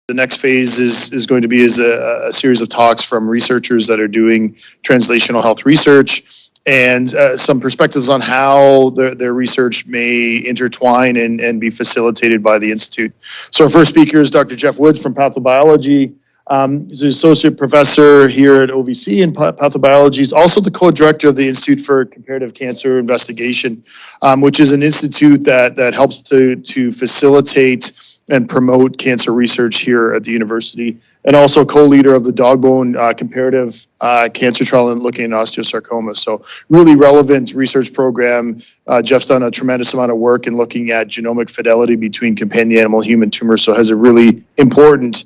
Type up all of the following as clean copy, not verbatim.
The next phase is going to be a series of talks from researchers that are doing translational health research and some perspectives on how their research may intertwine and be facilitated by the Institute. So our first speaker is Dr. Jeff Woods from pathobiology. He's an associate professor here at OVC in pathobiology. He's also the co-director of the Institute for Comparative Cancer Investigation, which is an institute that helps to facilitate and promote cancer research here at the university, and also co-leader of the Dogbone comparative cancer trial and looking at osteosarcoma. So really relevant research program. Jeff's done a tremendous amount of work in looking at genomic fidelity between companion animal human tumors, so has a really important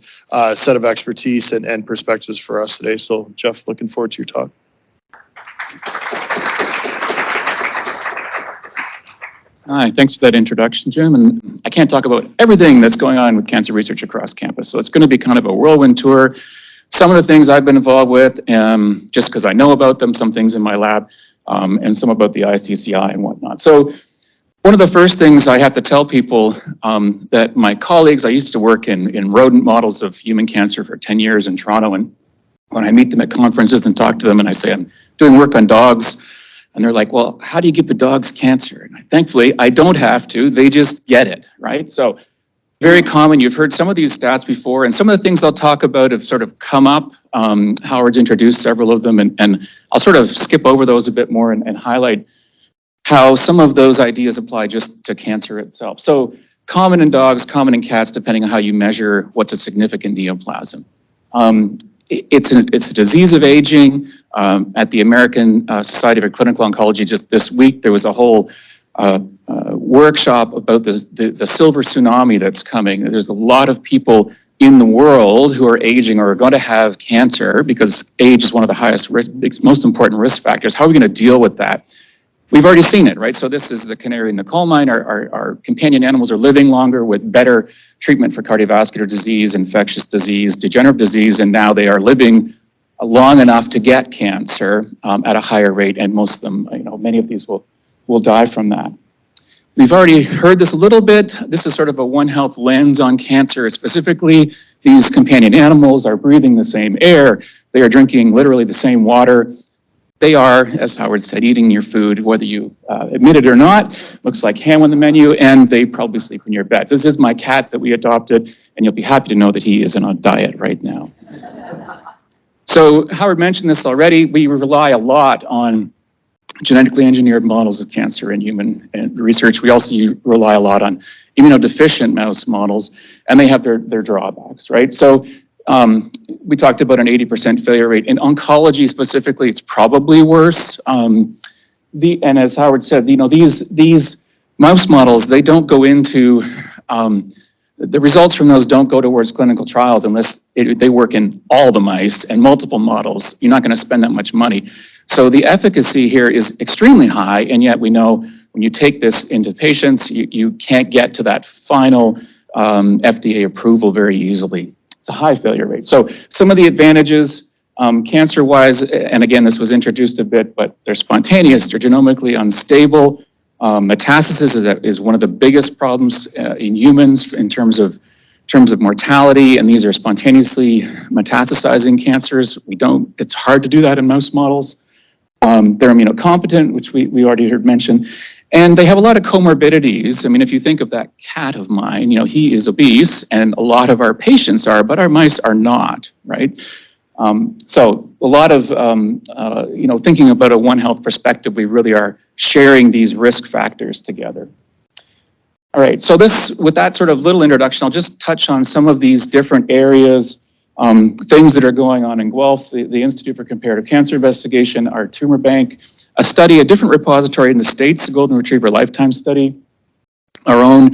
set of expertise and perspectives for us today. So Jeff, looking forward to your talk. Hi, thanks for that introduction, Jim. And I can't talk about everything that's going on with cancer research across campus, so it's going to be kind of a whirlwind tour. Some of the things I've been involved with, just because I know about them, some things in my lab, and some about the ICCI and whatnot. So one of the first things I have to tell people that my colleagues, I used to work in rodent models of human cancer for 10 years in Toronto, and when I meet them at conferences and talk to them and I say I'm doing work on dogs, and they're like, well, how do you give the dogs cancer? And thankfully, I don't have to. They just get it, right? So very common. You've heard some of these stats before, and some of the things I'll talk about have sort of come up. Howard's introduced several of them, and I'll sort of skip over those a bit more and highlight how some of those ideas apply just to cancer itself. So common in dogs, common in cats, depending on how you measure what's a significant neoplasm. It's a disease of aging. At the American Society of Clinical Oncology just this week, there was a whole workshop about the silver tsunami that's coming. There's a lot of people in the world who are aging or are going to have cancer because age is one of the highest risk, most important risk factors. How are we going to deal with that? We've already seen it, right? So this is the canary in the coal mine. Our companion animals are living longer with better treatment for cardiovascular disease, infectious disease, degenerative disease, and now they are living long enough to get cancer at a higher rate, and most of them, many of these will die from that. We've already heard this a little bit. This is sort of a One Health lens on cancer. Specifically, these companion animals are breathing the same air. They are drinking literally the same water. They are, as Howard said, eating your food, whether you admit it or not. Looks like ham on the menu, and they probably sleep in your beds. This is my cat that we adopted, and you'll be happy to know that he isn't on diet right now. So Howard mentioned this already. We rely a lot on genetically engineered models of cancer in human research. We also rely a lot on immunodeficient mouse models, and they have their drawbacks, right? So we talked about an 80% failure rate. In oncology specifically, it's probably worse. And as Howard said, these mouse models, they don't go into, the results from those don't go towards clinical trials unless they work in all the mice and multiple models. You're not going to spend that much money. So the efficacy here is extremely high, and yet we know when you take this into patients, you can't get to that final FDA approval very easily. It's a high failure rate. So some of the advantages, cancer-wise, and again, this was introduced a bit, but they're spontaneous, they're genomically unstable. Metastasis is one of the biggest problems in humans in terms of mortality, and these are spontaneously metastasizing cancers. It's hard to do that in mouse models. They're immunocompetent, which we already heard mentioned, and they have a lot of comorbidities. I mean, if you think of that cat of mine, he is obese, and a lot of our patients are, but our mice are not, right? So a lot of, thinking about a One Health perspective, we really are sharing these risk factors together. All right, so with that sort of little introduction, I'll just touch on some of these different areas, things that are going on in Guelph, the Institute for Comparative Cancer Investigation, our tumor bank, a different repository in the States, the Golden Retriever Lifetime Study, our own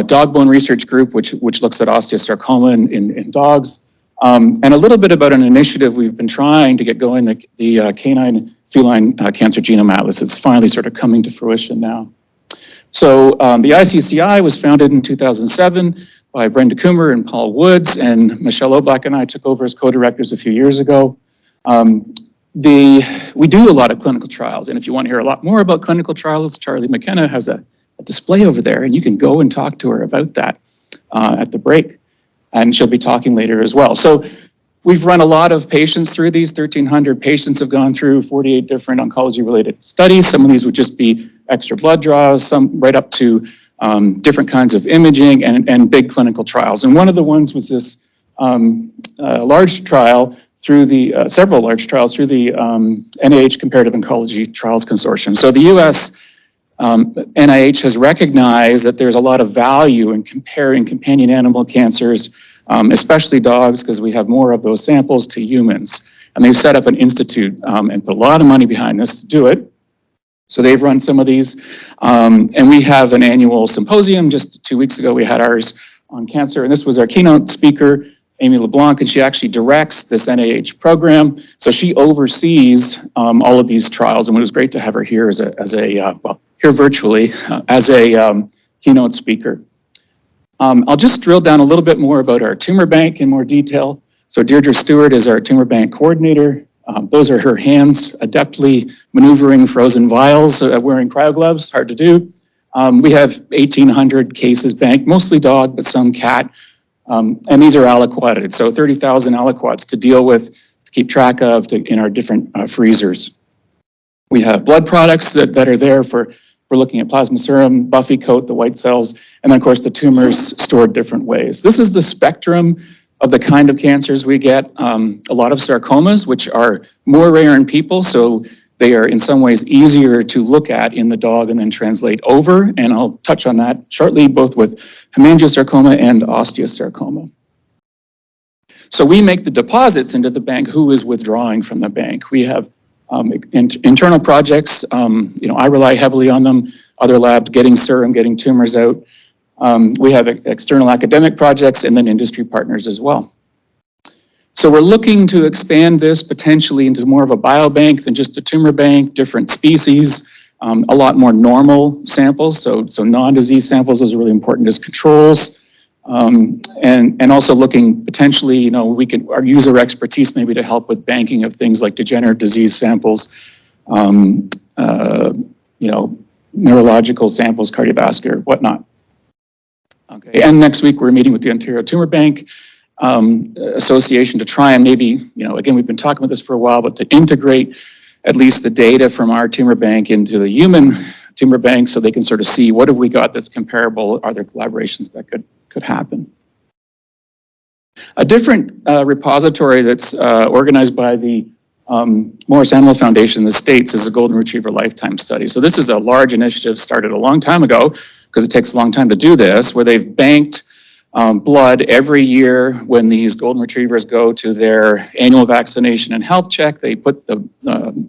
dog bone research group, which looks at osteosarcoma in dogs, and a little bit about an initiative we've been trying to get going, the canine feline cancer genome atlas. It's finally sort of coming to fruition now. So the ICCI was founded in 2007 by Brenda Coomer and Paul Woods, and Michelle Oblak and I took over as co-directors a few years ago. We do a lot of clinical trials, and if you want to hear a lot more about clinical trials, Charly McKenna has a display over there, and you can go and talk to her about that at the break. and she'll be talking later as well. So we've run a lot of patients through these. 1,300 patients have gone through 48 different oncology-related studies. Some of these would just be extra blood draws, some right up to different kinds of imaging and big clinical trials. And one of the ones was this large trial through the, several large trials through the NIH Comparative Oncology Trials Consortium. So the US NIH has recognized that there's a lot of value in comparing companion animal cancers, especially dogs, because we have more of those samples, to humans. And they've set up an institute and put a lot of money behind this to do it. So they've run some of these. And we have an annual symposium. Just 2 weeks ago, we had ours on cancer. And this was our keynote speaker, Amy LeBlanc, and she actually directs this NIH program. So she oversees all of these trials. And it was great to have her here as a well, here virtually, as a keynote speaker. I'll just drill down a little bit more about our tumor bank in more detail. So Deirdre Stewart is our tumor bank coordinator. Those are her hands adeptly maneuvering frozen vials, wearing cryogloves, hard to do. We have 1,800 cases banked, mostly dog, but some cat. And these are aliquoted, so 30,000 aliquots to deal with, to keep track of in our different freezers. We have blood products that are there for looking at plasma serum, buffy coat, the white cells, and then of course the tumors stored different ways. This is the spectrum of the kind of cancers we get. A lot of sarcomas, which are more rare in people, so they are in some ways easier to look at in the dog and then translate over, and I'll touch on that shortly, both with hemangiosarcoma and osteosarcoma. So we make the deposits into the bank. Who is withdrawing from the bank? We have internal projects, I rely heavily on them, other labs getting serum, getting tumors out. We have external academic projects and then industry partners as well. So we're looking to expand this potentially into more of a biobank than just a tumor bank, different species, a lot more normal samples, so non-disease samples is really important as controls. And also looking potentially, we can our user expertise maybe to help with banking of things like degenerative disease samples, neurological samples, cardiovascular, whatnot. Okay, and next week we're meeting with the Ontario Tumor Bank Association to try and maybe, again, we've been talking about this for a while, but to integrate at least the data from our tumor bank into the human tumor bank so they can sort of see what have we got that's comparable, are there collaborations that could happen. A different repository that's organized by the Morris Animal Foundation in the States is a Golden Retriever Lifetime Study. So this is a large initiative started a long time ago, because it takes a long time to do this, where they've banked blood every year when these Golden Retrievers go to their annual vaccination and health check. They put the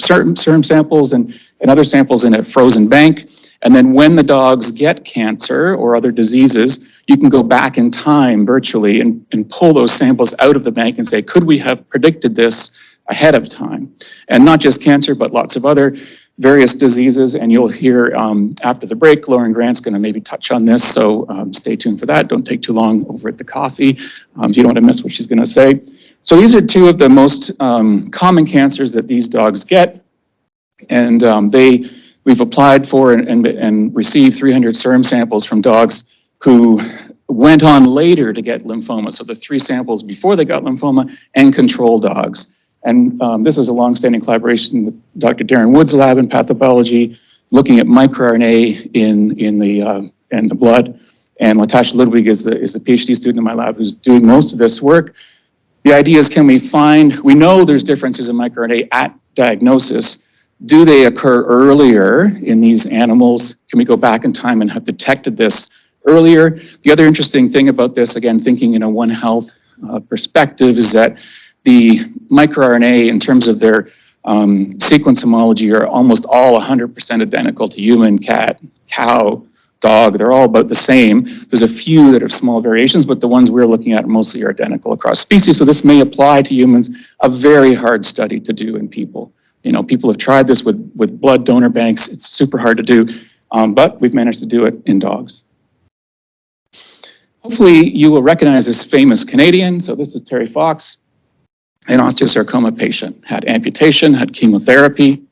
serum samples and other samples in a frozen bank. And then when the dogs get cancer or other diseases, you can go back in time virtually and pull those samples out of the bank and say, could we have predicted this ahead of time? And not just cancer, but lots of other various diseases. And you'll hear after the break, Lauren Grant's going to maybe touch on this. So stay tuned for that. Don't take too long over at the coffee. You don't want to miss what she's going to say. So these are two of the most common cancers that these dogs get. And we've applied for and received 300 serum samples from dogs who went on later to get lymphoma. So the 3 samples before they got lymphoma and control dogs. And this is a long-standing collaboration with Dr. Darren Wood's lab in pathobiology, looking at microRNA in the blood. And Latasha Ludwig is the PhD student in my lab who's doing most of this work. The idea is, we know there's differences in microRNA at diagnosis. Do they occur earlier in these animals? Can we go back in time and have detected this earlier? The other interesting thing about this, again, thinking in a One Health perspective, is that the microRNA, in terms of their sequence homology, are almost all 100% identical to human, cat, cow, dog. They're all about the same. There's a few that have small variations, but the ones we're looking at mostly are identical across species. So this may apply to humans, a very hard study to do in people. People have tried this with blood donor banks. It's super hard to do, but we've managed to do it in dogs. Hopefully you will recognize this famous Canadian. So this is Terry Fox, an osteosarcoma patient, had amputation, had chemotherapy.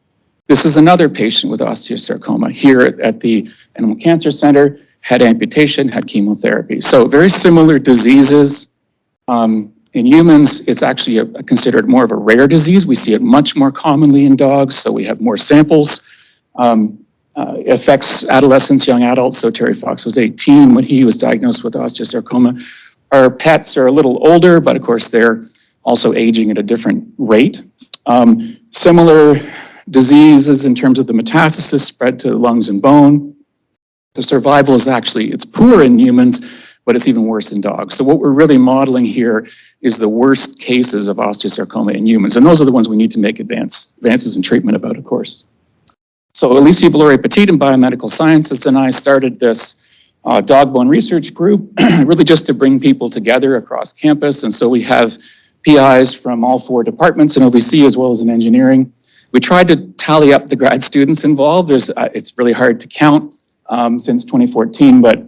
This is another patient with osteosarcoma here at the Animal Cancer Center, had amputation, had chemotherapy. So very similar diseases, In humans, it's actually considered more of a rare disease. We see it much more commonly in dogs, so we have more samples. It affects adolescents, young adults, so Terry Fox was 18 when he was diagnosed with osteosarcoma. Our pets are a little older, but of course they're also aging at a different rate. Similar diseases in terms of the metastasis spread to lungs and bone. The survival is actually, it's poor in humans, but it's even worse in dogs. So what we're really modeling here is the worst cases of osteosarcoma in humans. And those are the ones we need to make advances in treatment about, of course. So Alicia Valori-Petit in Biomedical Sciences and I started this dog bone research group, really just to bring people together across campus. And so we have PIs from all 4 departments in OVC as well as in engineering. We tried to tally up the grad students involved. It's really hard to count since 2014, but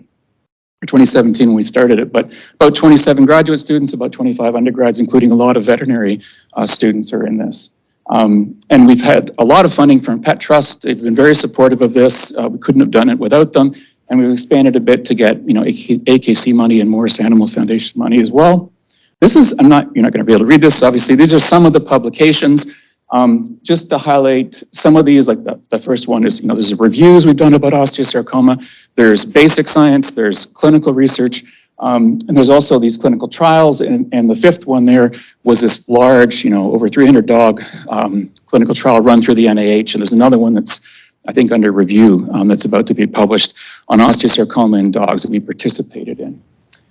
or 2017 when we started it, but about 27 graduate students, about 25 undergrads, including a lot of veterinary students are in this. And we've had a lot of funding from Pet Trust. They've been very supportive of this. We couldn't have done it without them. And we've expanded a bit to get, AKC money and Morris Animal Foundation money as well. This is, you're not going to be able to read this, obviously. These are some of the publications. Just to highlight some of these, like the first one is, there's reviews we've done about osteosarcoma. There's basic science, there's clinical research, and there's also these clinical trials. And the fifth one there was this large, over 300 dog clinical trial run through the NIH. And there's another one that's, I think, under review that's about to be published on osteosarcoma in dogs that we participated in.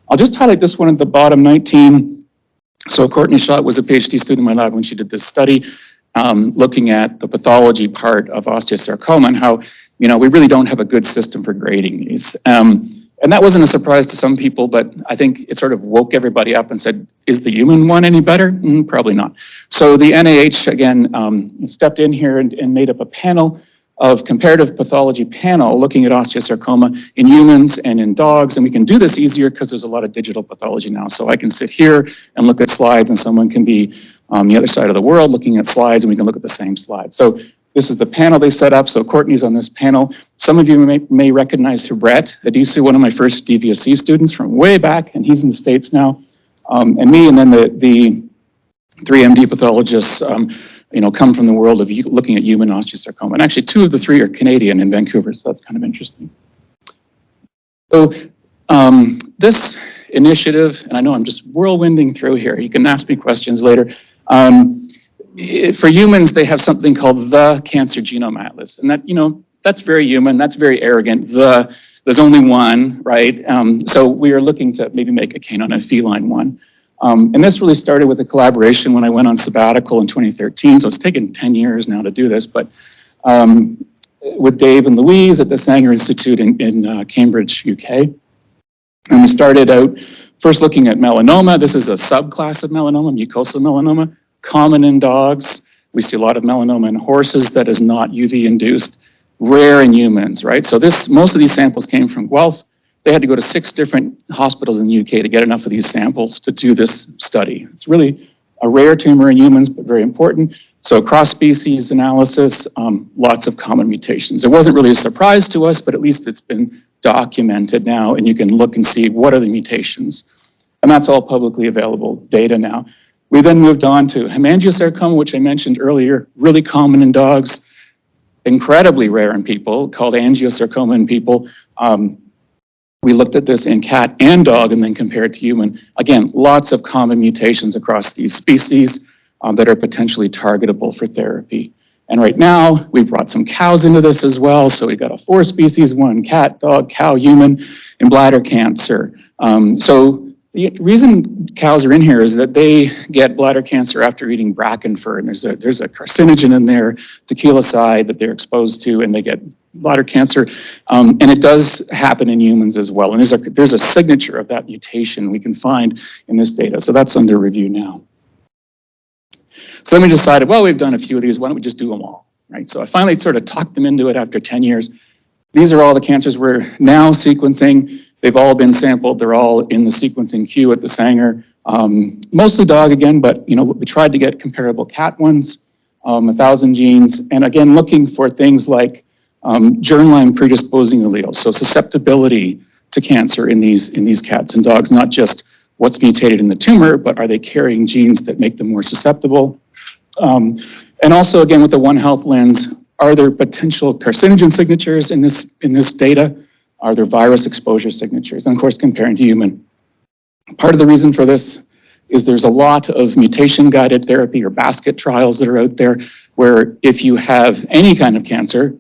I'll just highlight this one at the bottom, 19. So Courtney Schott was a PhD student in my lab when she did this study, looking at the pathology part of osteosarcoma and how, we really don't have a good system for grading these. And that wasn't a surprise to some people, but I think it sort of woke everybody up and said, is the human one any better? Probably not. So the NIH, again, stepped in here and made up a panel of comparative pathology panel looking at osteosarcoma in humans and in dogs. And we can do this easier because there's a lot of digital pathology now. So I can sit here and look at slides and someone can be on the other side of the world looking at slides and we can look at the same slide. So this is the panel they set up. So Courtney's on this panel. Some of you may recognize Brett Adisu, one of my first DVSC students from way back, and he's in the States now. And me, and then the 3 MD pathologists come from the world of looking at human osteosarcoma. And actually 2 of the 3 are Canadian in Vancouver, so that's kind of interesting. So this initiative, and I know I'm just whirlwinding through here, you can ask me questions later. For humans, they have something called the Cancer Genome Atlas. And that, that's very human, that's very arrogant. There's only one, right? So we are looking to maybe make a canine and feline one. And this really started with a collaboration when I went on sabbatical in 2013. So it's taken 10 years now to do this, but with Dave and Louise at the Sanger Institute in Cambridge, UK. And we started out first looking at melanoma. This is a subclass of melanoma, mucosal melanoma, common in dogs. We see a lot of melanoma in horses that is not UV induced, rare in humans, right? So most of these samples came from Guelph. They had to go to 6 different hospitals in the UK to get enough of these samples to do this study. It's really a rare tumor in humans, but very important. So cross-species analysis, lots of common mutations. It wasn't really a surprise to us, but at least it's been documented now, and you can look and see what are the mutations. And that's all publicly available data now. We then moved on to hemangiosarcoma, which I mentioned earlier, really common in dogs, incredibly rare in people, called angiosarcoma in people. We looked at this in cat and dog and then compared to human. Again, lots of common mutations across these species that are potentially targetable for therapy. And right now, we brought some cows into this as well. So we got a 4 species, one cat, dog, cow, human, and bladder cancer. So the reason cows are in here is that they get bladder cancer after eating bracken fur, and there's a carcinogen in there, tequilacide, that they're exposed to, and they get bladder cancer. And it does happen in humans as well. And there's a signature of that mutation we can find in this data. So that's under review now. So then we decided, well, we've done a few of these, why don't we just do them all, right? So I finally sort of talked them into it after 10 years. These are all the cancers we're now sequencing. They've all been sampled. They're all in the sequencing queue at the Sanger. Mostly dog again, but we tried to get comparable cat ones, 1,000 genes. And again, looking for things like germline predisposing alleles, so susceptibility to cancer in these cats and dogs, not just what's mutated in the tumor, but are they carrying genes that make them more susceptible? And also, again, with the One Health lens, are there potential carcinogen signatures in this data? Are there virus exposure signatures? And of course, comparing to human. Part of the reason for this is there's a lot of mutation-guided therapy or basket trials that are out there where if you have any kind of cancer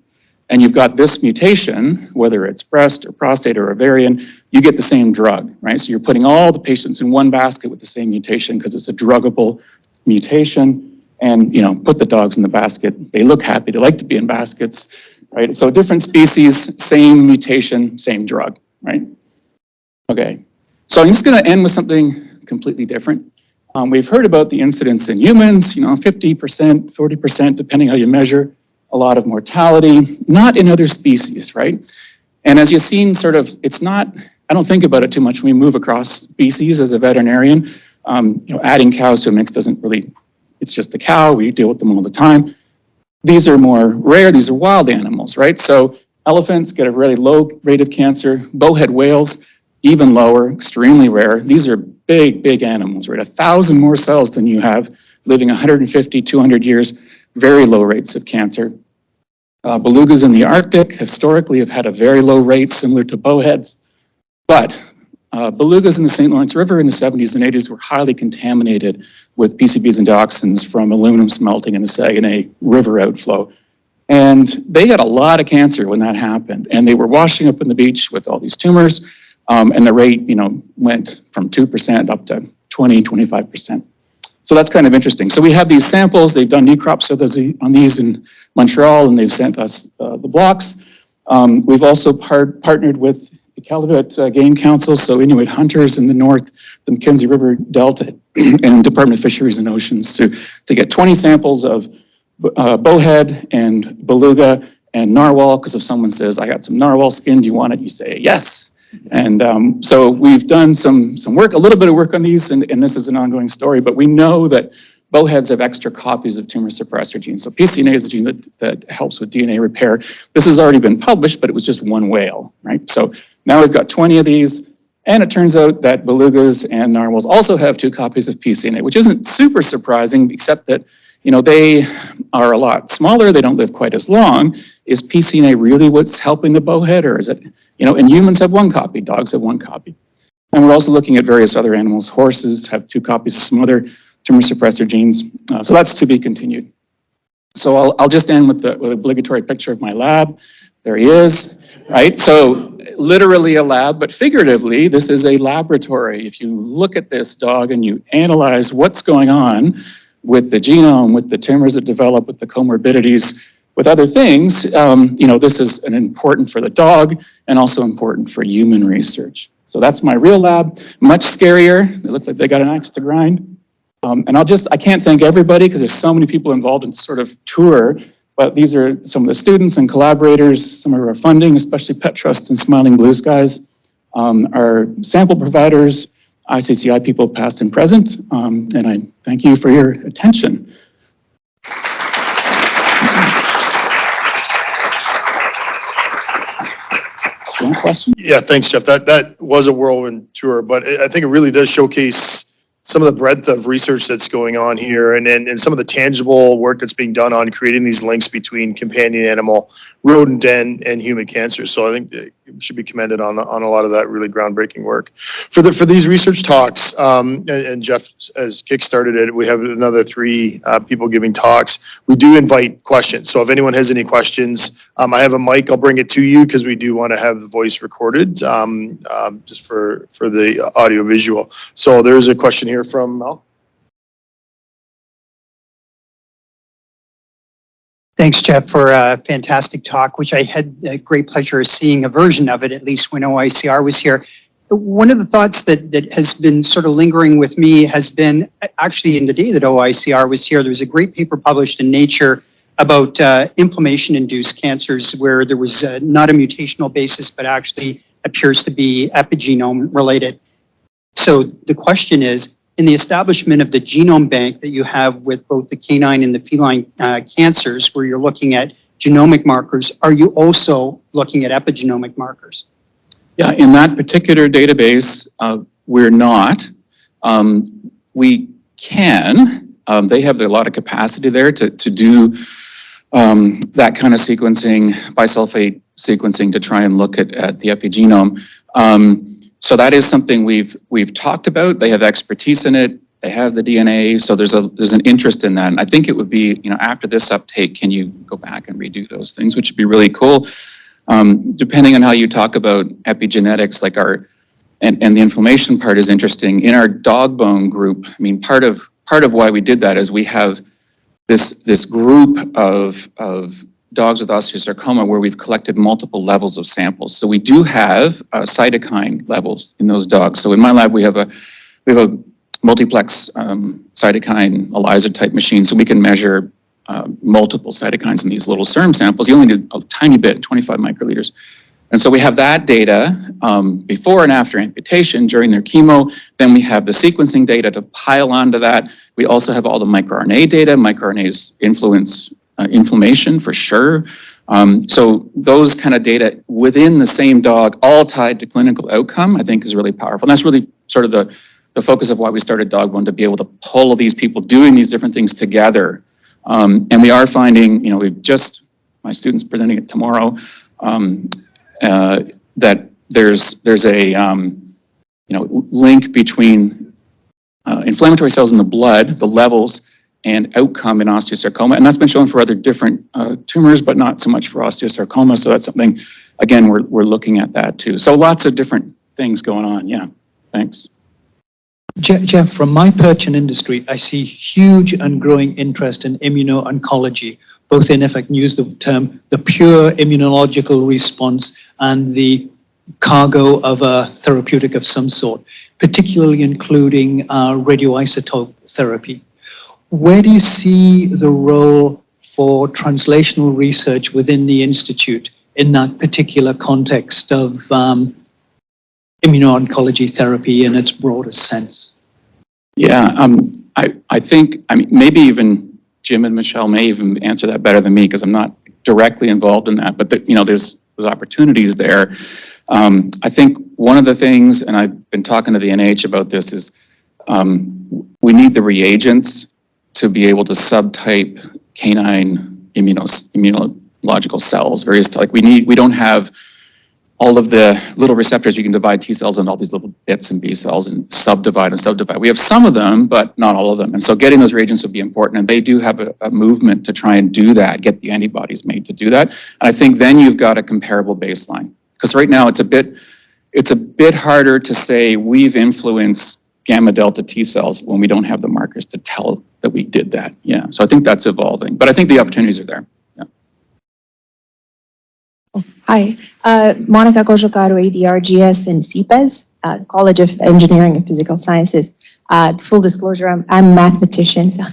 and you've got this mutation, whether it's breast or prostate or ovarian, you get the same drug, right? So you're putting all the patients in one basket with the same mutation because it's a druggable mutation. And, put the dogs in the basket. They look happy. They like to be in baskets, right? So different species, same mutation, same drug, right? Okay. So I'm just going to end with something completely different. We've heard about the incidence in humans, 50%, 40%, depending how you measure, a lot of mortality, not in other species, right? And as you've seen, it's not, I don't think about it too much when we move across species as a veterinarian. Adding cows to a mix doesn't really, it's just a cow, we deal with them all the time. These are more rare, these are wild animals, right? So elephants get a really low rate of cancer, bowhead whales, even lower, extremely rare. These are big animals, right? 1,000 more cells than you have, living 150, 200 years, very low rates of cancer. Belugas in the Arctic historically have had a very low rate, similar to bowheads. But belugas in the St. Lawrence River in the 70s and 80s were highly contaminated with PCBs and dioxins from aluminum smelting in the Saguenay River outflow. And they had a lot of cancer when that happened. And they were washing up on the beach with all these tumors. And the rate, went from 2% up to 20, 25%. So that's kind of interesting. So we have these samples. They've done necrops on these in Montreal, and they've sent us the blocks. We've also partnered with the Iqaluit Game Council, so Inuit hunters in the north, the Mackenzie River Delta, and Department of Fisheries and Oceans to get 20 samples of bowhead and beluga and narwhal, because if someone says, I got some narwhal skin, do you want it? You say, yes. And so we've done some work, a little bit of work on these, and this is an ongoing story, but we know that bowheads have extra copies of tumor suppressor genes. So PCNA is a gene that helps with DNA repair. This has already been published, but it was just one whale, right? So now we've got 20 of these, and it turns out that belugas and narwhals also have 2 copies of PCNA, which isn't super surprising, except that they are a lot smaller, they don't live quite as long. Is PCNA really what's helping the bowhead, or is it, and humans have 1 copy, dogs have 1 copy. And we're also looking at various other animals. Horses have 2 copies of some other tumor suppressor genes. So that's to be continued. So I'll just end with the obligatory picture of my lab. There he is, right? So literally a lab, but figuratively, this is a laboratory. If you look at this dog and you analyze what's going on with the genome, with the tumors that develop, with the comorbidities, with other things, this is important for the dog and also important for human research. So that's my real lab, much scarier. They look like they got an axe to grind. And I can't thank everybody because there's so many people involved in sort of tour, but these are some of the students and collaborators, some of our funding, especially Pet Trust and Smiling Blue Skies, our sample providers, ICCI people past and present, and I thank you for your attention. Question? Yeah, thanks, Jeff. That was a whirlwind tour, but I think it really does showcase some of the breadth of research that's going on here and some of the tangible work that's being done on creating these links between companion animal, rodent, and human cancer. So I think it should be commended on a lot of that really groundbreaking work. For these research talks, and Jeff has kickstarted it, we have another 3 people giving talks. We do invite questions. So if anyone has any questions, I have a mic, I'll bring it to you because we do want to have the voice recorded just for the audio visual. So there's a question here from Mel. Thanks, Jeff, for a fantastic talk, which I had a great pleasure of seeing a version of it, at least when OICR was here. One of the thoughts that has been sort of lingering with me has been, actually in the day that OICR was here, there was a great paper published in Nature about inflammation-induced cancers where there was not a mutational basis, but actually appears to be epigenome related. So the question is, in the establishment of the genome bank that you have with both the canine and the feline cancers, where you're looking at genomic markers, are you also looking at epigenomic markers? Yeah, in that particular database, we're not. We can, they have a lot of capacity there to do that kind of sequencing, bisulfate sequencing to try and look at the epigenome. So that is something we've talked about. They have expertise in it. They have the DNA, so there's an interest in that. And I think it would be, after this uptake, can you go back and redo those things, which would be really cool. Depending on how you talk about epigenetics, like and the inflammation part is interesting. In our dog bone group, I mean, part of why we did that is we have this group of dogs with osteosarcoma where we've collected multiple levels of samples. So we do have cytokine levels in those dogs. So in my lab, we have a multiplex cytokine ELISA type machine, so we can measure multiple cytokines in these little serum samples. You only need a tiny bit, 25 microliters. And so we have that data before and after amputation, during their chemo. Then we have the sequencing data to pile onto that. We also have all the microRNA data. MicroRNAs influence inflammation for sure. So those kind of data within the same dog, all tied to clinical outcome, I think is really powerful. And that's really sort of the focus of why we started Dogbone, to be able to pull all these people doing these different things together. And we are finding, my students presenting it tomorrow, that there's a link between inflammatory cells in the blood, the levels, and outcome in osteosarcoma. And that's been shown for other different tumors, but not so much for osteosarcoma. So that's something, again, we're looking at that too. So lots of different things going on. Yeah, thanks. Jeff, from my perch in industry, I see huge and growing interest in immuno-oncology, both in, if I can use the term, the pure immunological response and the cargo of a therapeutic of some sort, particularly including radioisotope therapy. Where do you see the role for translational research within the Institute in that particular context of immuno-oncology therapy in its broadest sense? Yeah, I think, maybe even Jim and Michelle may even answer that better than me, because I'm not directly involved in that, but there's opportunities there. I think one of the things, and I've been talking to the NIH about this, is we need the reagents to be able to subtype canine immunological cells. We don't have all of the little receptors. You can divide T cells into all these little bits and B cells and subdivide. We have some of them, but not all of them. And so getting those reagents would be important. And they do have a movement to try and do that, get the antibodies made to do that. And I think then you've got a comparable baseline. Because right now it's a bit harder to say we've influenced gamma delta T cells when we don't have the markers to tell that we did that. Yeah, so I think that's evolving. But I think the opportunities are there. Hi, Monica Kojokaru, ADRGS in CPES, College of Engineering and Physical Sciences. Full disclosure, I'm a mathematician, so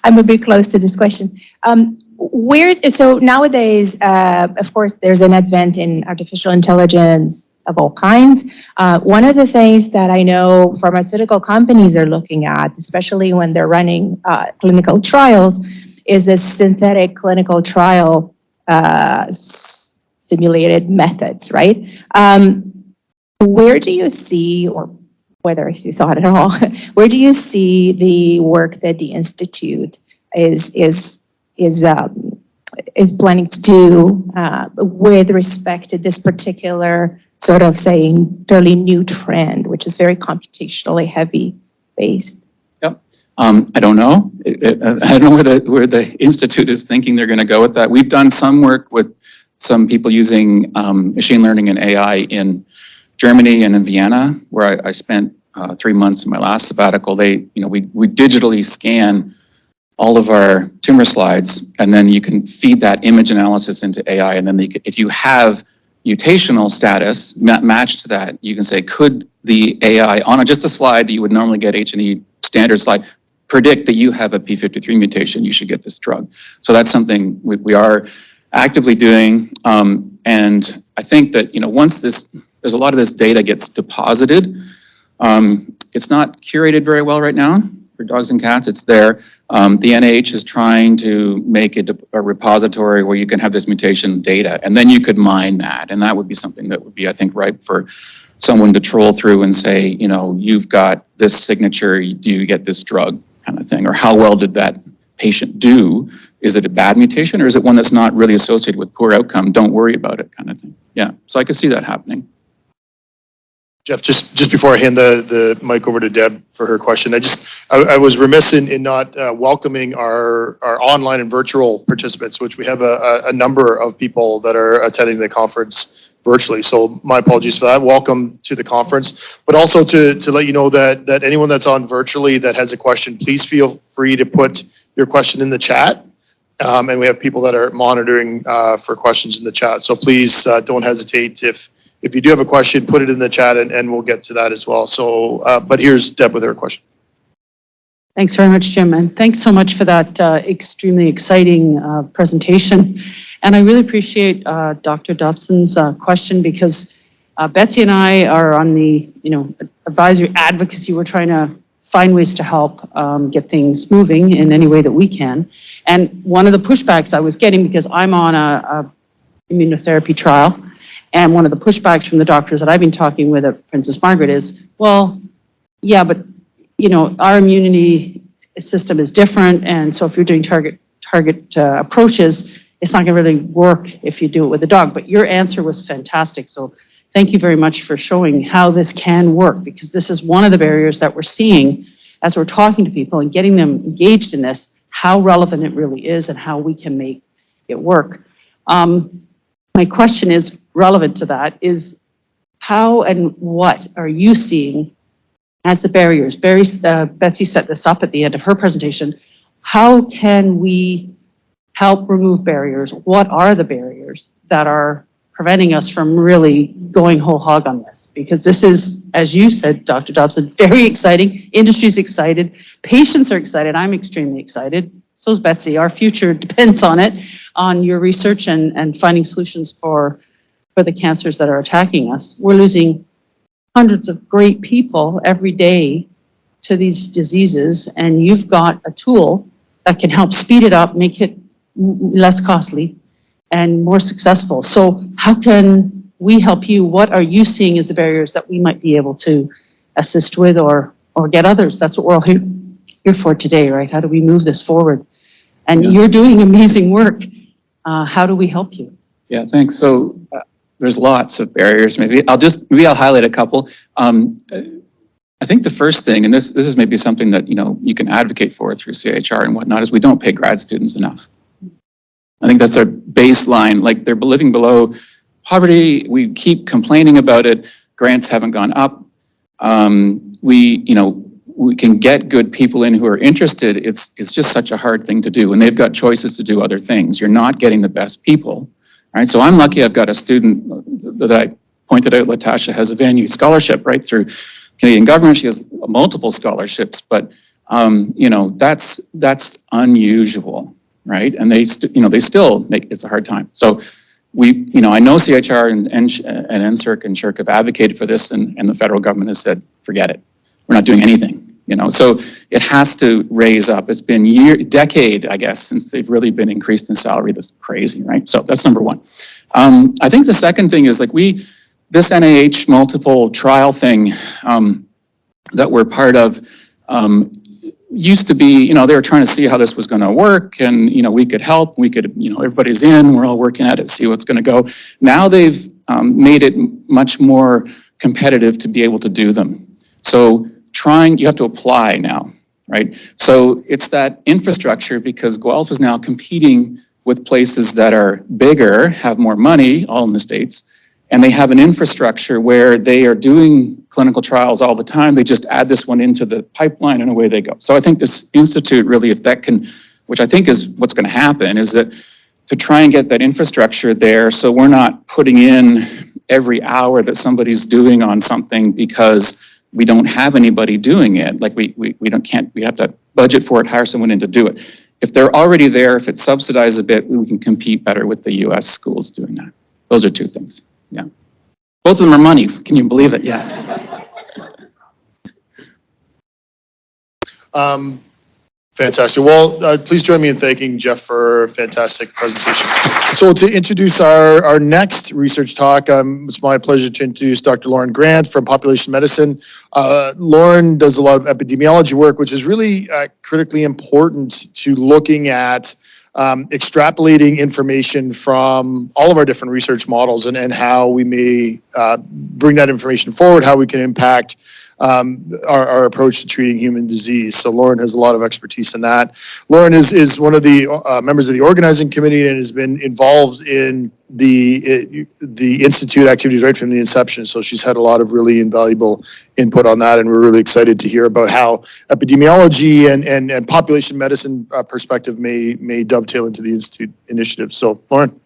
I'm a bit close to this question. So nowadays, of course, there's an advent in artificial intelligence of all kinds. One of the things that I know pharmaceutical companies are looking at, especially when they're running clinical trials, is this synthetic clinical trial simulated methods, right? Where do you see, or whether if you thought at all, where do you see the work that the Institute is planning to do with respect to this particular sort of saying fairly new trend, which is very computationally heavy based? Yep. I don't know. I don't know where the Institute is thinking they're going to go with that. We've done some work with some people using machine learning and AI in Germany and in Vienna, where I spent 3 months in my last sabbatical. We digitally scan all of our tumor slides, and then you can feed that image analysis into AI, and then if you have mutational status matched to that, you can say, could the AI on just a slide that you would normally get H&E standard slide predict that you have a P53 mutation, you should get this drug. So that's something we are actively doing, and I think that once there's a lot of this data gets deposited, it's not curated very well right now for dogs and cats. It's there. The NIH is trying to make it a repository where you can have this mutation data, and then you could mine that, and that would be something that would be, I think, ripe for someone to troll through and say, you know, you've got this signature, do you get this drug kind of thing? Or how well did that patient do? Is it a bad mutation or is it one that's not really associated with poor outcome? Don't worry about it kind of thing. Yeah, so I could see that happening. Jeff, just before I hand the mic over to Deb for her question, I was remiss in not welcoming our online and virtual participants, which we have a number of people that are attending the conference virtually. So my apologies for that. Welcome to the conference, but also to let you know that anyone that's on virtually that has a question, please feel free to put your question in the chat. And we have people that are monitoring for questions in the chat. So please don't hesitate. If you do have a question, put it in the chat and we'll get to that as well. So, but here's Deb with her question. Thanks very much, Jim. And thanks so much for that extremely exciting presentation. And I really appreciate Dr. Dobson's question because Betsy and I are on the, advisory advocacy. We're trying to find ways to help get things moving in any way that we can. And one of the pushbacks I was getting, because I'm on a immunotherapy trial, and one of the pushbacks from the doctors that I've been talking with at Princess Margaret is, well, yeah, but our immunity system is different, and so if you're doing target approaches, it's not going to really work if you do it with a dog. But your answer was fantastic, so thank you very much for showing how this can work, because this is one of the barriers that we're seeing as we're talking to people and getting them engaged in this, how relevant it really is and how we can make it work. My question is relevant to that is how and what are you seeing as the barriers? Betsy set this up at the end of her presentation. How can we help remove barriers? What are the barriers that are preventing us from really going whole hog on this? Because this is, as you said, Dr. Dobson, very exciting. Industry's excited. Patients are excited. I'm extremely excited. So is Betsy. Our future depends on it, on your research and finding solutions for the cancers that are attacking us. We're losing hundreds of great people every day to these diseases, and you've got a tool that can help speed it up, make it less costly and more successful. So how can we help you? What are you seeing as the barriers that we might be able to assist with or get others? That's what we're all here for today, right? How do we move this forward? And you're doing amazing work. How do we help you? Yeah, thanks. So there's lots of barriers. Maybe I'll highlight a couple. I think the first thing, and this is maybe something that you can advocate for through CHR and whatnot, is we don't pay grad students enough. I think that's our baseline. Like, they're living below poverty. We keep complaining about it. Grants haven't gone up. We can get good people in who are interested. It's just such a hard thing to do, and they've got choices to do other things. You're not getting the best people, right? So I'm lucky I've got a student that I pointed out, Latasha, has a Van scholarship, right, through Canadian government. She has multiple scholarships, but that's unusual, right? And they still make it's a hard time. So I know CHR and NSERC and SHRC have advocated for this, and the federal government has said, forget it. We're not doing anything, So it has to raise up. It's been decade, I guess, since they've really been increased in salary. That's crazy, right? So that's number one. I think the second thing is this NIH multiple trial thing that we're part of used to be, they were trying to see how this was going to work, and we could help. We could, everybody's in. We're all working at it, see what's going to go. Now they've made it much more competitive to be able to do them. So you have to apply now, right? So it's that infrastructure, because Guelph is now competing with places that are bigger, have more money, all in the States, and they have an infrastructure where they are doing clinical trials all the time. They just add this one into the pipeline and away they go. So I think this institute really, if that can, which I think is what's going to happen, is that to try and get that infrastructure there, so we're not putting in every hour that somebody's doing on something because we don't have anybody doing it. Like we have to budget for it, hire someone in to do it. If they're already there, if it's subsidized a bit, we can compete better with the US schools doing that. Those are two things, yeah. Both of them are money, can you believe it? Yeah. Fantastic. Well, please join me in thanking Geoff for a fantastic presentation. So to introduce our next research talk, it's my pleasure to introduce Dr. Lauren Grant from Population Medicine. Lauren does a lot of epidemiology work, which is really critically important to looking at extrapolating information from all of our different research models and how we may bring that information forward, how we can impact our approach to treating human disease. So Lauren has a lot of expertise in that. Lauren is one of the members of the organizing committee and has been involved in the Institute activities right from the inception. So she's had a lot of really invaluable input on that, and we're really excited to hear about how epidemiology and population medicine perspective may dovetail into the Institute initiative. So Lauren.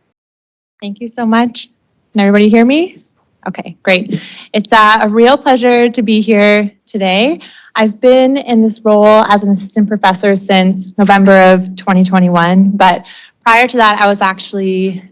Thank you so much. Can everybody hear me? Okay, great. It's a real pleasure to be here today. I've been in this role as an assistant professor since November of 2021, but prior to that, I was actually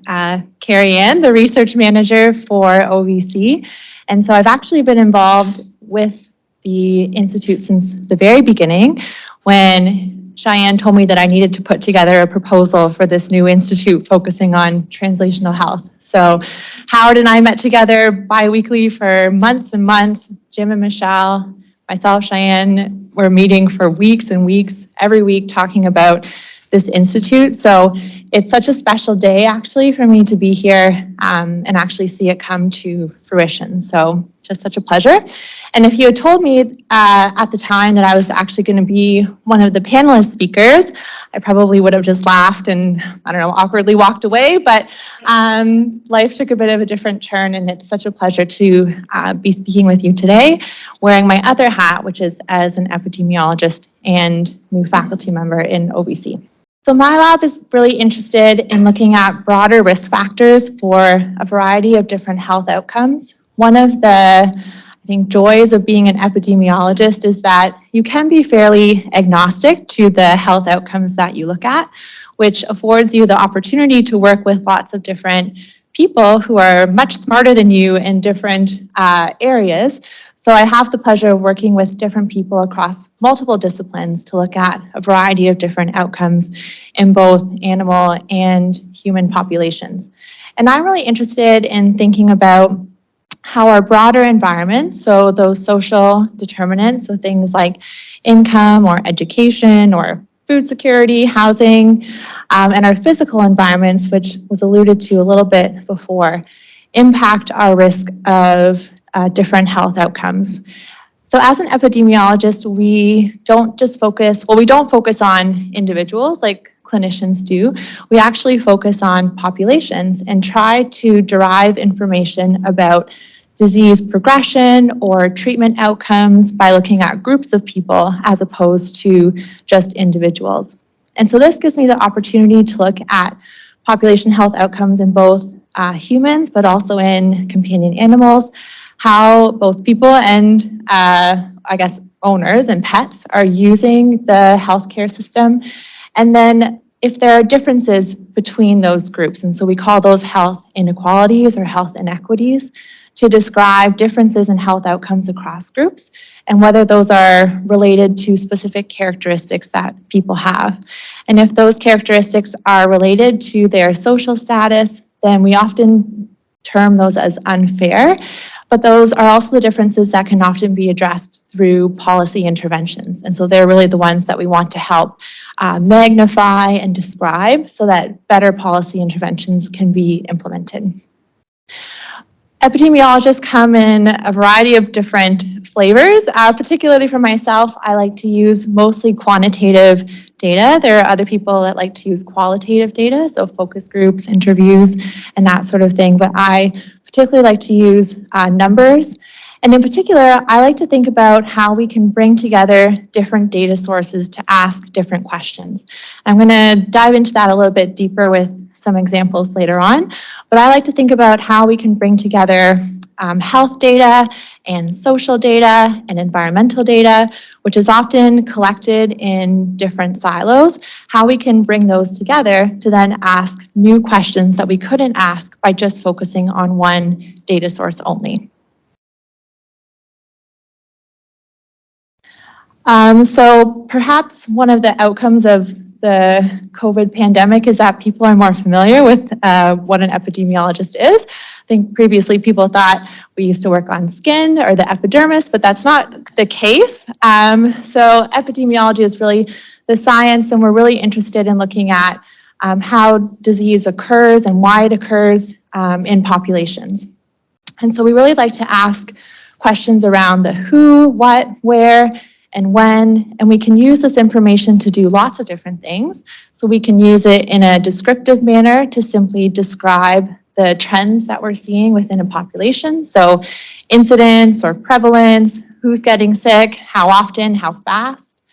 Carrie Ann, the research manager for OVC. And so I've actually been involved with the Institute since the very beginning when Cheyenne told me that I needed to put together a proposal for this new institute focusing on translational health. So Howard and I met together bi-weekly for months and months. Jim and Michelle, myself, Cheyenne, were meeting for weeks and weeks, every week talking about this institute. So it's such a special day actually for me to be here and actually see it come to fruition. So just such a pleasure. And if you had told me at the time that I was actually going to be one of the panelist speakers, I probably would have just laughed and, I don't know, awkwardly walked away. But life took a bit of a different turn, and it's such a pleasure to be speaking with you today, wearing my other hat, which is as an epidemiologist and new faculty member in OVC. So my lab is really interested in looking at broader risk factors for a variety of different health outcomes. One of the, I think, joys of being an epidemiologist is that you can be fairly agnostic to the health outcomes that you look at, which affords you the opportunity to work with lots of different people who are much smarter than you in different areas. So I have the pleasure of working with different people across multiple disciplines to look at a variety of different outcomes in both animal and human populations. And I'm really interested in thinking about how our broader environment, so those social determinants, so things like income or education or food security, housing, and our physical environments, which was alluded to a little bit before, impact our risk of different health outcomes. So as an epidemiologist, we don't just focus, well, we don't focus on individuals like clinicians do. We actually focus on populations and try to derive information about disease progression or treatment outcomes by looking at groups of people as opposed to just individuals. And so this gives me the opportunity to look at population health outcomes in both humans, but also in companion animals, how both people and I guess owners and pets are using the healthcare system, and then if there are differences between those groups. And so we call those health inequalities or health inequities to describe differences in health outcomes across groups and whether those are related to specific characteristics that people have. And if those characteristics are related to their social status, then we often term those as unfair. But those are also the differences that can often be addressed through policy interventions. And so they're really the ones that we want to help magnify and describe so that better policy interventions can be implemented. Epidemiologists come in a variety of different flavors. Particularly for myself, I like to use mostly quantitative data. There are other people that like to use qualitative data, so focus groups, interviews, and that sort of thing. But I particularly like to use numbers. And in particular, I like to think about how we can bring together different data sources to ask different questions. I'm going to dive into that a little bit deeper with some examples later on, but I like to think about how we can bring together health data and social data and environmental data, which is often collected in different silos, how we can bring those together to then ask new questions that we couldn't ask by just focusing on one data source only. So perhaps one of the outcomes of the COVID pandemic is that people are more familiar with what an epidemiologist is. I think previously people thought we used to work on skin or the epidermis, but that's not the case. So epidemiology is really the science, and we're really interested in looking at how disease occurs and why it occurs in populations. And so we really like to ask questions around the who, what, where, and when, and we can use this information to do lots of different things. So we can use it in a descriptive manner to simply describe the trends that we're seeing within a population. So incidence or prevalence, who's getting sick, how often, how fast.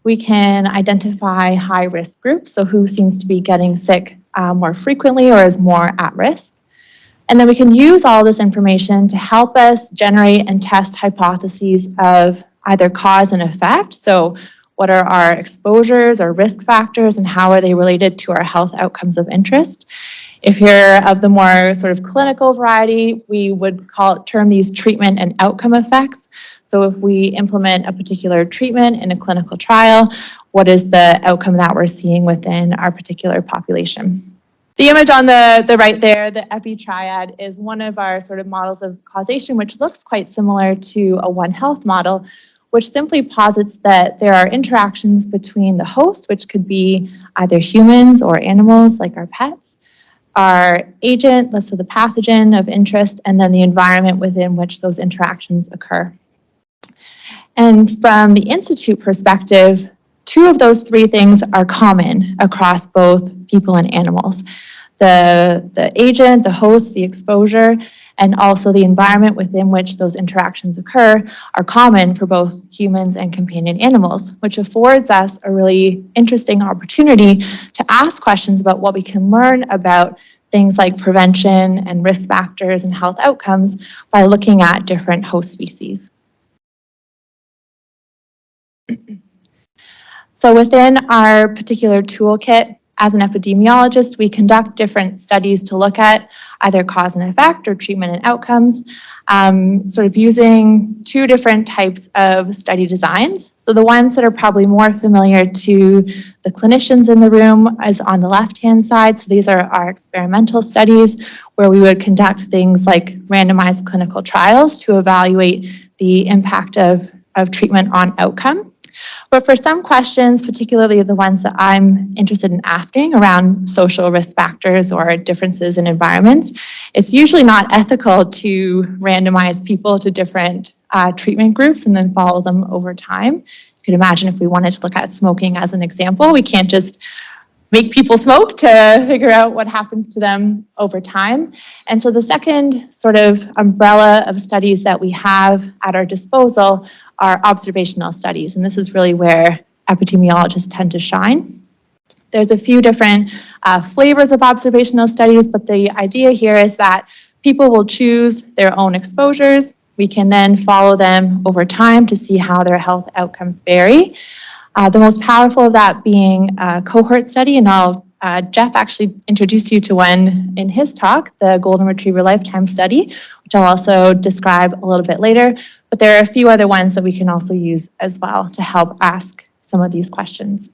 We can identify high-risk groups, so who seems to be getting sick more frequently or is more at risk. And then we can use all this information to help us generate and test hypotheses of either cause and effect. So what are our exposures or risk factors and how are they related to our health outcomes of interest? If you're of the more sort of clinical variety, we would term these treatment and outcome effects. So if we implement a particular treatment in a clinical trial, what is the outcome that we're seeing within our particular population? The image on the right there, the epi-triad, is one of our sort of models of causation, which looks quite similar to a One Health model, which simply posits that there are interactions between the host, which could be either humans or animals like our pets, our agent, so the pathogen of interest, and then the environment within which those interactions occur. And from the Institute perspective, two of those three things are common across both people and animals. The agent, the host, the exposure, and also the environment within which those interactions occur are common for both humans and companion animals, which affords us a really interesting opportunity to ask questions about what we can learn about things like prevention and risk factors and health outcomes by looking at different host species. So within our particular toolkit, as an epidemiologist, we conduct different studies to look at either cause and effect or treatment and outcomes, sort of using two different types of study designs. So the ones that are probably more familiar to the clinicians in the room is on the left-hand side. So these are our experimental studies where we would conduct things like randomized clinical trials to evaluate the impact of treatment on outcome. But for some questions, particularly the ones that I'm interested in asking around social risk factors or differences in environments, it's usually not ethical to randomize people to different treatment groups and then follow them over time. You could imagine if we wanted to look at smoking as an example, we can't just make people smoke to figure out what happens to them over time. And so the second sort of umbrella of studies that we have at our disposal are observational studies, and this is really where epidemiologists tend to shine. There's a few different flavors of observational studies, but the idea here is that people will choose their own exposures. We can then follow them over time to see how their health outcomes vary. The most powerful of that being a cohort study, and Jeff actually introduced you to one in his talk, the Golden Retriever Lifetime Study, which I'll also describe a little bit later. But there are a few other ones that we can also use as well to help ask some of these questions.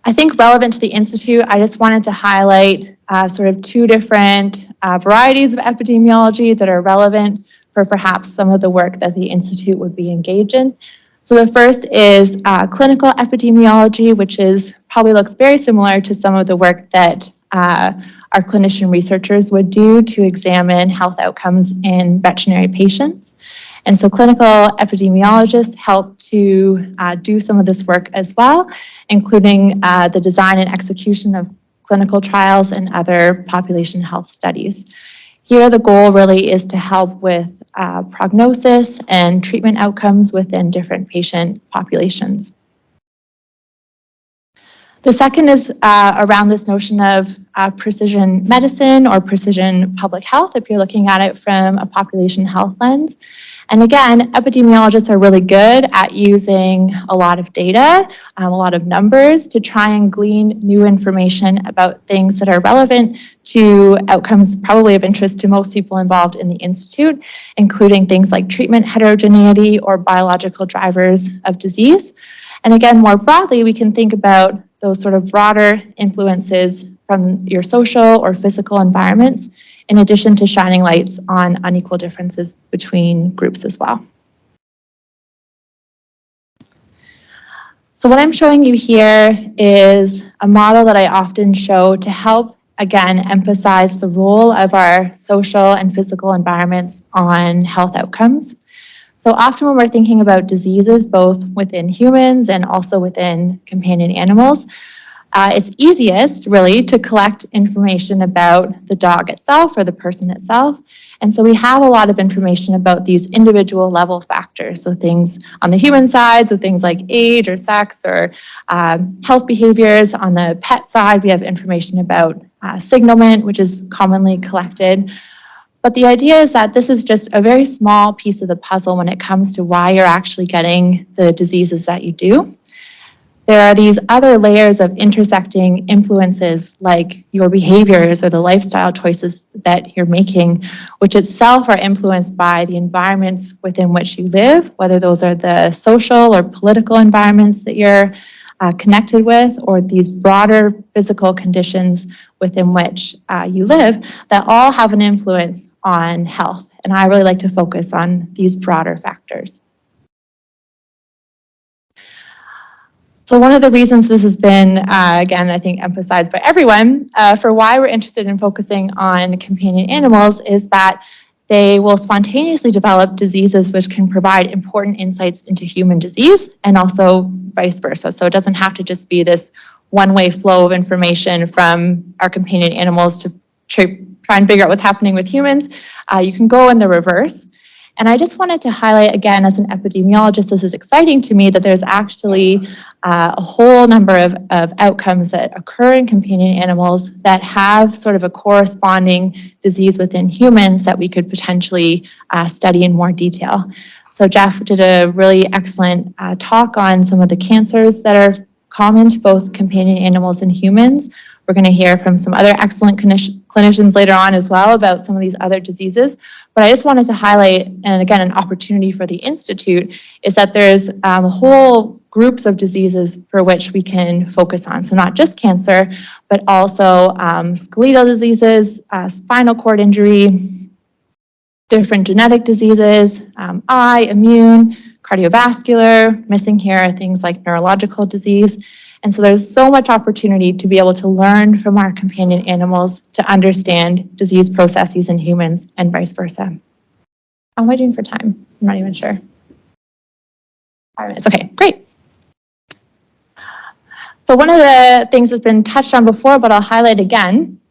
I think relevant to the Institute, I just wanted to highlight sort of two different varieties of epidemiology that are relevant for perhaps some of the work that the Institute would be engaged in. So the first is clinical epidemiology, which probably looks very similar to some of the work that our clinician researchers would do to examine health outcomes in veterinary patients. And so clinical epidemiologists help to do some of this work as well, including the design and execution of clinical trials and other population health studies. Here, the goal really is to help with prognosis and treatment outcomes within different patient populations. The second is around this notion of precision medicine or precision public health, if you're looking at it from a population health lens. And again, epidemiologists are really good at using a lot of data, a lot of numbers to try and glean new information about things that are relevant to outcomes probably of interest to most people involved in the Institute, including things like treatment heterogeneity or biological drivers of disease. And again, more broadly, we can think about those sort of broader influences from your social or physical environments, in addition to shining lights on unequal differences between groups as well. So what I'm showing you here is a model that I often show to help, again, emphasize the role of our social and physical environments on health outcomes. So often when we're thinking about diseases, both within humans and also within companion animals, it's easiest really to collect information about the dog itself or the person itself. And so we have a lot of information about these individual level factors. So things on the human side, so things like age or sex or health behaviors. On the pet side, we have information about signalment, which is commonly collected. But the idea is that this is just a very small piece of the puzzle when it comes to why you're actually getting the diseases that you do. There are these other layers of intersecting influences like your behaviors or the lifestyle choices that you're making, which itself are influenced by the environments within which you live, whether those are the social or political environments that you're connected with, or these broader physical conditions within which you live that all have an influence on health. And I really like to focus on these broader factors. So one of the reasons this has been, again, I think emphasized by everyone, for why we're interested in focusing on companion animals is that they will spontaneously develop diseases which can provide important insights into human disease and also vice versa. So it doesn't have to just be this one-way flow of information from our companion animals to try and figure out what's happening with humans. You can go in the reverse. And I just wanted to highlight, again, as an epidemiologist, this is exciting to me that there's actually a whole number of outcomes that occur in companion animals that have sort of a corresponding disease within humans that we could potentially study in more detail. So Jeff did a really excellent talk on some of the cancers that are common to both companion animals and humans. We're going to hear from some other excellent clinicians later on as well about some of these other diseases. But I just wanted to highlight, and again, an opportunity for the Institute, is that there's whole groups of diseases for which we can focus on. So not just cancer, but also skeletal diseases, spinal cord injury, different genetic diseases, eye, immune, cardiovascular. Missing here are things like neurological disease. And so there's so much opportunity to be able to learn from our companion animals to understand disease processes in humans and vice versa. How am I doing for time? I'm not even sure. 5 minutes, okay, great. So one of the things that's been touched on before, but I'll highlight again,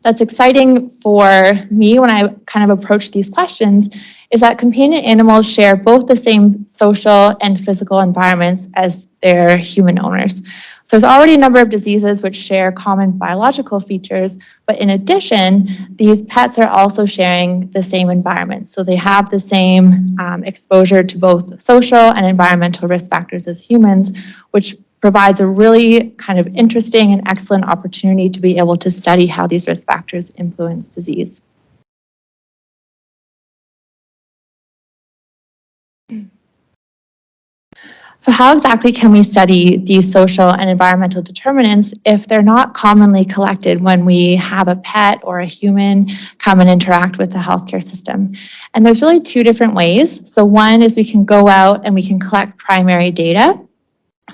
that's exciting for me when I kind of approach these questions is that companion animals share both the same social and physical environments as their human owners. So there's already a number of diseases which share common biological features, but in addition, these pets are also sharing the same environment. So they have the same exposure to both social and environmental risk factors as humans, which provides a really kind of interesting and excellent opportunity to be able to study how these risk factors influence disease. So how exactly can we study these social and environmental determinants if they're not commonly collected when we have a pet or a human come and interact with the healthcare system? And there's really two different ways. So one is we can go out and we can collect primary data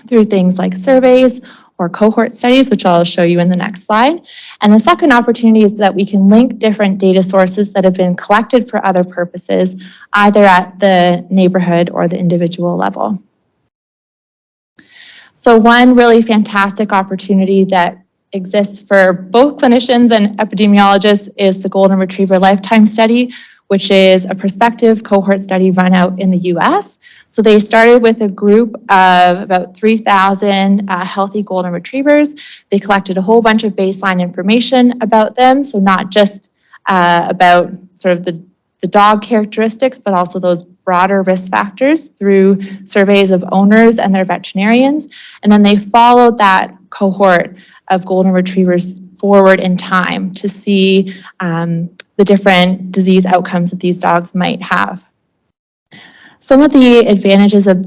through things like surveys or cohort studies, which I'll show you in the next slide. And the second opportunity is that we can link different data sources that have been collected for other purposes, either at the neighborhood or the individual level. So one really fantastic opportunity that exists for both clinicians and epidemiologists is the Golden Retriever Lifetime Study, which is a prospective cohort study run out in the US. So they started with a group of about 3,000 healthy golden retrievers. They collected a whole bunch of baseline information about them, so not just about sort of the dog characteristics, but also those broader risk factors through surveys of owners and their veterinarians. And then they followed that cohort of golden retrievers forward in time to see the different disease outcomes that these dogs might have. Some of the advantages of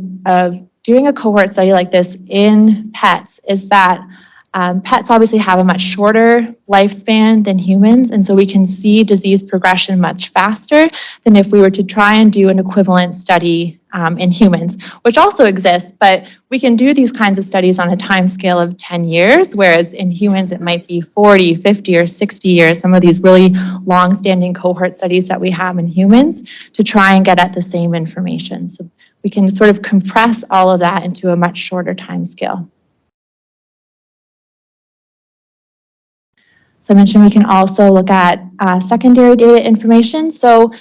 doing a cohort study like this in pets is that pets obviously have a much shorter lifespan than humans, and so we can see disease progression much faster than if we were to try and do an equivalent study in humans, which also exists, but we can do these kinds of studies on a time scale of 10 years, whereas in humans it might be 40, 50, or 60 years, some of these really long-standing cohort studies that we have in humans to try and get at the same information. So we can sort of compress all of that into a much shorter time scale. So I mentioned we can also look at secondary data information. So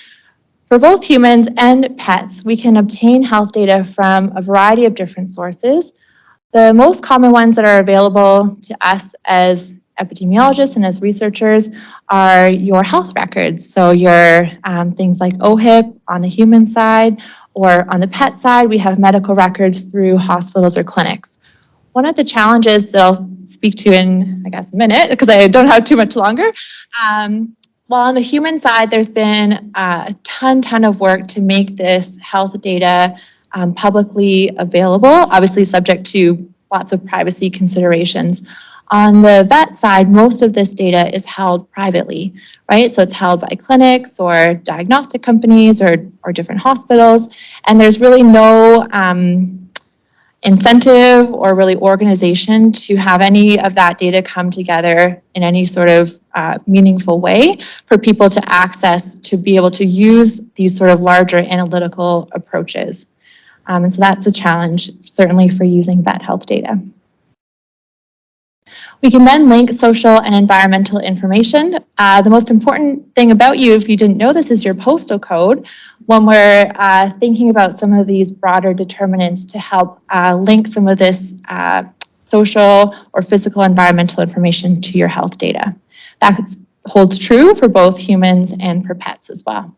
for both humans and pets, we can obtain health data from a variety of different sources. The most common ones that are available to us as epidemiologists and as researchers are your health records. So your things like OHIP on the human side, or on the pet side, we have medical records through hospitals or clinics. One of the challenges that I'll speak to in, I guess, a minute, because I don't have too much longer. Well, on the human side, there's been a ton of work to make this health data publicly available, obviously subject to lots of privacy considerations. On the vet side, most of this data is held privately, right? So it's held by clinics or diagnostic companies or different hospitals, and there's really no incentive or really organization to have any of that data come together in any sort of meaningful way for people to access, to be able to use these sort of larger analytical approaches. And so that's a challenge, certainly, for using vet health data. We can then link social and environmental information. The most important thing about you, if you didn't know this, is your postal code when we're thinking about some of these broader determinants to help link some of this social or physical environmental information to your health data. That holds true for both humans and for pets as well.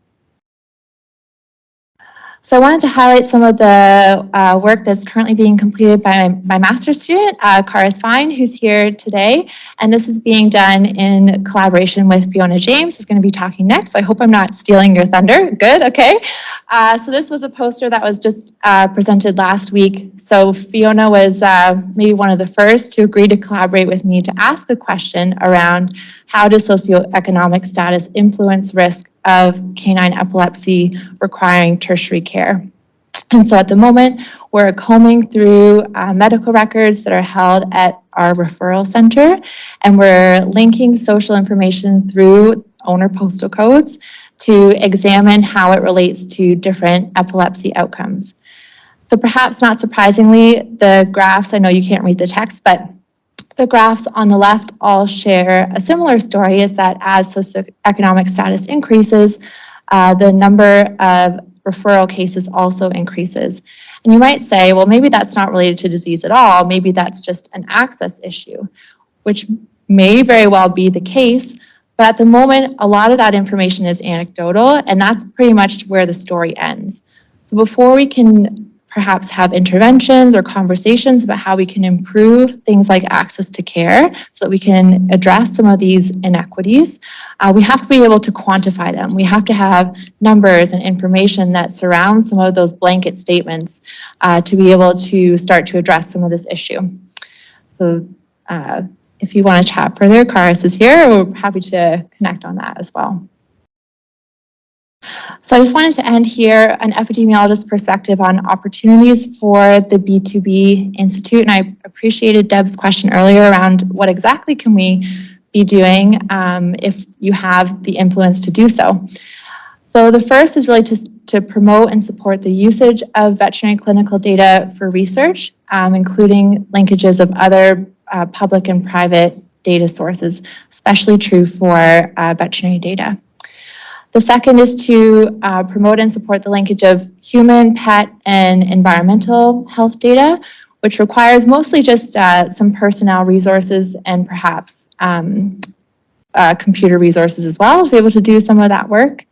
So I wanted to highlight some of the work that's currently being completed by my master's student, Karis Fine, who's here today. And this is being done in collaboration with Fiona James, who's going to be talking next. So I hope I'm not stealing your thunder. Good, okay. So this was a poster that was just presented last week. So Fiona was maybe one of the first to agree to collaborate with me to ask a question around how does socioeconomic status influence risk of canine epilepsy requiring tertiary care. And so at the moment, we're combing through medical records that are held at our referral center, and we're linking social information through owner postal codes to examine how it relates to different epilepsy outcomes. So perhaps not surprisingly, the graphs, I know you can't read the text, but the graphs on the left all share a similar story, is that as socioeconomic status increases, the number of referral cases also increases. And you might say, well, maybe that's not related to disease at all. Maybe that's just an access issue, which may very well be the case. But at the moment, a lot of that information is anecdotal, and that's pretty much where the story ends. So before we can perhaps have interventions or conversations about how we can improve things like access to care so that we can address some of these inequities, we have to be able to quantify them. We have to have numbers and information that surround some of those blanket statements to be able to start to address some of this issue. So if you want to chat further, Karis is here. We're happy to connect on that as well. So I just wanted to end here an epidemiologist perspective on opportunities for the B2B Institute. And I appreciated Deb's question earlier around what exactly can we be doing if you have the influence to do so. So the first is really to promote and support the usage of veterinary clinical data for research, including linkages of other public and private data sources, especially true for veterinary data. The second is to promote and support the linkage of human, pet, and environmental health data, which requires mostly just some personnel resources and perhaps computer resources as well to be able to do some of that work.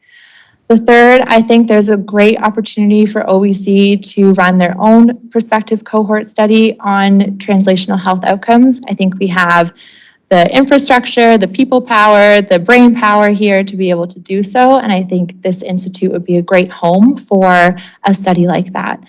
The third, I think there's a great opportunity for OVC to run their own prospective cohort study on translational health outcomes. I think we have the infrastructure, the people power, the brain power here to be able to do so. And I think this institute would be a great home for a study like that.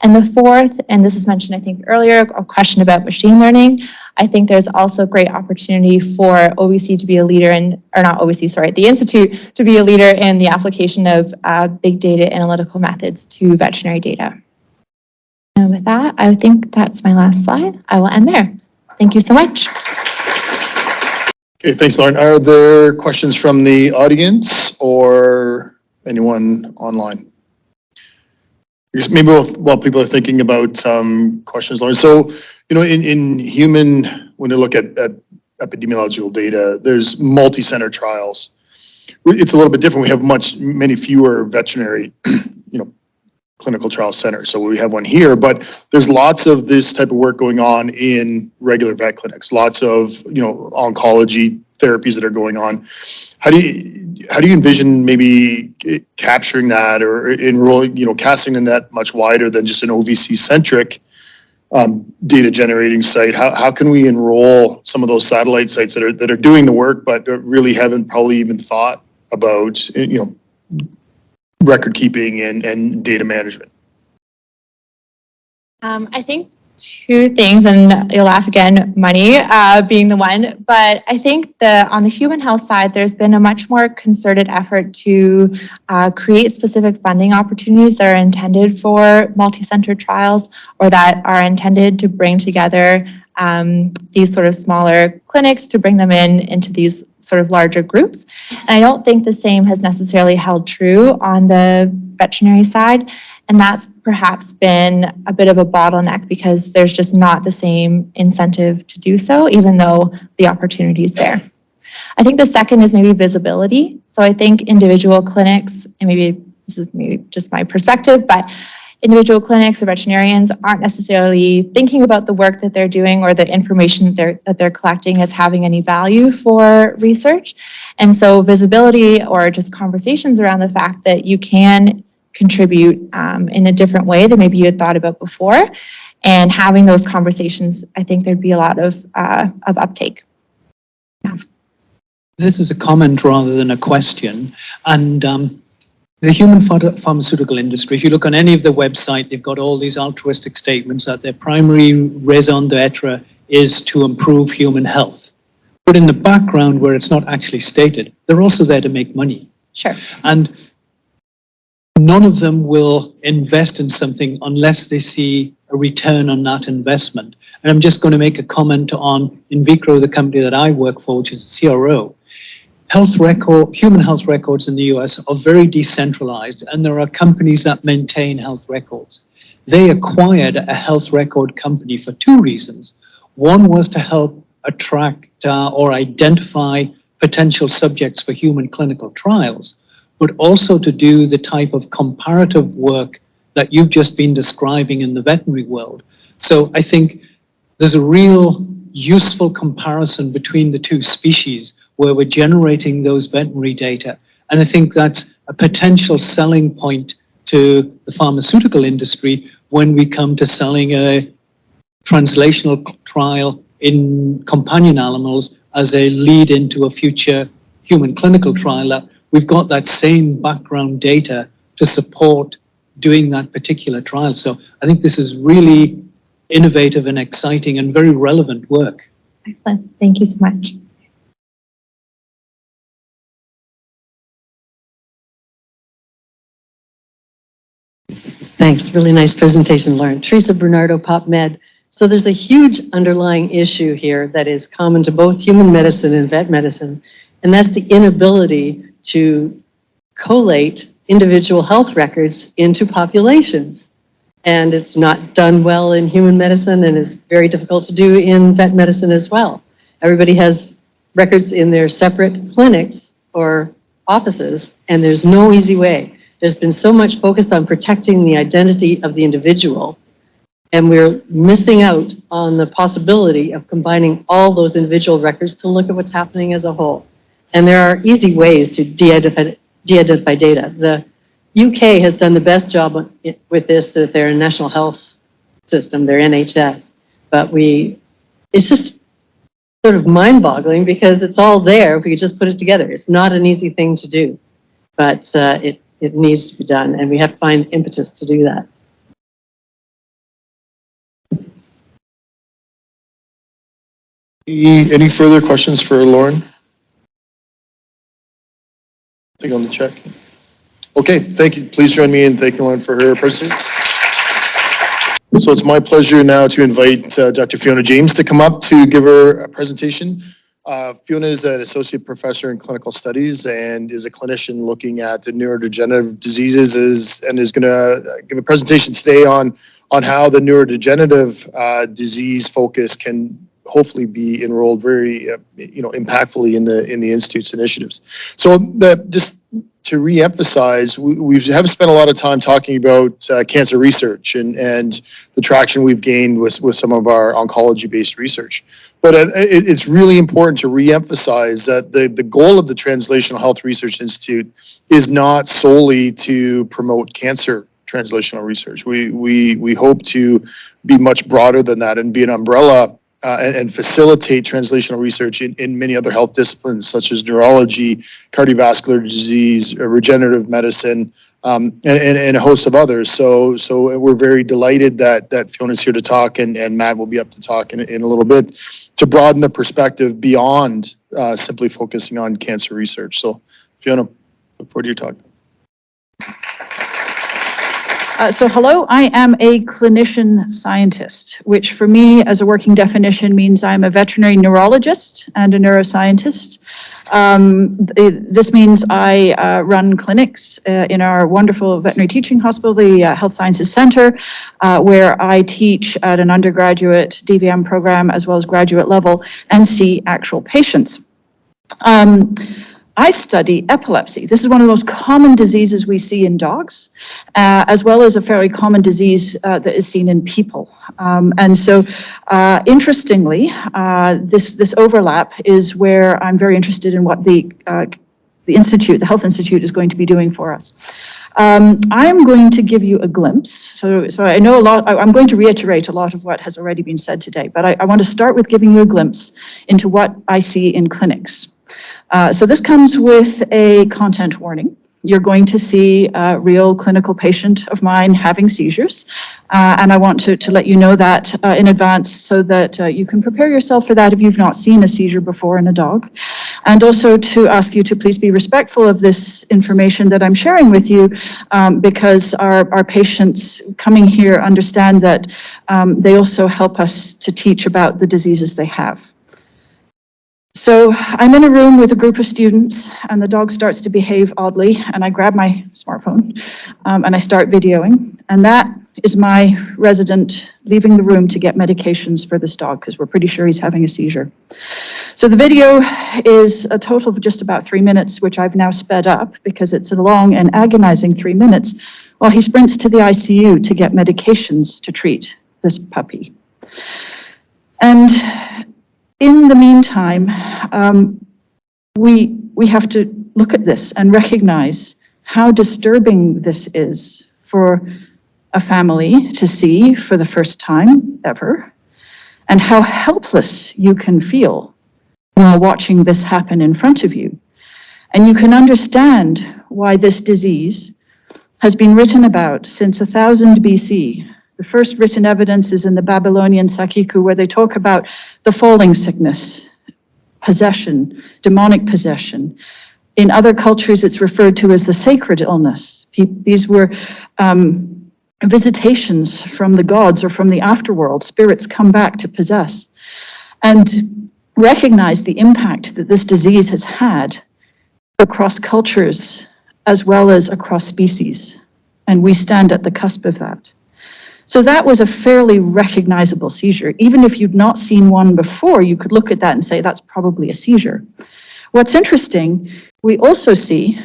And the fourth, and this was mentioned, I think, earlier, a question about machine learning. I think there's also great opportunity for OVC to be a leader in, or not OVC, sorry, the Institute to be a leader in the application of big data analytical methods to veterinary data. And with that, I think that's my last slide. I will end there. Thank you so much. Okay, thanks, Lauren. Are there questions from the audience or anyone online? Maybe while people are thinking about some questions, Lauren. So, you know, in human, when you look at epidemiological data, there's multi-center trials. It's a little bit different. We have many fewer veterinary, you know, clinical trial centers. So we have one here, but there's lots of this type of work going on in regular vet clinics. Lots of, you know, oncology therapies that are going on. How do you envision maybe capturing that or enrolling, you know, casting the net much wider than just an OVC centric data generating site? How can we enroll some of those satellite sites that are doing the work but really haven't probably even thought about, you know, record keeping and data management? I think two things, and you'll laugh again, money being the one, but I think on the human health side, there's been a much more concerted effort to create specific funding opportunities that are intended for multi-center trials or that are intended to bring together these sort of smaller clinics to bring them into these sort of larger groups. And I don't think the same has necessarily held true on the veterinary side. And that's perhaps been a bit of a bottleneck because there's just not the same incentive to do so, even though the opportunity is there. I think the second is maybe visibility. So I think individual clinics, and maybe this is maybe just my perspective, but individual clinics or veterinarians aren't necessarily thinking about the work that they're doing or the information that they're collecting as having any value for research. And so visibility or just conversations around the fact that you can contribute in a different way than maybe you had thought about before, and having those conversations, I think there'd be a lot of uptake. Yeah. This is a comment rather than a question. And the human pharmaceutical industry, if you look on any of the website, they've got all these altruistic statements that their primary raison d'etre is to improve human health. But in the background, where it's not actually stated, they're also there to make money. Sure. And none of them will invest in something unless they see a return on that investment. And I'm just going to make a comment on In Vitro, the company that I work for, which is a CRO. Human health records in the US are very decentralized, and there are companies that maintain health records. They acquired a health record company for two reasons. One was to help attract or identify potential subjects for human clinical trials, but also to do the type of comparative work that you've just been describing in the veterinary world. So I think there's a real useful comparison between the two species where we're generating those veterinary data. And I think that's a potential selling point to the pharmaceutical industry when we come to selling a translational trial in companion animals as a lead into a future human clinical trial. That we've got that same background data to support doing that particular trial. So I think this is really innovative and exciting and very relevant work. Excellent. Thank you so much. Thanks. Really nice presentation, Lauren. Teresa Bernardo, PopMed. So there's a huge underlying issue here that is common to both human medicine and vet medicine, and that's the inability to collate individual health records into populations. And it's not done well in human medicine, and it's very difficult to do in vet medicine as well. Everybody has records in their separate clinics or offices, and there's no easy way. There's been so much focus on protecting the identity of the individual, and we're missing out on the possibility of combining all those individual records to look at what's happening as a whole. And there are easy ways to de-identify data. The UK has done the best job with this, that they're a national health system, their NHS. But it's just sort of mind-boggling because it's all there if we could just put it together. It's not an easy thing to do, but it needs to be done, and we have to find impetus to do that. Any further questions for Lauren? I think on the check. Okay, thank you. Please join me in thanking Lauren for her presentation. So it's my pleasure now to invite Dr. Fiona James to come up to give her a presentation. Fiona is an associate professor in clinical studies and is a clinician looking at the neurodegenerative diseases and is going to give a presentation today on how the neurodegenerative disease focus can hopefully be enrolled very impactfully in the Institute's initiatives. So just to re-emphasize, we have spent a lot of time talking about cancer research and the traction we've gained with some of our oncology-based research. But it's really important to re-emphasize that the goal of the Translational Health Research Institute is not solely to promote cancer translational research. We hope to be much broader than that and be an umbrella and facilitate translational research in many other health disciplines such as neurology, cardiovascular disease, regenerative medicine, and a host of others. So we're very delighted that Fiona's here to talk, and Matt will be up to talk in a little bit to broaden the perspective beyond simply focusing on cancer research. So Fiona, look forward to your talk. So hello, I am a clinician scientist, which for me as a working definition means I'm a veterinary neurologist and a neuroscientist. This means I run clinics in our wonderful veterinary teaching hospital, the Health Sciences Center, where I teach at an undergraduate DVM program as well as graduate level and see actual patients. I study epilepsy. This is one of the most common diseases we see in dogs, as well as a fairly common disease that is seen in people. And so, interestingly, this overlap is where I'm very interested in what the Institute, the Health Institute, is going to be doing for us. I'm going to give you a glimpse. So I know a lot, I'm going to reiterate a lot of what has already been said today, but I want to start with giving you a glimpse into what I see in clinics. So this comes with a content warning. You're going to see a real clinical patient of mine having seizures. And I want to let you know that in advance so that you can prepare yourself for that if you've not seen a seizure before in a dog. And also to ask you to please be respectful of this information that I'm sharing with you because our patients coming here understand that they also help us to teach about the diseases they have. So I'm in a room with a group of students and the dog starts to behave oddly and I grab my smartphone and I start videoing, and that is my resident leaving the room to get medications for this dog because we're pretty sure he's having a seizure. So the video is a total of just about 3 minutes, which I've now sped up because it's a long and agonizing 3 minutes while he sprints to the ICU to get medications to treat this puppy. And in the meantime, we have to look at this and recognize how disturbing this is for a family to see for the first time ever, and how helpless you can feel while watching this happen in front of you. And you can understand why this disease has been written about since 1000 BC. The first written evidence is in the Babylonian Sakiku, where they talk about the falling sickness, possession, demonic possession. In other cultures, it's referred to as the sacred illness. These were visitations from the gods or from the afterworld. Spirits come back to possess. And recognize the impact that this disease has had across cultures as well as across species. And we stand at the cusp of that. So that was a fairly recognizable seizure. Even if you'd not seen one before, you could look at that and say, that's probably a seizure. What's interesting, we also see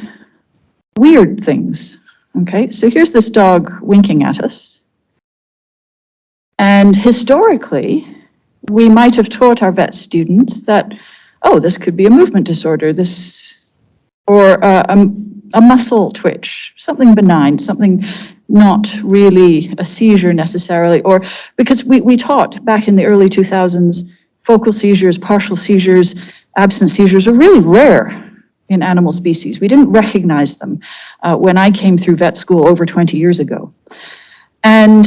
weird things. Okay, so here's this dog winking at us. And historically, we might have taught our vet students that, oh, this could be a movement disorder, or a muscle twitch, something benign, something not really a seizure necessarily, or because we taught back in the early 2000s, focal seizures, partial seizures, absent seizures are really rare in animal species. We didn't recognize them when I came through vet school over 20 years ago. And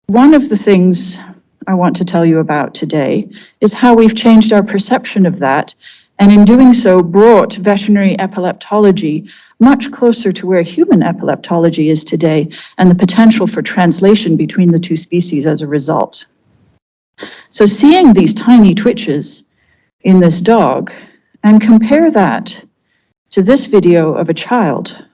one of the things I want to tell you about today is how we've changed our perception of that, and in doing so brought veterinary epileptology much closer to where human epileptology is today, and the potential for translation between the two species as a result. So seeing these tiny twitches in this dog, and compare that to this video of a child.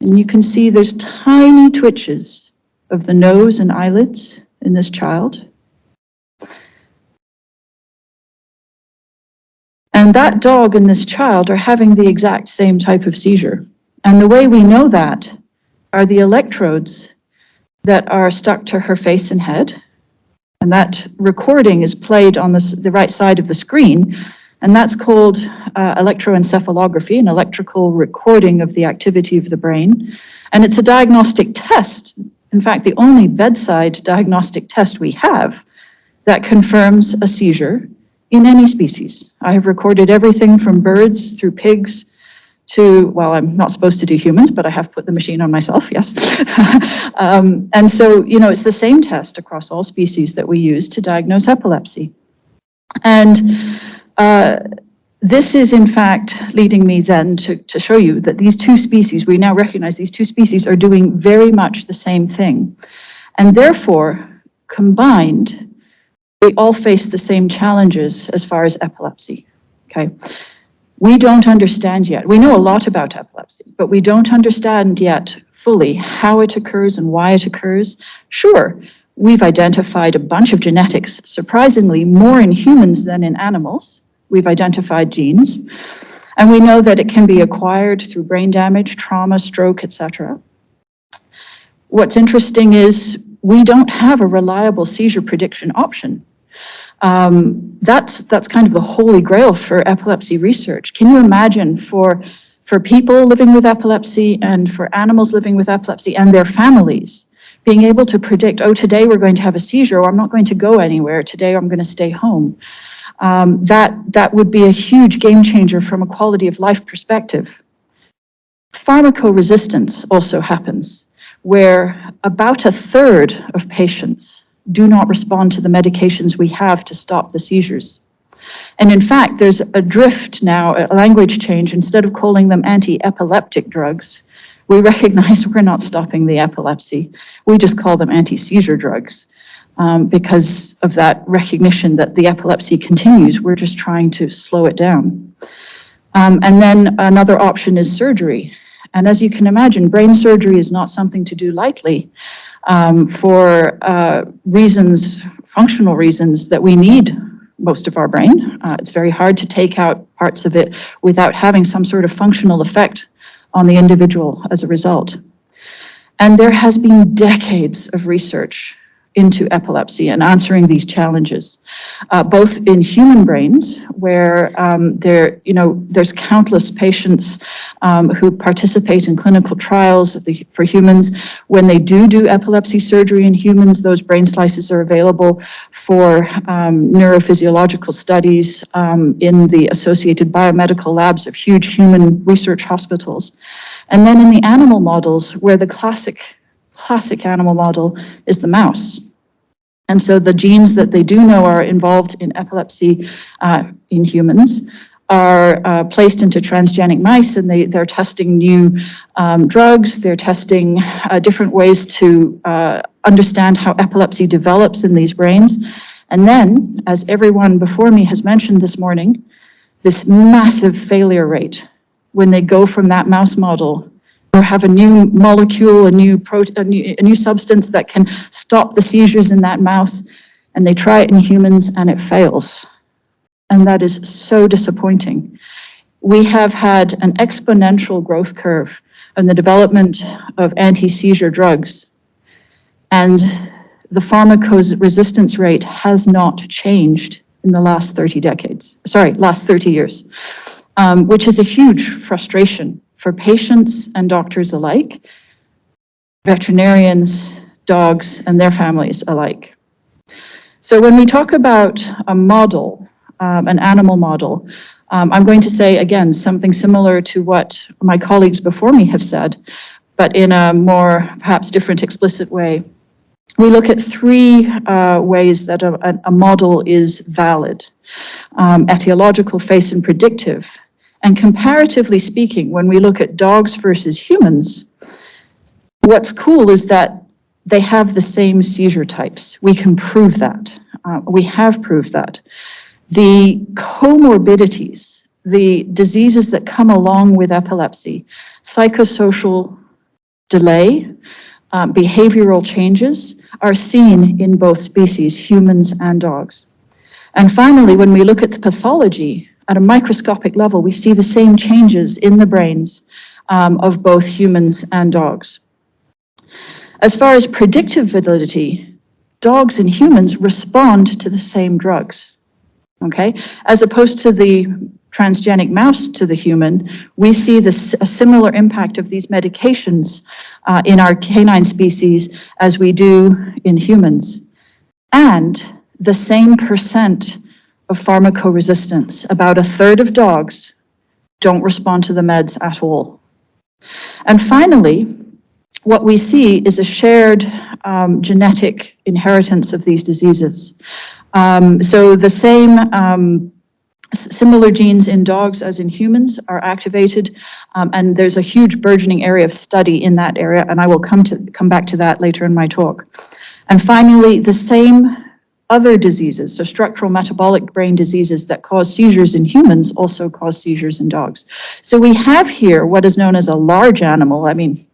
And you can see there's tiny twitches of the nose and eyelids in this child. And that dog and this child are having the exact same type of seizure. And the way we know that are the electrodes that are stuck to her face and head. And that recording is played on the right side of the screen. And that's called electroencephalography, an electrical recording of the activity of the brain. And it's a diagnostic test. In fact, the only bedside diagnostic test we have that confirms a seizure in any species. I have recorded everything from birds through pigs to, well, I'm not supposed to do humans, but I have put the machine on myself, yes. And so, you know, it's the same test across all species that we use to diagnose epilepsy. And this is in fact leading me then to show you that these two species, we now recognize these two species are doing very much the same thing. And therefore, combined, we all face the same challenges as far as epilepsy, okay? We don't understand yet. We know a lot about epilepsy, but we don't understand yet fully how it occurs and why it occurs. Sure, we've identified a bunch of genetics, surprisingly more in humans than in animals. We've identified genes, and we know that it can be acquired through brain damage, trauma, stroke, etc. What's interesting is we don't have a reliable seizure prediction option. That's kind of the holy grail for epilepsy research. Can you imagine for people living with epilepsy and for animals living with epilepsy and their families being able to predict, oh, today we're going to have a seizure, or I'm not going to go anywhere, today I'm going to stay home. That would be a huge game changer from a quality of life perspective. Pharmacoresistance also happens, where about a third of patients do not respond to the medications we have to stop the seizures. And in fact, there's a drift now, a language change. Instead of calling them anti-epileptic drugs, we recognize we're not stopping the epilepsy. We just call them anti-seizure drugs because of that recognition that the epilepsy continues. We're just trying to slow it down. And then another option is surgery. And as you can imagine, brain surgery is not something to do lightly. For reasons, functional reasons that we need most of our brain. It's very hard to take out parts of it without having some sort of functional effect on the individual as a result. And there has been decades of research into epilepsy and answering these challenges, both in human brains, where there's countless patients who participate in clinical trials for humans. When they do epilepsy surgery in humans, those brain slices are available for neurophysiological studies in the associated biomedical labs of huge human research hospitals. And then in the animal models, where the classic animal model is the mouse. And so the genes that they do know are involved in epilepsy in humans are placed into transgenic mice, and they're testing new drugs. They're testing different ways to understand how epilepsy develops in these brains. And then, as everyone before me has mentioned this morning, this massive failure rate when they go from that mouse model or have a new molecule, a new substance that can stop the seizures in that mouse. and they try it in humans and it fails. And that is so disappointing. We have had an exponential growth curve in the development of anti-seizure drugs, and the pharmacoresistance rate has not changed in the last 30 years, which is a huge frustration for patients and doctors alike, veterinarians, dogs, and their families alike. So when we talk about a model, an animal model, I'm going to say, again, something similar to what my colleagues before me have said, but in a more perhaps different explicit way. We look at three ways that a model is valid: etiological, face, and predictive. And comparatively speaking, when we look at dogs versus humans, what's cool is that they have the same seizure types. We can prove that. We have proved that. The comorbidities, the diseases that come along with epilepsy, psychosocial delay, behavioral changes are seen in both species, humans and dogs. And finally, when we look at the pathology at a microscopic level, we see the same changes in the brains of both humans and dogs. As far as predictive validity, dogs and humans respond to the same drugs. Okay, as opposed to the transgenic mouse to the human, we see a similar impact of these medications in our canine species as we do in humans. And the same percent of pharmacoresistance. About a third of dogs don't respond to the meds at all. And finally, what we see is a shared genetic inheritance of these diseases. So the same similar genes in dogs as in humans are activated, and there's a huge burgeoning area of study in that area, and I will come back to that later in my talk. And finally, the same other diseases, so structural metabolic brain diseases that cause seizures in humans also cause seizures in dogs. So we have here what is known as a large animal. I mean,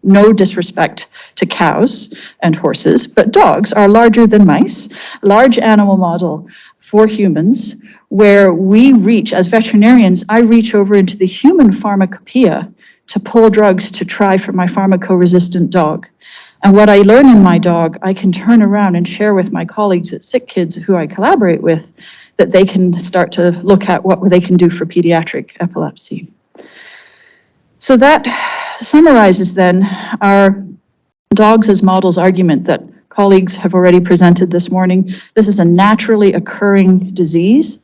no disrespect to cows and horses, but dogs are larger than mice. Large animal model for humans, where we reach, as veterinarians, I reach over into the human pharmacopoeia to pull drugs to try for my pharmacoresistant dog. And what I learn in my dog, I can turn around and share with my colleagues at Sick Kids who I collaborate with, that they can start to look at what they can do for pediatric epilepsy. So that summarizes then our dogs as models argument that colleagues have already presented this morning. This is a naturally occurring disease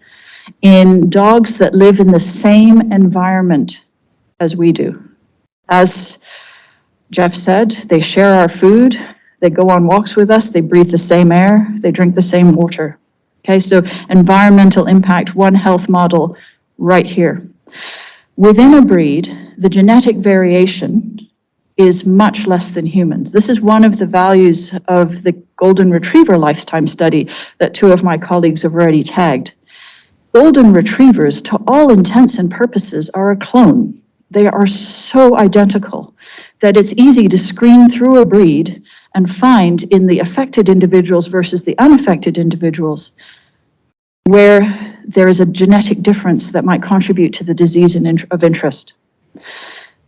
in dogs that live in the same environment as we do. As Jeff said, they share our food, they go on walks with us, they breathe the same air, they drink the same water. Okay, so environmental impact, One Health model right here. Within a breed, the genetic variation is much less than humans. This is one of the values of the Golden Retriever lifetime study that two of my colleagues have already tagged. Golden Retrievers, to all intents and purposes, are a clone. They are so identical that it's easy to screen through a breed and find in the affected individuals versus the unaffected individuals where there is a genetic difference that might contribute to the disease of interest.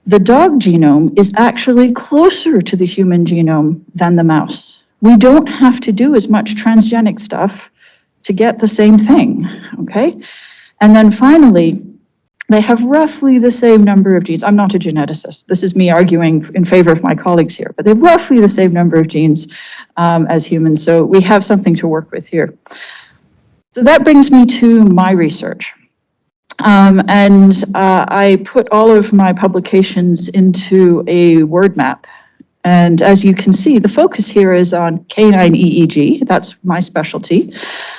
The dog genome is actually closer to the human genome than the mouse. We don't have to do as much transgenic stuff to get the same thing, okay? And then finally, they have roughly the same number of genes. I'm not a geneticist. This is me arguing in favor of my colleagues here, but they have roughly the same number of genes as humans, so we have something to work with here. So that brings me to my research. I put all of my publications into a word map. And as you can see, the focus here is on canine EEG. That's my specialty.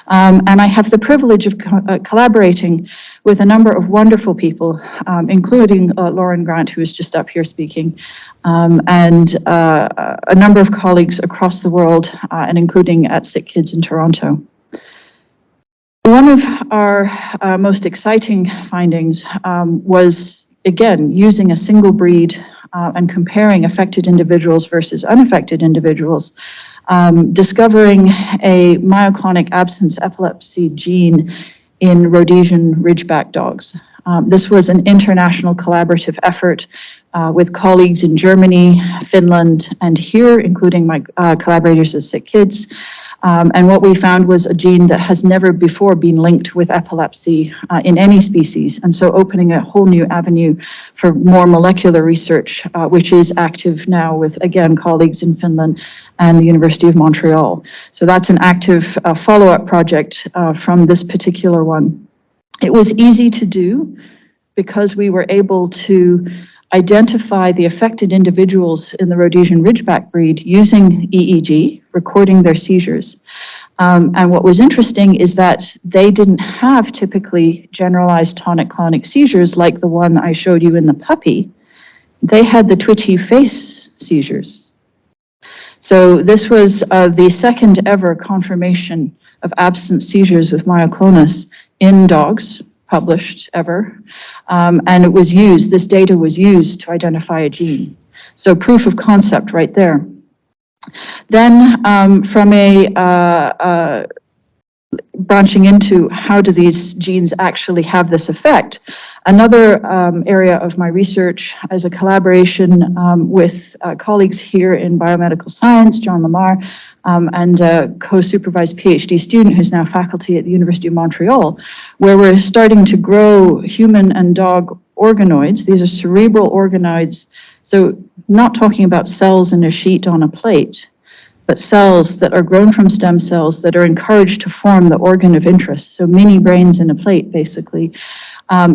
And I have the privilege of collaborating with a number of wonderful people, including Lauren Grant, who is just up here speaking, and a number of colleagues across the world, and including at Sick Kids in Toronto. One of our most exciting findings was, again, using a single breed and comparing affected individuals versus unaffected individuals, discovering a myoclonic absence epilepsy gene in Rhodesian Ridgeback dogs. This was an international collaborative effort with colleagues in Germany, Finland, and here, including my collaborators at Sick Kids. And what we found was a gene that has never before been linked with epilepsy in any species. And so opening a whole new avenue for more molecular research, which is active now with, again, colleagues in Finland and the University of Montreal. So that's an active follow-up project from this particular one. It was easy to do because we were able to identify the affected individuals in the Rhodesian Ridgeback breed using EEG, recording their seizures. And what was interesting is that they didn't have typically generalized tonic-clonic seizures like the one I showed you in the puppy. They had the twitchy face seizures. So this was the second ever confirmation of absent seizures with myoclonus in dogs, published ever, and it was used, this data was used to identify a gene. So proof of concept right there. Then from a branching into how do these genes actually have this effect, another area of my research is a collaboration with colleagues here in biomedical science, John Lamar, and a co-supervised PhD student who's now faculty at the University of Montreal, where we're starting to grow human and dog organoids. These are cerebral organoids, so not talking about cells in a sheet on a plate, but cells that are grown from stem cells that are encouraged to form the organ of interest, so mini brains in a plate, basically,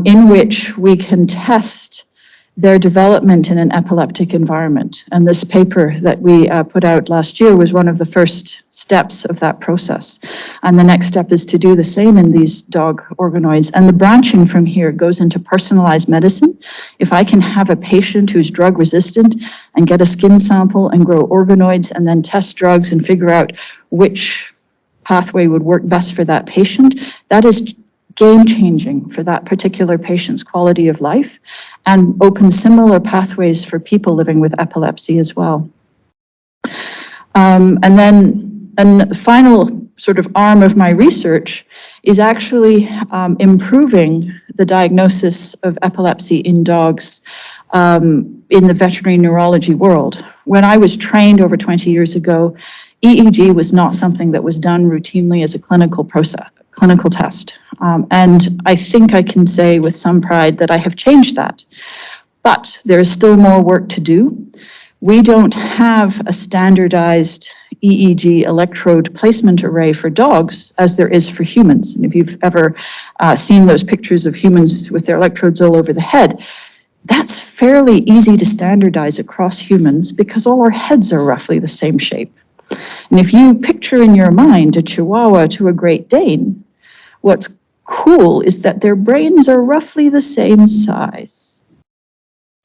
in which we can test their development in an epileptic environment. And this paper that we put out last year was one of the first steps of that process. And the next step is to do the same in these dog organoids. And the branching from here goes into personalized medicine. If I can have a patient who's drug resistant and get a skin sample and grow organoids and then test drugs and figure out which pathway would work best for that patient, that is game-changing for that particular patient's quality of life and opens similar pathways for people living with epilepsy as well. And then a final sort of arm of my research is actually improving the diagnosis of epilepsy in dogs in the veterinary neurology world. When I was trained over 20 years ago, EEG was not something that was done routinely as a clinical test. And I think I can say with some pride that I have changed that. But there is still more work to do. We don't have a standardized EEG electrode placement array for dogs as there is for humans. And if you've ever seen those pictures of humans with their electrodes all over the head, that's fairly easy to standardize across humans because all our heads are roughly the same shape. And if you picture in your mind a Chihuahua to a Great Dane, what's cool is that their brains are roughly the same size,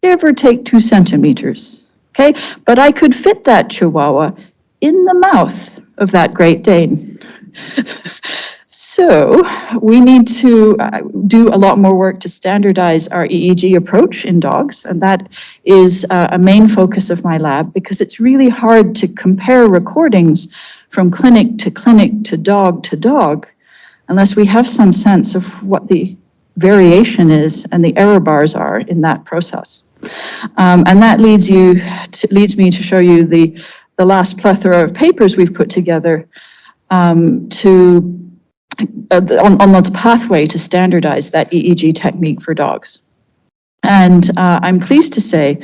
give or take 2 centimeters, okay? But I could fit that Chihuahua in the mouth of that Great Dane. So we need to do a lot more work to standardize our EEG approach in dogs, and that is a main focus of my lab because it's really hard to compare recordings from clinic to dog unless we have some sense of what the variation is and the error bars are in that process. And that leads me to show you the last plethora of papers we've put together on this pathway to standardize that EEG technique for dogs. And I'm pleased to say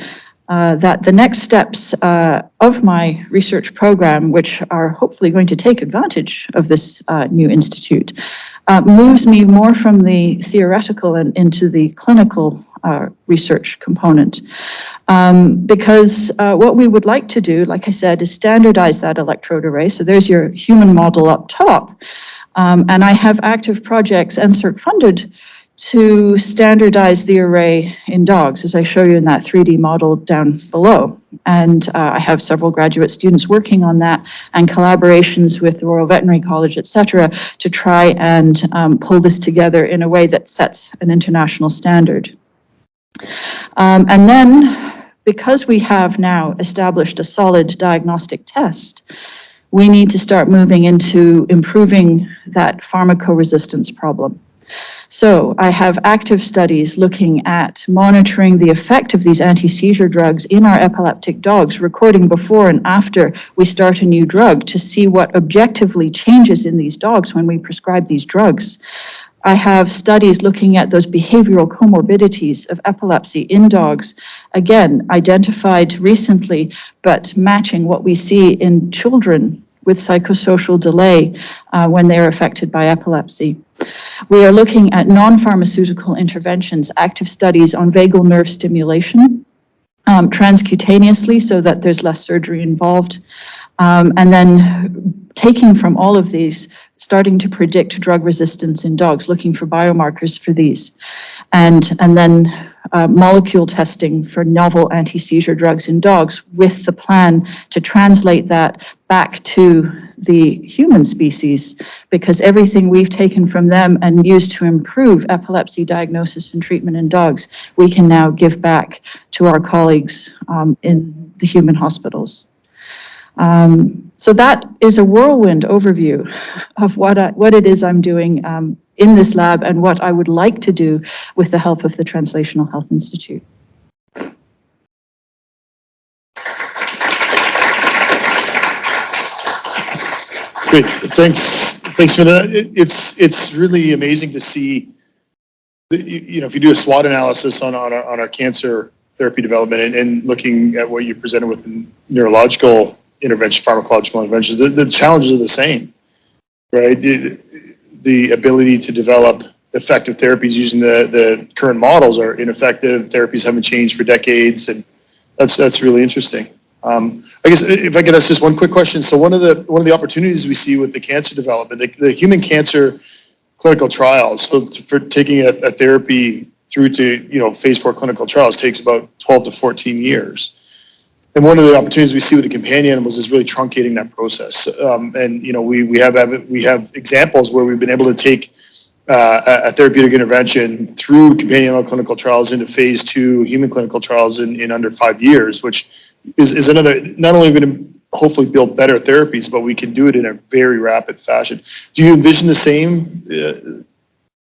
that the next steps of my research program, which are hopefully going to take advantage of this new institute, moves me more from the theoretical and into the clinical research component. Because what we would like to do, like I said, is standardize that electrode array. So there's your human model up top. And I have active projects, NSERC funded, to standardize the array in dogs, as I show you in that 3D model down below. And I have several graduate students working on that and collaborations with the Royal Veterinary College, et cetera, to try and pull this together in a way that sets an international standard. And then, because we have now established a solid diagnostic test, we need to start moving into improving that pharmacoresistance problem. So I have active studies looking at monitoring the effect of these anti-seizure drugs in our epileptic dogs, recording before and after we start a new drug to see what objectively changes in these dogs when we prescribe these drugs. I have studies looking at those behavioral comorbidities of epilepsy in dogs, again, identified recently, but matching what we see in children with psychosocial delay when they're affected by epilepsy. We are looking at non-pharmaceutical interventions, active studies on vagal nerve stimulation, transcutaneously so that there's less surgery involved, and then taking from all of these, starting to predict drug resistance in dogs, looking for biomarkers for these, and then molecule testing for novel anti-seizure drugs in dogs with the plan to translate that back to the human species, because everything we've taken from them and used to improve epilepsy diagnosis and treatment in dogs, we can now give back to our colleagues in the human hospitals. So that is a whirlwind overview of what it is I'm doing in this lab and what I would like to do with the help of the Translational Health Institute. Great, thanks, Fiona. It's really amazing to see. If you do a SWOT analysis on our cancer therapy development and looking at what you presented with in neurological intervention, pharmacological interventions, the challenges are the same, right? The ability to develop effective therapies using the current models are ineffective. Therapies haven't changed for decades, and that's really interesting. I guess if I could ask just one quick question. So one of the opportunities we see with the cancer development, the human cancer clinical trials, so for taking a therapy through to phase 4 clinical trials takes about 12 to 14 years. And one of the opportunities we see with the companion animals is really truncating that process. And we have examples where we've been able to take a therapeutic intervention through companion animal clinical trials into phase 2 human clinical trials in under 5 years, which is another, not only going to hopefully build better therapies, but we can do it in a very rapid fashion. Do you envision the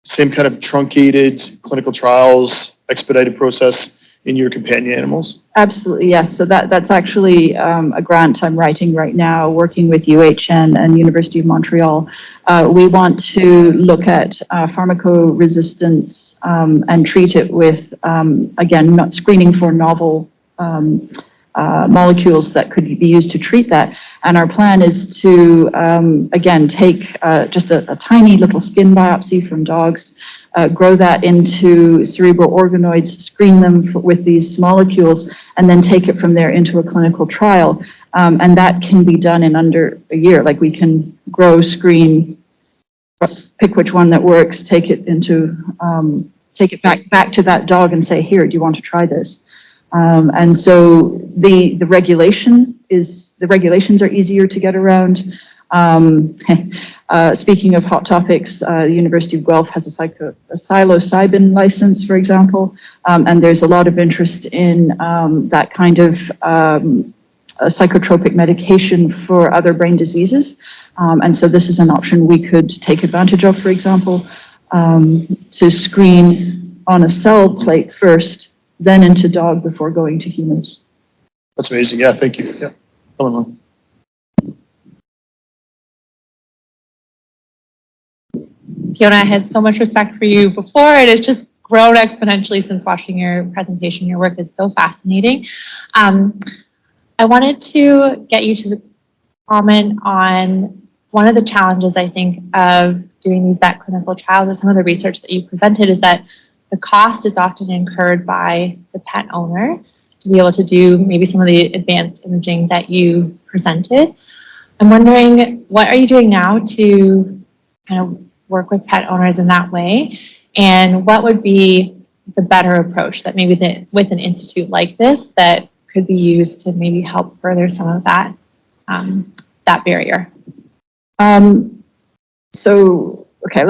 same kind of truncated clinical trials, expedited process in your companion animals? Absolutely, yes. So that's actually a grant I'm writing right now, working with UHN and University of Montreal. We want to look at pharmacoresistance and treat it with, again, not screening for novel molecules that could be used to treat that. And our plan is to, again, take just a tiny little skin biopsy from dogs, grow that into cerebral organoids, screen them with these molecules, and then take it from there into a clinical trial. And that can be done in under a year. Like we can grow, screen, pick which one that works, take it into, take it back to that dog and say, here, do you want to try this? And so the regulations are easier to get around. Speaking of hot topics, the University of Guelph has a psilocybin license, for example, and there's a lot of interest in that kind of psychotropic medication for other brain diseases. And so this is an option we could take advantage of, for example, to screen on a cell plate first, then into dog before going to humans. That's amazing. Yeah, thank you. Yeah, come on. Fiona, I had so much respect for you before, and it's just grown exponentially since watching your presentation. Your work is so fascinating. I wanted to get you to comment on one of the challenges, I think, of doing these vet clinical trials, or some of the research that you presented, is that the cost is often incurred by the pet owner to be able to do maybe some of the advanced imaging that you presented. I'm wondering, what are you doing now to kind of work with pet owners in that way? And what would be the better approach that maybe with an institute like this that could be used to maybe help further some of that, that barrier? So Okay,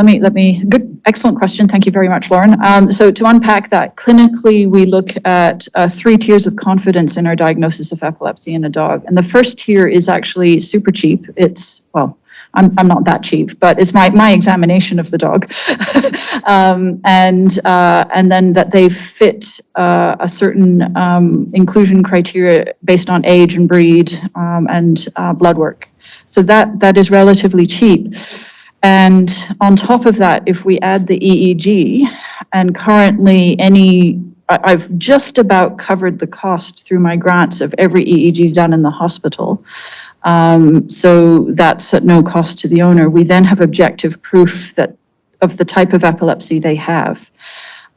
excellent question. Thank you very much, Lauren. So to unpack that, clinically, we look at 3 tiers of confidence in our diagnosis of epilepsy in a dog. And the first tier is actually super cheap. It's, well, I'm not that cheap, but it's my examination of the dog. And then that they fit a certain inclusion criteria based on age and breed and blood work. So that is relatively cheap. And on top of that, if we add the EEG, and currently I've just about covered the cost through my grants of every EEG done in the hospital. So that's at no cost to the owner. We then have objective proof of the type of epilepsy they have.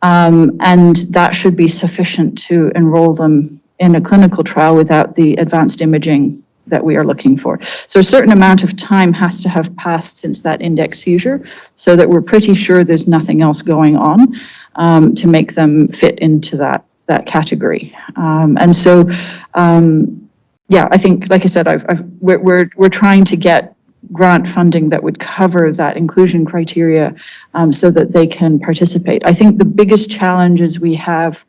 And that should be sufficient to enroll them in a clinical trial without the advanced imaging that we are looking for. So a certain amount of time has to have passed since that index seizure so that we're pretty sure there's nothing else going on to make them fit into that category. And so, yeah, I think, like I said, we're trying to get grant funding that would cover that inclusion criteria so that they can participate. I think the biggest challenges we have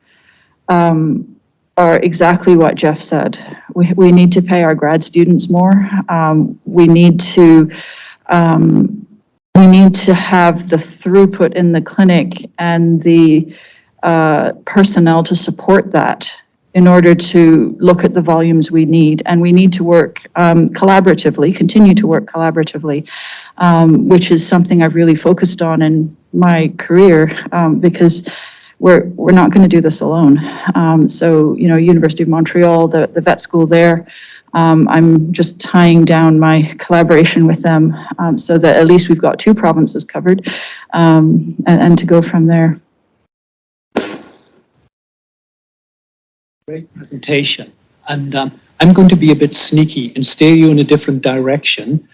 are exactly what Jeff said. We need to pay our grad students more. We need to have the throughput in the clinic and the personnel to support that in order to look at the volumes we need. And we need to work collaboratively, continue to work collaboratively, which is something I've really focused on in my career because we're not going to do this alone. So, University of Montreal, the vet school there, I'm just tying down my collaboration with them so that at least we've got 2 provinces covered and to go from there. Great presentation. And I'm going to be a bit sneaky and steer you in a different direction,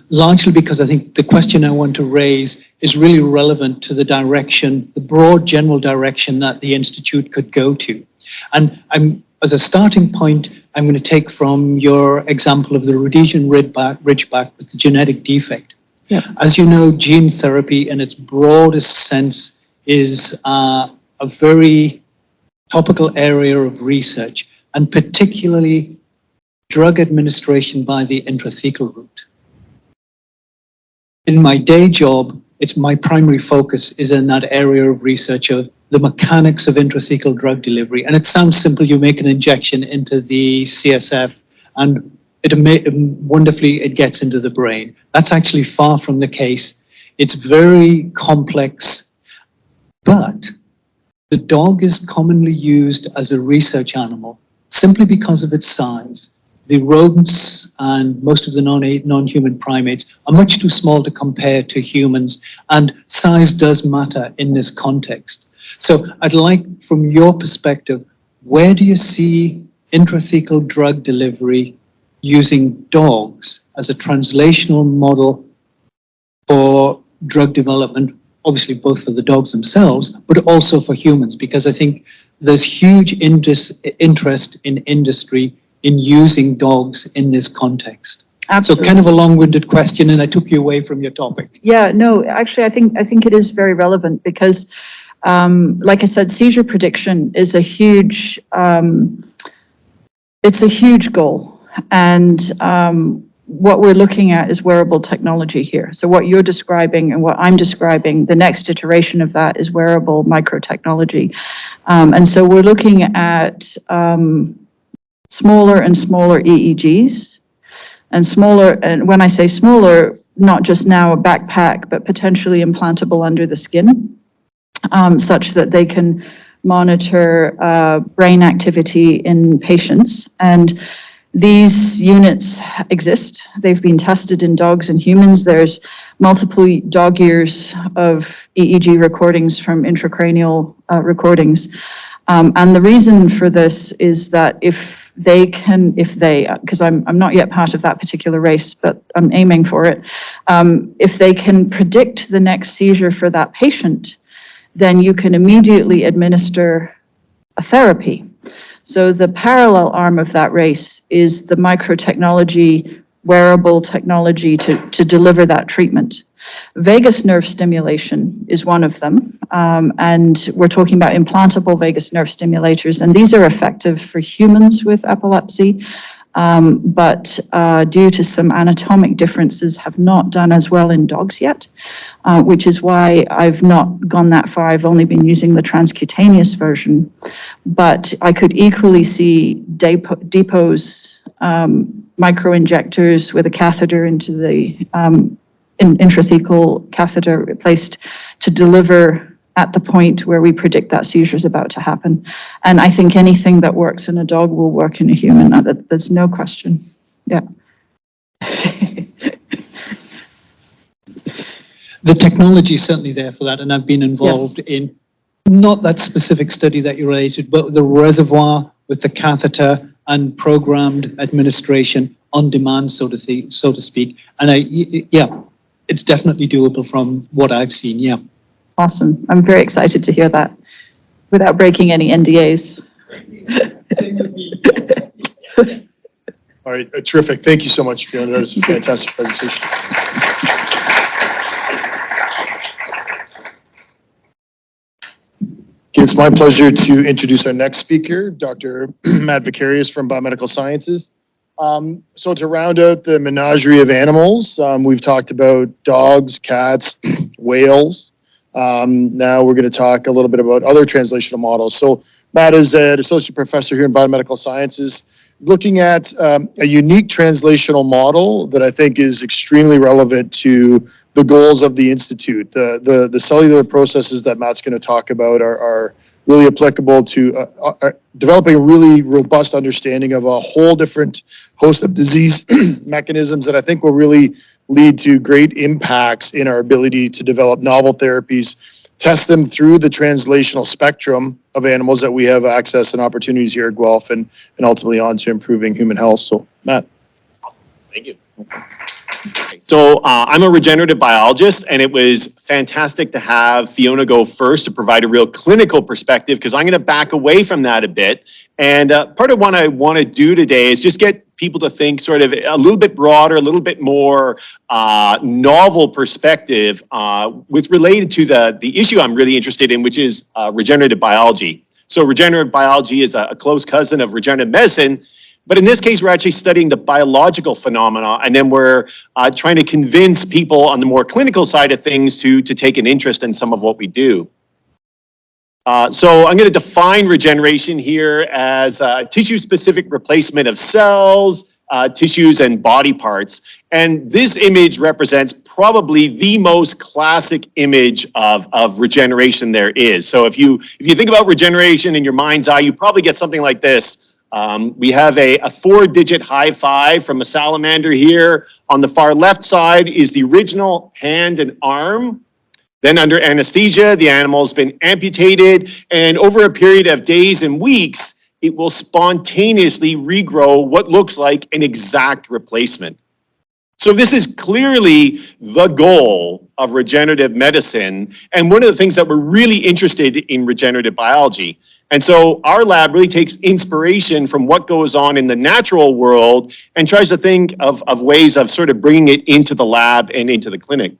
largely because I think the question I want to raise is really relevant to the direction, the broad general direction that the Institute could go to. And as a starting point, I'm going to take from your example of the Rhodesian ridgeback with the genetic defect. Yeah. As you know, gene therapy in its broadest sense is a very topical area of research, and particularly drug administration by the intrathecal route. In my day job, my primary focus is in that area of research of the mechanics of intrathecal drug delivery. And it sounds simple, you make an injection into the CSF and wonderfully it gets into the brain. That's actually far from the case. It's very complex, but the dog is commonly used as a research animal simply because of its size. The rodents and most of the non-human primates are much too small to compare to humans, and size does matter in this context. So I'd like, from your perspective, where do you see intrathecal drug delivery using dogs as a translational model for drug development, obviously both for the dogs themselves, but also for humans, because I think there's huge interest in industry in using dogs in this context. Absolutely. So kind of a long-winded question, and I took you away from your topic. Yeah, no, actually, I think it is very relevant because, like I said, seizure prediction is a huge, it's a huge goal, and what we're looking at is wearable technology here. So what you're describing and what I'm describing, the next iteration of that is wearable microtechnology, and so we're looking at smaller and smaller EEGs, and when I say smaller, not just now a backpack, but potentially implantable under the skin, such that they can monitor brain activity in patients. And these units exist. They've been tested in dogs and humans. There's multiple dog years of EEG recordings from intracranial recordings. And the reason for this is that because I'm not yet part of that particular race, but I'm aiming for it. If they can predict the next seizure for that patient, then you can immediately administer a therapy. So the parallel arm of that race is the microtechnology wearable technology to deliver that treatment. Vagus nerve stimulation is one of them, and we're talking about implantable vagus nerve stimulators, and these are effective for humans with epilepsy, but due to some anatomic differences have not done as well in dogs yet, which is why I've not gone that far. I've only been using the transcutaneous version, but I could equally see depots, microinjectors with a catheter into the intrathecal catheter placed to deliver at the point where we predict that seizure is about to happen. And I think anything that works in a dog will work in a human. There's no question. Yeah. The technology is certainly there for that, and I've been involved in not that specific study that you related, but the reservoir with the catheter and programmed administration on demand, so to speak. And yeah, it's definitely doable from what I've seen. Yeah. Awesome. I'm very excited to hear that without breaking any NDAs. Same with me. All right, terrific. Thank you so much, Fiona. That was a fantastic presentation. It's my pleasure to introduce our next speaker, Dr. Matt Vickaryous from Biomedical Sciences. So to round out the menagerie of animals, we've talked about dogs, cats, whales. Now we're going to talk a little bit about other translational models. So Matt is an associate professor here in Biomedical Sciences, looking at a unique translational model that I think is extremely relevant to the goals of the Institute. The cellular processes that Matt's going to talk about are really applicable to developing a really robust understanding of a whole different host of disease mechanisms that I think will really lead to great impacts in our ability to develop novel therapies, test them through the translational spectrum of animals that we have access and opportunities here at Guelph, and ultimately on to improving human health. So, Matt. Awesome. Thank you. So I'm a regenerative biologist, and it was fantastic to have Fiona go first to provide a real clinical perspective, because I'm going to back away from that a bit. And part of what I want to do today is just get people to think sort of a little bit broader, a little bit more novel perspective with related to the issue I'm really interested in, which is regenerative biology. So regenerative biology is a close cousin of regenerative medicine. But in this case, we're actually studying the biological phenomena, and then we're trying to convince people on the more clinical side of things to take an interest in some of what we do. So I'm going to define regeneration here as tissue-specific replacement of cells, tissues, and body parts. And this image represents probably the most classic image of regeneration there is. So if you think about regeneration in your mind's eye, you probably get something like this. We have a 4-digit high five from a salamander here. On the far left side is the original hand and arm. Then under anesthesia, the animal's been amputated, and over a period of days and weeks, it will spontaneously regrow what looks like an exact replacement. So this is clearly the goal of regenerative medicine, and one of the things that we're really interested in regenerative biology. And so our lab really takes inspiration from what goes on in the natural world and tries to think of ways of sort of bringing it into the lab and into the clinic.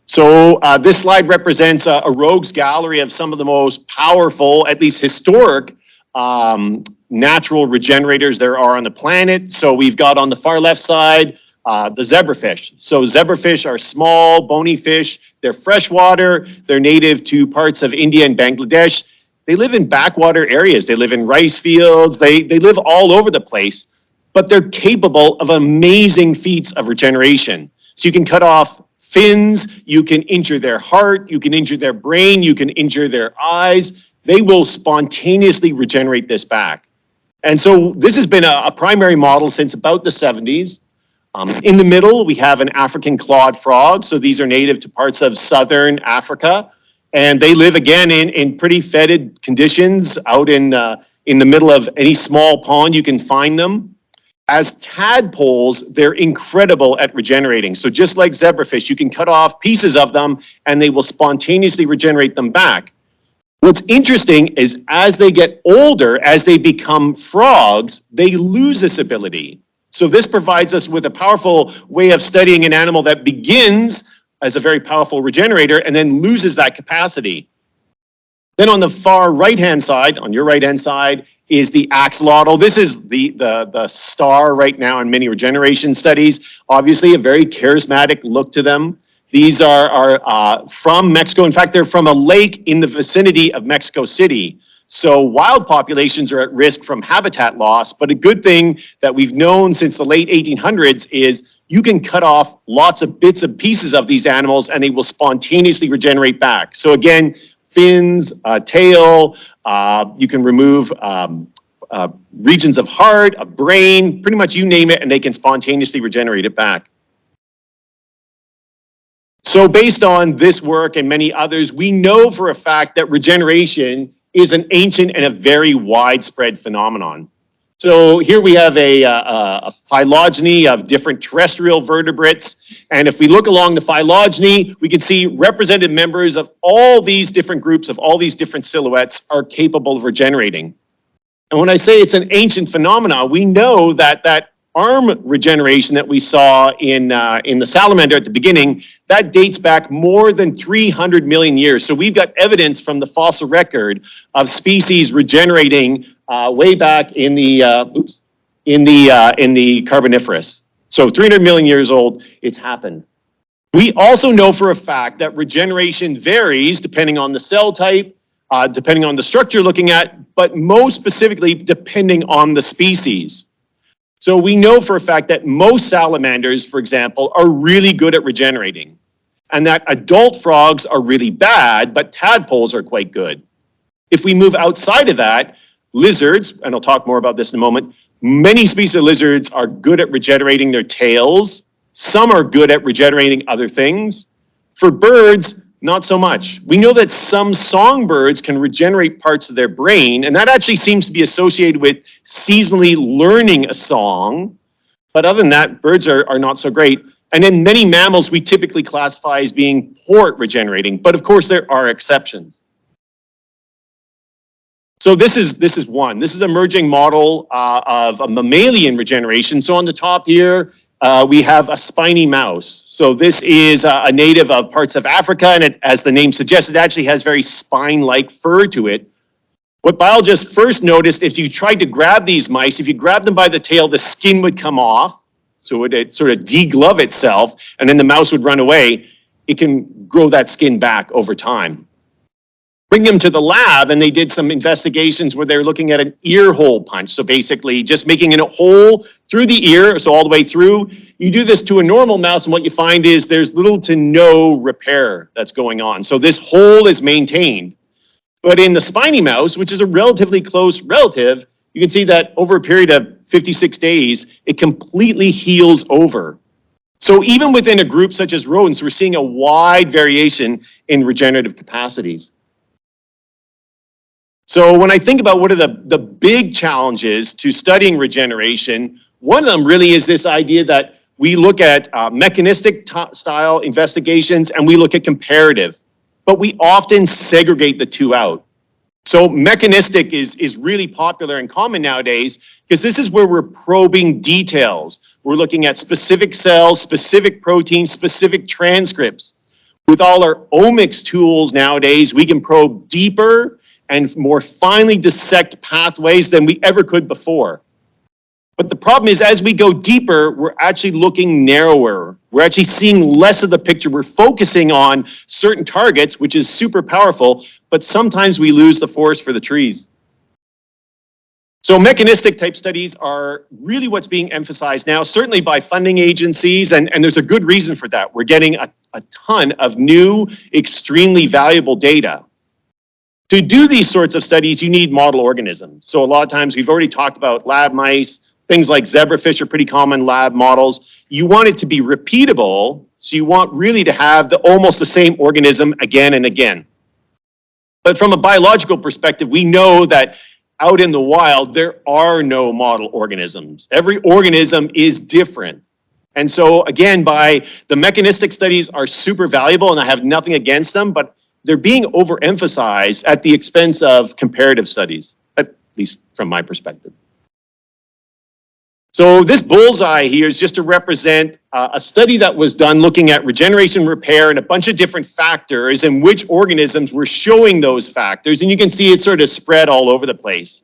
So this slide represents a rogues gallery of some of the most powerful, at least historic, natural regenerators there are on the planet. So we've got on the far left side, the zebrafish. So zebrafish are small, bony fish. They're freshwater. They're native to parts of India and Bangladesh. They live in backwater areas. They live in rice fields. They live all over the place, but they're capable of amazing feats of regeneration. So you can cut off fins, you can injure their heart, you can injure their brain, you can injure their eyes. They will spontaneously regenerate this back. And so this has been a primary model since about the 70s. In the middle, we have an African clawed frog. So these are native to parts of southern Africa. And they live, again, in pretty fetid conditions out in the middle of any small pond you can find them. As tadpoles, they're incredible at regenerating. So just like zebrafish, you can cut off pieces of them and they will spontaneously regenerate them back. What's interesting is as they get older, as they become frogs, they lose this ability. So this provides us with a powerful way of studying an animal that begins as a very powerful regenerator and then loses that capacity. Then on the far right-hand side, on your right-hand side, is the axolotl. This is the star right now in many regeneration studies. Obviously, a very charismatic look to them. These are from Mexico. In fact, they're from a lake in the vicinity of Mexico City. So wild populations are at risk from habitat loss, but a good thing that we've known since the late 1800s is you can cut off lots of bits and pieces of these animals and they will spontaneously regenerate back. So again, fins, tail, you can remove regions of heart, a brain, pretty much you name it, and they can spontaneously regenerate it back. So based on this work and many others, we know for a fact that regeneration is an ancient and a very widespread phenomenon. So here we have a phylogeny of different terrestrial vertebrates. And if we look along the phylogeny, we can see represented members of all these different groups, of all these different silhouettes are capable of regenerating. And when I say it's an ancient phenomenon, we know that that arm regeneration that we saw in the salamander at the beginning, that dates back more than 300 million years. So we've got evidence from the fossil record of species regenerating way back in the Carboniferous. So 300 million years old, it's happened. We also know for a fact that regeneration varies depending on the cell type, depending on the structure you're looking at, but most specifically depending on the species. So we know for a fact that most salamanders, for example, are really good at regenerating, and that adult frogs are really bad, but tadpoles are quite good. If we move outside of that, lizards, and I'll talk more about this in a moment, many species of lizards are good at regenerating their tails. Some are good at regenerating other things. For birds, not so much. We know that some songbirds can regenerate parts of their brain, and that actually seems to be associated with seasonally learning a song. But other than that, birds are not so great. And in many mammals, we typically classify as being poor at regenerating, but of course there are exceptions. So this is one. This is an emerging model of a mammalian regeneration. So on the top here, we have a spiny mouse. So this is a native of parts of Africa, and it, as the name suggests, it actually has very spine-like fur to it. What biologists first noticed, if you tried to grab these mice, if you grabbed them by the tail, the skin would come off. So it would sort of deglove itself, and then the mouse would run away. It can grow that skin back over time. Bring them to the lab, and they did some investigations where they were looking at an ear hole punch. So basically just making a hole through the ear, so all the way through. You do this to a normal mouse, and what you find is there's little to no repair that's going on. So this hole is maintained. But in the spiny mouse, which is a relatively close relative, you can see that over a period of 56 days, it completely heals over. So even within a group such as rodents, we're seeing a wide variation in regenerative capacities. So when I think about what are the big challenges to studying regeneration, one of them really is this idea that we look at mechanistic style investigations and we look at comparative, but we often segregate the two out. So mechanistic is really popular and common nowadays because this is where we're probing details. We're looking at specific cells, specific proteins, specific transcripts. With all our omics tools nowadays, we can probe deeper and more finely dissect pathways than we ever could before. But the problem is, as we go deeper, we're actually looking narrower. We're actually seeing less of the picture. We're focusing on certain targets, which is super powerful, but sometimes we lose the forest for the trees. So mechanistic type studies are really what's being emphasized now, certainly by funding agencies, and there's a good reason for that. We're getting a ton of new, extremely valuable data. To do these sorts of studies, you need model organisms. So a lot of times, we've already talked about lab mice, things like zebrafish are pretty common lab models. You want it to be repeatable, so you want really to have almost the same organism again and again. But from a biological perspective, we know that out in the wild, there are no model organisms. Every organism is different. And so again, the mechanistic studies are super valuable, and I have nothing against them, but they're being overemphasized at the expense of comparative studies, at least from my perspective. So this bullseye here is just to represent a study that was done looking at regeneration, repair, and a bunch of different factors and which organisms were showing those factors. And you can see it sort of spread all over the place.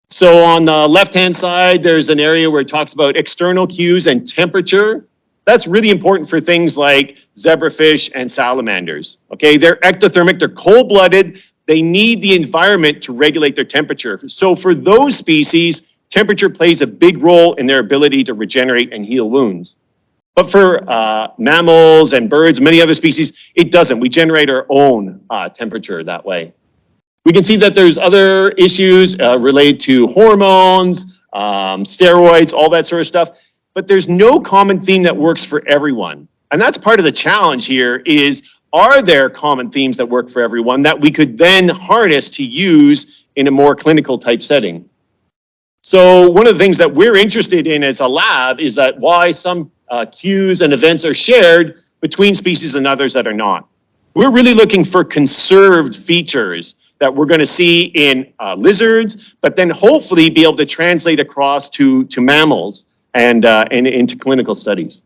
So on the left-hand side, there's an area where it talks about external cues and temperature. That's really important for things like zebrafish and salamanders. Okay, they're ectothermic, they're cold-blooded. They need the environment to regulate their temperature. So for those species, temperature plays a big role in their ability to regenerate and heal wounds. But for mammals and birds, many other species, it doesn't. We generate our own temperature that way. We can see that there's other issues related to hormones, steroids, all that sort of stuff. But there's no common theme that works for everyone. And that's part of the challenge here is, are there common themes that work for everyone that we could then harness to use in a more clinical type setting? So one of the things that we're interested in as a lab is that why some cues and events are shared between species and others that are not. We're really looking for conserved features that we're going to see in lizards, but then hopefully be able to translate across to mammals and into clinical studies.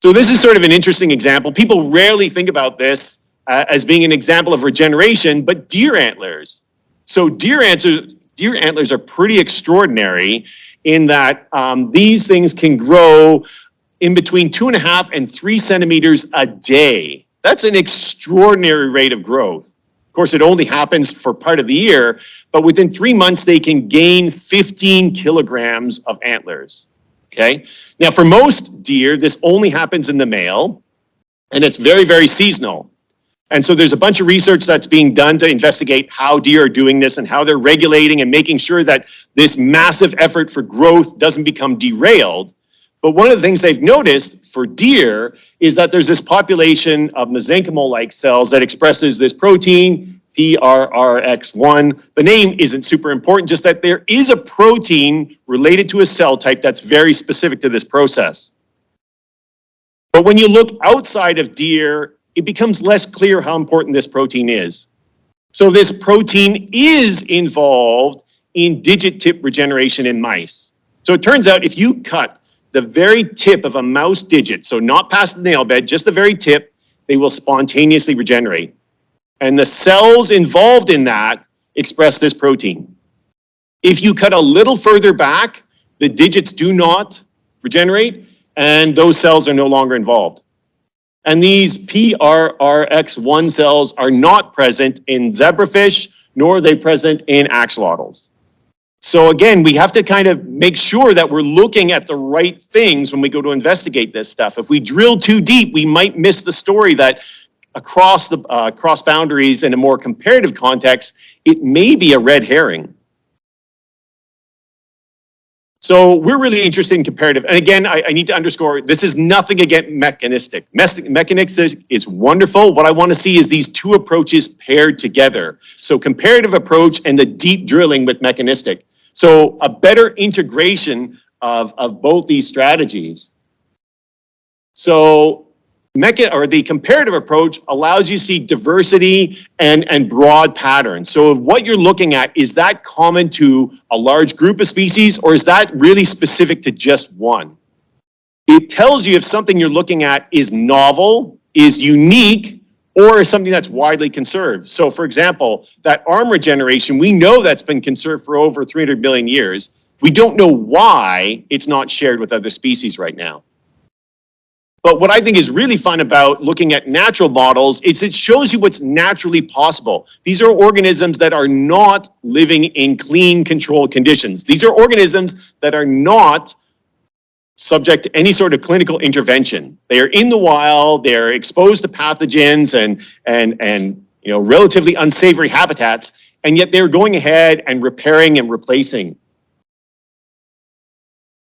So this is sort of an interesting example. People rarely think about this as being an example of regeneration, but deer antlers. So deer antlers are pretty extraordinary in that these things can grow in between 2.5 and 3 centimeters a day. That's an extraordinary rate of growth. Of course, it only happens for part of the year, but within 3 months, they can gain 15 kilograms of antlers. Okay. Now, for most deer, this only happens in the male, and it's very, very seasonal. And so there's a bunch of research that's being done to investigate how deer are doing this and how they're regulating and making sure that this massive effort for growth doesn't become derailed. But one of the things they've noticed for deer is that there's this population of mesenchymal-like cells that expresses this protein, PRRX1. The name isn't super important, just that there is a protein related to a cell type that's very specific to this process. But when you look outside of deer, it becomes less clear how important this protein is. So this protein is involved in digit tip regeneration in mice. So it turns out if you cut the very tip of a mouse digit, so not past the nail bed, just the very tip, they will spontaneously regenerate. And the cells involved in that express this protein. If you cut a little further back, the digits do not regenerate, and those cells are no longer involved. And these PRRX1 cells are not present in zebrafish, nor are they present in axolotls. So again, we have to kind of make sure that we're looking at the right things when we go to investigate this stuff. If we drill too deep, we might miss the story that across the cross boundaries in a more comparative context, it may be a red herring. So we're really interested in comparative. And again, I need to underscore, this is nothing against mechanistic. Mechanistic is wonderful. What I want to see is these two approaches paired together. So comparative approach and the deep drilling with mechanistic. So a better integration of both these strategies. So the comparative approach allows you to see diversity and broad patterns. So what you're looking at, is that common to a large group of species, or is that really specific to just one? It tells you if something you're looking at is novel, is unique, or is something that's widely conserved. So for example, that arm regeneration, we know that's been conserved for over 300 million years. We don't know why it's not shared with other species right now. But what I think is really fun about looking at natural models is it shows you what's naturally possible. These are organisms that are not living in clean, controlled conditions. These are organisms that are not subject to any sort of clinical intervention. They are in the wild, they're exposed to pathogens and relatively unsavory habitats, and yet they're going ahead and repairing and replacing.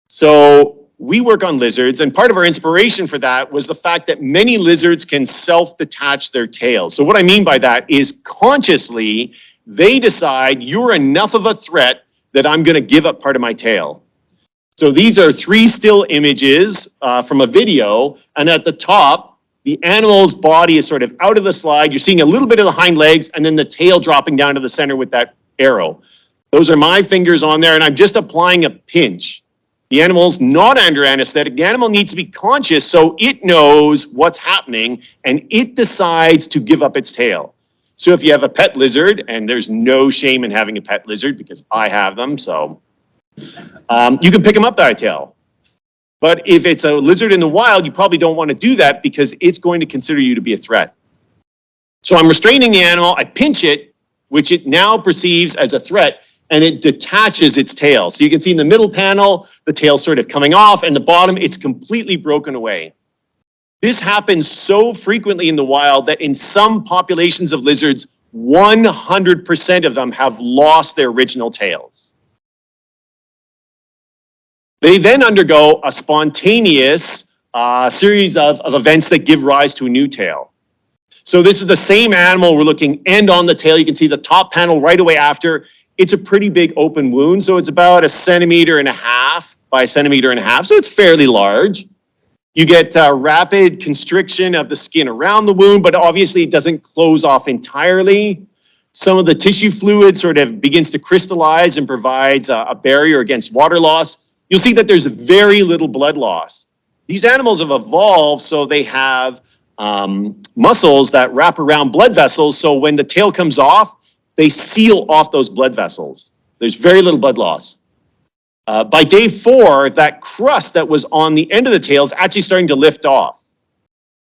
So we work on lizards, and part of our inspiration for that was the fact that many lizards can self-detach their tails. So what I mean by that is consciously, they decide you're enough of a threat that I'm going to give up part of my tail. So these are 3 still images from a video, and at the top, the animal's body is sort of out of the slide. You're seeing a little bit of the hind legs, and then the tail dropping down to the center with that arrow. Those are my fingers on there, and I'm just applying a pinch. The animal's not under anesthetic. The animal needs to be conscious so it knows what's happening and it decides to give up its tail. So if you have a pet lizard, and there's no shame in having a pet lizard because I have them, so you can pick them up by a tail. But if it's a lizard in the wild, you probably don't want to do that because it's going to consider you to be a threat. So I'm restraining the animal, I pinch it, which it now perceives as a threat, and it detaches its tail. So you can see in the middle panel, the tail's sort of coming off, and the bottom, it's completely broken away. This happens so frequently in the wild that in some populations of lizards, 100% of them have lost their original tails. They then undergo a spontaneous series of events that give rise to a new tail. So this is the same animal. We're looking end on the tail. You can see the top panel right away after. It's a pretty big open wound, so it's about 1.5 centimeters by 1.5 centimeters, so it's fairly large. You get rapid constriction of the skin around the wound, but obviously it doesn't close off entirely. Some of the tissue fluid sort of begins to crystallize and provides a barrier against water loss. You'll see that there's very little blood loss. These animals have evolved so they have muscles that wrap around blood vessels, so when the tail comes off, they seal off those blood vessels. There's very little blood loss. By day 4, that crust that was on the end of the tail is actually starting to lift off.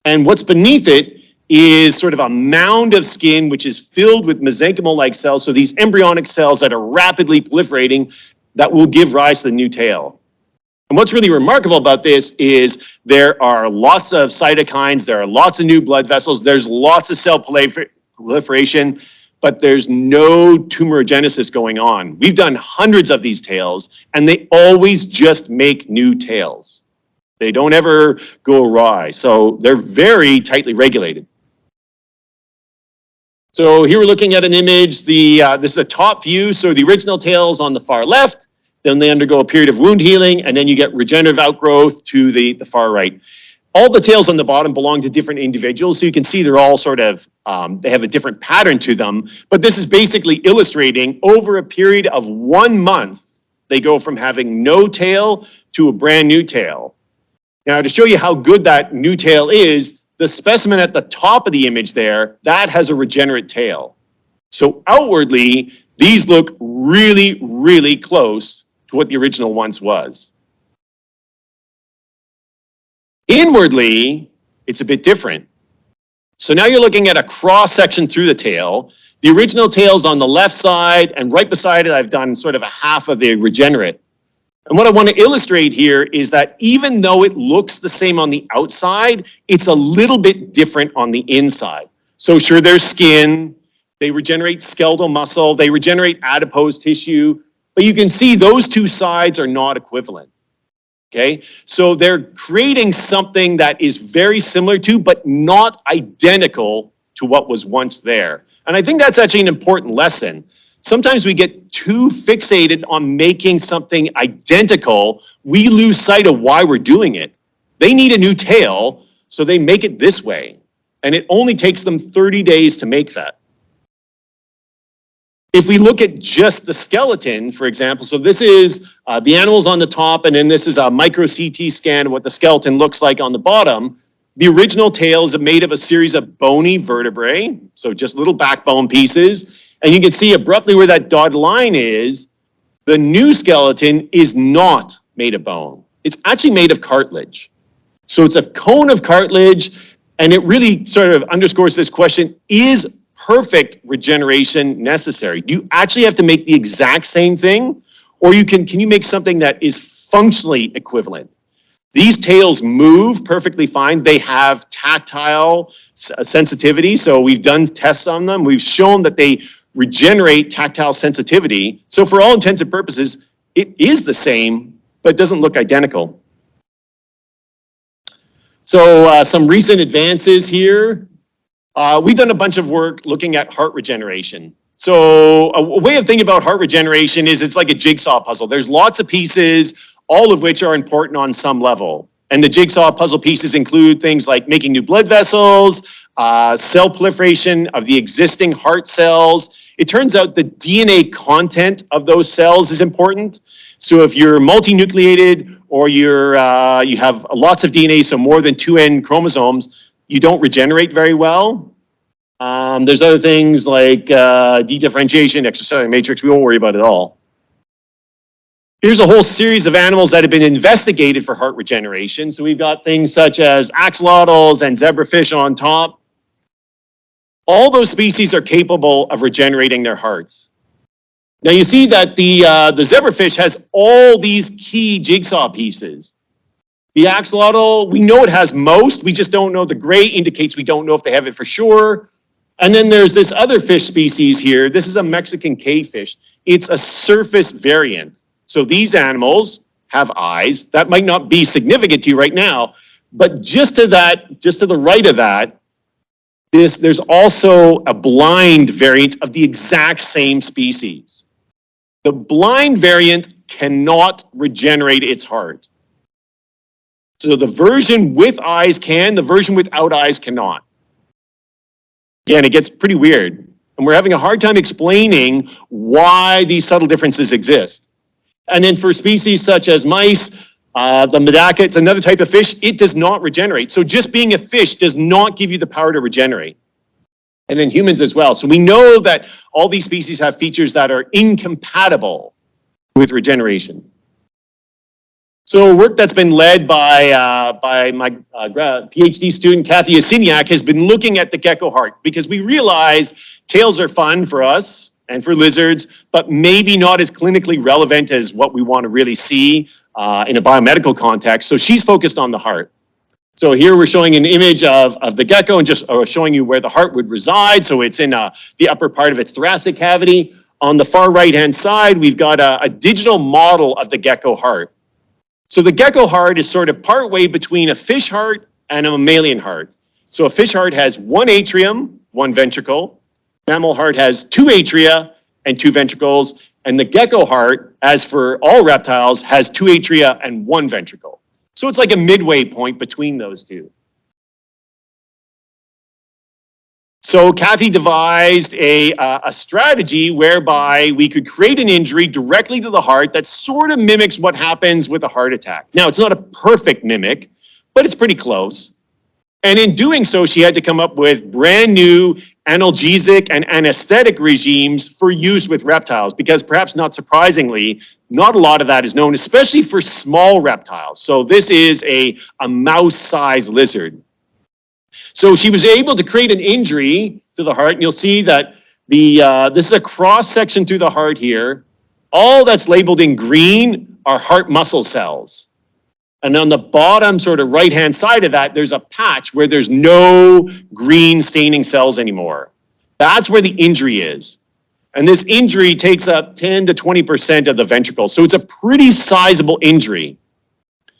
And what's beneath it is sort of a mound of skin which is filled with mesenchymal-like cells, so these embryonic cells that are rapidly proliferating that will give rise to the new tail. And what's really remarkable about this is there are lots of cytokines, there are lots of new blood vessels, there's lots of cell proliferation, but there's no tumorigenesis going on. We've done hundreds of these tails, and they always just make new tails. They don't ever go awry, so they're very tightly regulated. So here we're looking at an image. This is a top view, so the original tail's on the far left, then they undergo a period of wound healing, and then you get regenerative outgrowth to the far right. All the tails on the bottom belong to different individuals, so you can see they're all sort of, they have a different pattern to them, but this is basically illustrating over a period of 1 month, they go from having no tail to a brand new tail. Now, to show you how good that new tail is, the specimen at the top of the image there, that has a regenerate tail. So outwardly, these look really, really close to what the original once was. Inwardly, it's a bit different. So now you're looking at a cross section through the tail. The original tail's on the left side, and right beside it, I've done sort of a half of the regenerate. And what I want to illustrate here is that even though it looks the same on the outside, it's a little bit different on the inside. So sure, there's skin, they regenerate skeletal muscle, they regenerate adipose tissue, but you can see those two sides are not equivalent. Okay, so they're creating something that is very similar to, but not identical to what was once there. And I think that's actually an important lesson. Sometimes we get too fixated on making something identical, we lose sight of why we're doing it. They need a new tail, so they make it this way. And it only takes them 30 days to make that. If we look at just the skeleton, for example, so this is the animals on the top, and then this is a micro CT scan of what the skeleton looks like on the bottom. The original tail is made of a series of bony vertebrae, so just little backbone pieces. And you can see abruptly where that dotted line is, the new skeleton is not made of bone. It's actually made of cartilage. So it's a cone of cartilage, and it really sort of underscores this question, is perfect regeneration necessary? Do you actually have to make the exact same thing? Or can you make something that is functionally equivalent? These tails move perfectly fine. They have tactile sensitivity. So we've done tests on them. We've shown that they regenerate tactile sensitivity. So for all intents and purposes, it is the same, but it doesn't look identical. So some recent advances here. We've done a bunch of work looking at heart regeneration. So a way of thinking about heart regeneration is it's like a jigsaw puzzle. There's lots of pieces, all of which are important on some level. And the jigsaw puzzle pieces include things like making new blood vessels, cell proliferation of the existing heart cells. It turns out the DNA content of those cells is important. So if you're multinucleated or you have lots of DNA, so more than 2 N chromosomes, you don't regenerate very well. There's other things like dedifferentiation, extracellular matrix, we won't worry about it all. Here's a whole series of animals that have been investigated for heart regeneration. So we've got things such as axolotls and zebrafish on top. All those species are capable of regenerating their hearts. Now you see that the zebrafish has all these key jigsaw pieces. The axolotl, we know it has most, we just don't know. The gray indicates we don't know if they have it for sure. And then there's this other fish species here. This is a Mexican cavefish. It's a surface variant. So these animals have eyes. That might not be significant to you right now, but just to the right of that, there's also a blind variant of the exact same species. The blind variant cannot regenerate its heart. So the version with eyes can, the version without eyes cannot. Again, it gets pretty weird. And we're having a hard time explaining why these subtle differences exist. And then for species such as mice, the medaka, it's another type of fish, it does not regenerate. So just being a fish does not give you the power to regenerate. And then humans as well. So we know that all these species have features that are incompatible with regeneration. So work that's been led by my PhD student, Kathy Asiniak, has been looking at the gecko heart because we realize tails are fun for us and for lizards, but maybe not as clinically relevant as what we want to really see in a biomedical context. So she's focused on the heart. So here we're showing an image of the gecko and just showing you where the heart would reside. So it's in the upper part of its thoracic cavity. On the far right-hand side, we've got a digital model of the gecko heart. So the gecko heart is sort of partway between a fish heart and a mammalian heart. So a fish heart has 1 atrium, 1 ventricle. Mammal heart has 2 atria and 2 ventricles. And the gecko heart, as for all reptiles, has 2 atria and 1 ventricle. So it's like a midway point between those two. So Kathy devised a strategy whereby we could create an injury directly to the heart that sort of mimics what happens with a heart attack. Now, it's not a perfect mimic, but it's pretty close. And in doing so, she had to come up with brand new analgesic and anesthetic regimes for use with reptiles, because perhaps not surprisingly, not a lot of that is known, especially for small reptiles. So this is a mouse-sized lizard. So she was able to create an injury to the heart, and you'll see that this is a cross-section through the heart here. All that's labeled in green are heart muscle cells. And on the bottom sort of right-hand side of that, there's a patch where there's no green staining cells anymore. That's where the injury is. And this injury takes up 10 to 20% of the ventricle. So it's a pretty sizable injury.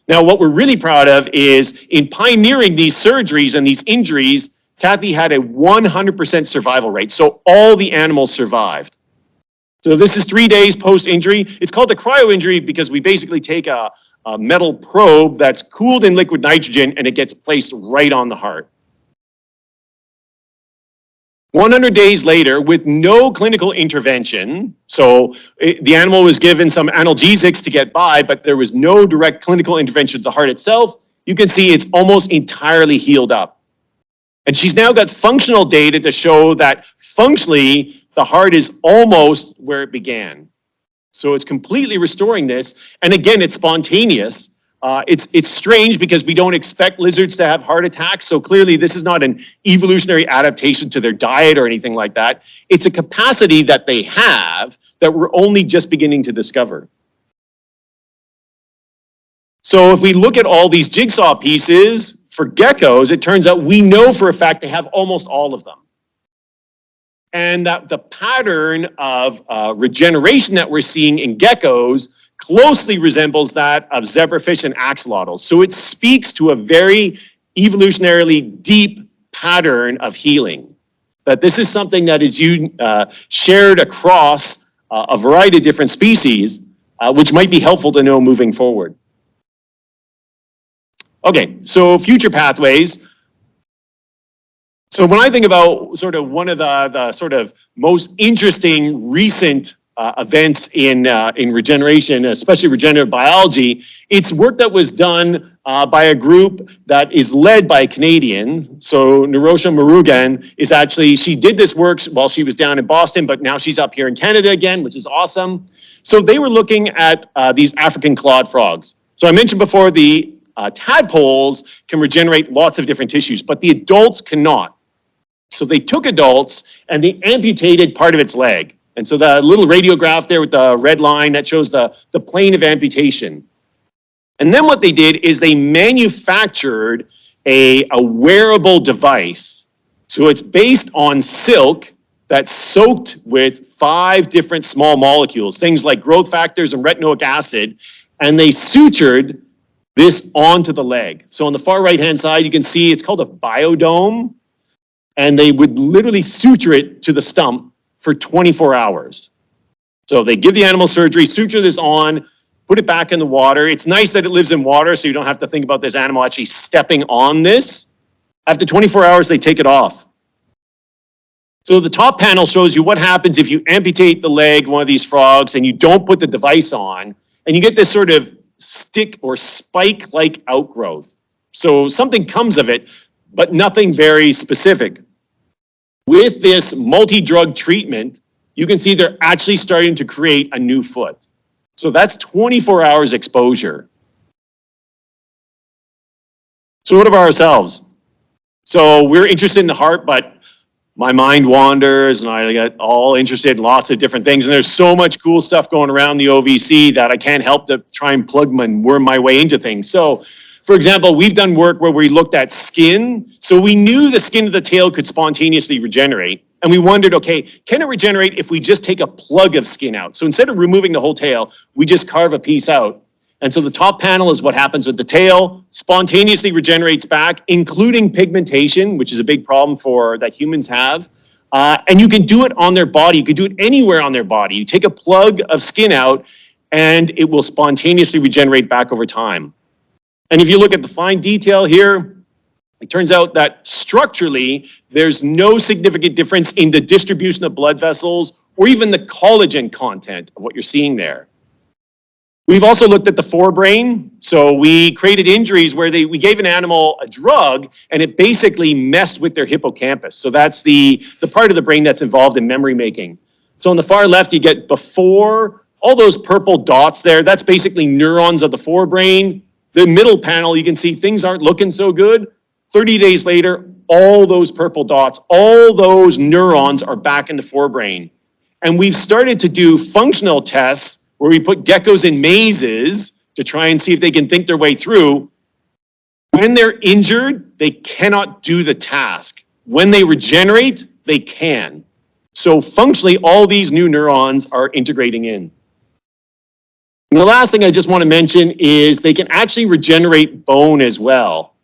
Now, what we're really proud of is in pioneering these surgeries and these injuries, Kathy had a 100% survival rate. So all the animals survived. So this is 3 days post-injury. It's called a cryo injury because we basically take a metal probe that's cooled in liquid nitrogen and it gets placed right on the heart. 100 days later, with no clinical intervention, so the animal was given some analgesics to get by, but there was no direct clinical intervention to the heart itself, you can see it's almost entirely healed up. And she's now got functional data to show that functionally, the heart is almost where it began. So it's completely restoring this. And again, it's spontaneous. It's strange because we don't expect lizards to have heart attacks. So clearly this is not an evolutionary adaptation to their diet or anything like that. It's a capacity that they have that we're only just beginning to discover. So if we look at all these jigsaw pieces for geckos, it turns out we know for a fact they have almost all of them. And that the pattern of regeneration that we're seeing in geckos closely resembles that of zebrafish and axolotls. So it speaks to a very evolutionarily deep pattern of healing. That this is something that is shared across a variety of different species, which might be helpful to know moving forward. Okay, so future pathways. So when I think about sort of one of the sort of most interesting recent events in regeneration, especially regenerative biology, it's work that was done by a group that is led by a Canadian. So Neuroscience Murugan is actually, she did this work while she was down in Boston, but now she's up here in Canada again, which is awesome. So they were looking at these African clawed frogs. So I mentioned before the tadpoles can regenerate lots of different tissues, but the adults cannot. So they took adults and they amputated part of its leg. And so the little radiograph there with the red line, that shows the plane of amputation. And then what they did is they manufactured a wearable device. So it's based on silk that's soaked with 5 different small molecules, things like growth factors and retinoic acid, and they sutured this onto the leg. So on the far right-hand side, you can see it's called a biodome, and they would literally suture it to the stump for 24 hours. So they give the animal surgery, suture this on, put it back in the water. It's nice that it lives in water, so you don't have to think about this animal actually stepping on this. After 24 hours, they take it off. So the top panel shows you what happens if you amputate the leg of one of these frogs and you don't put the device on, and you get this sort of stick or spike-like outgrowth. So something comes of it, but nothing very specific. With this multi-drug treatment, you can see they're actually starting to create a new foot. So that's 24 hours exposure. So what about ourselves? So we're interested in the heart, but my mind wanders and I get all interested in lots of different things. And there's so much cool stuff going around the OVC that I can't help to try and plug and worm my way into things. So for example, we've done work where we looked at skin. So we knew the skin of the tail could spontaneously regenerate. And we wondered, okay, can it regenerate if we just take a plug of skin out? So instead of removing the whole tail, we just carve a piece out. And so the top panel is what happens with the tail, spontaneously regenerates back, including pigmentation, which is a big problem that humans have. And you can do it on their body. You can do it anywhere on their body. You take a plug of skin out and it will spontaneously regenerate back over time. And if you look at the fine detail here, it turns out that structurally, there's no significant difference in the distribution of blood vessels or even the collagen content of what you're seeing there. We've also looked at the forebrain. So we created injuries where we gave an animal a drug and it basically messed with their hippocampus. So that's the part of the brain that's involved in memory making. So on the far left, you get before, all those purple dots there, that's basically neurons of the forebrain. The middle panel, you can see things aren't looking so good. 30 days later, all those purple dots, all those neurons are back in the forebrain. And we've started to do functional tests where we put geckos in mazes to try and see if they can think their way through. When they're injured, they cannot do the task. When they regenerate, they can. So functionally, all these new neurons are integrating in. And the last thing I just want to mention is they can actually regenerate bone as well.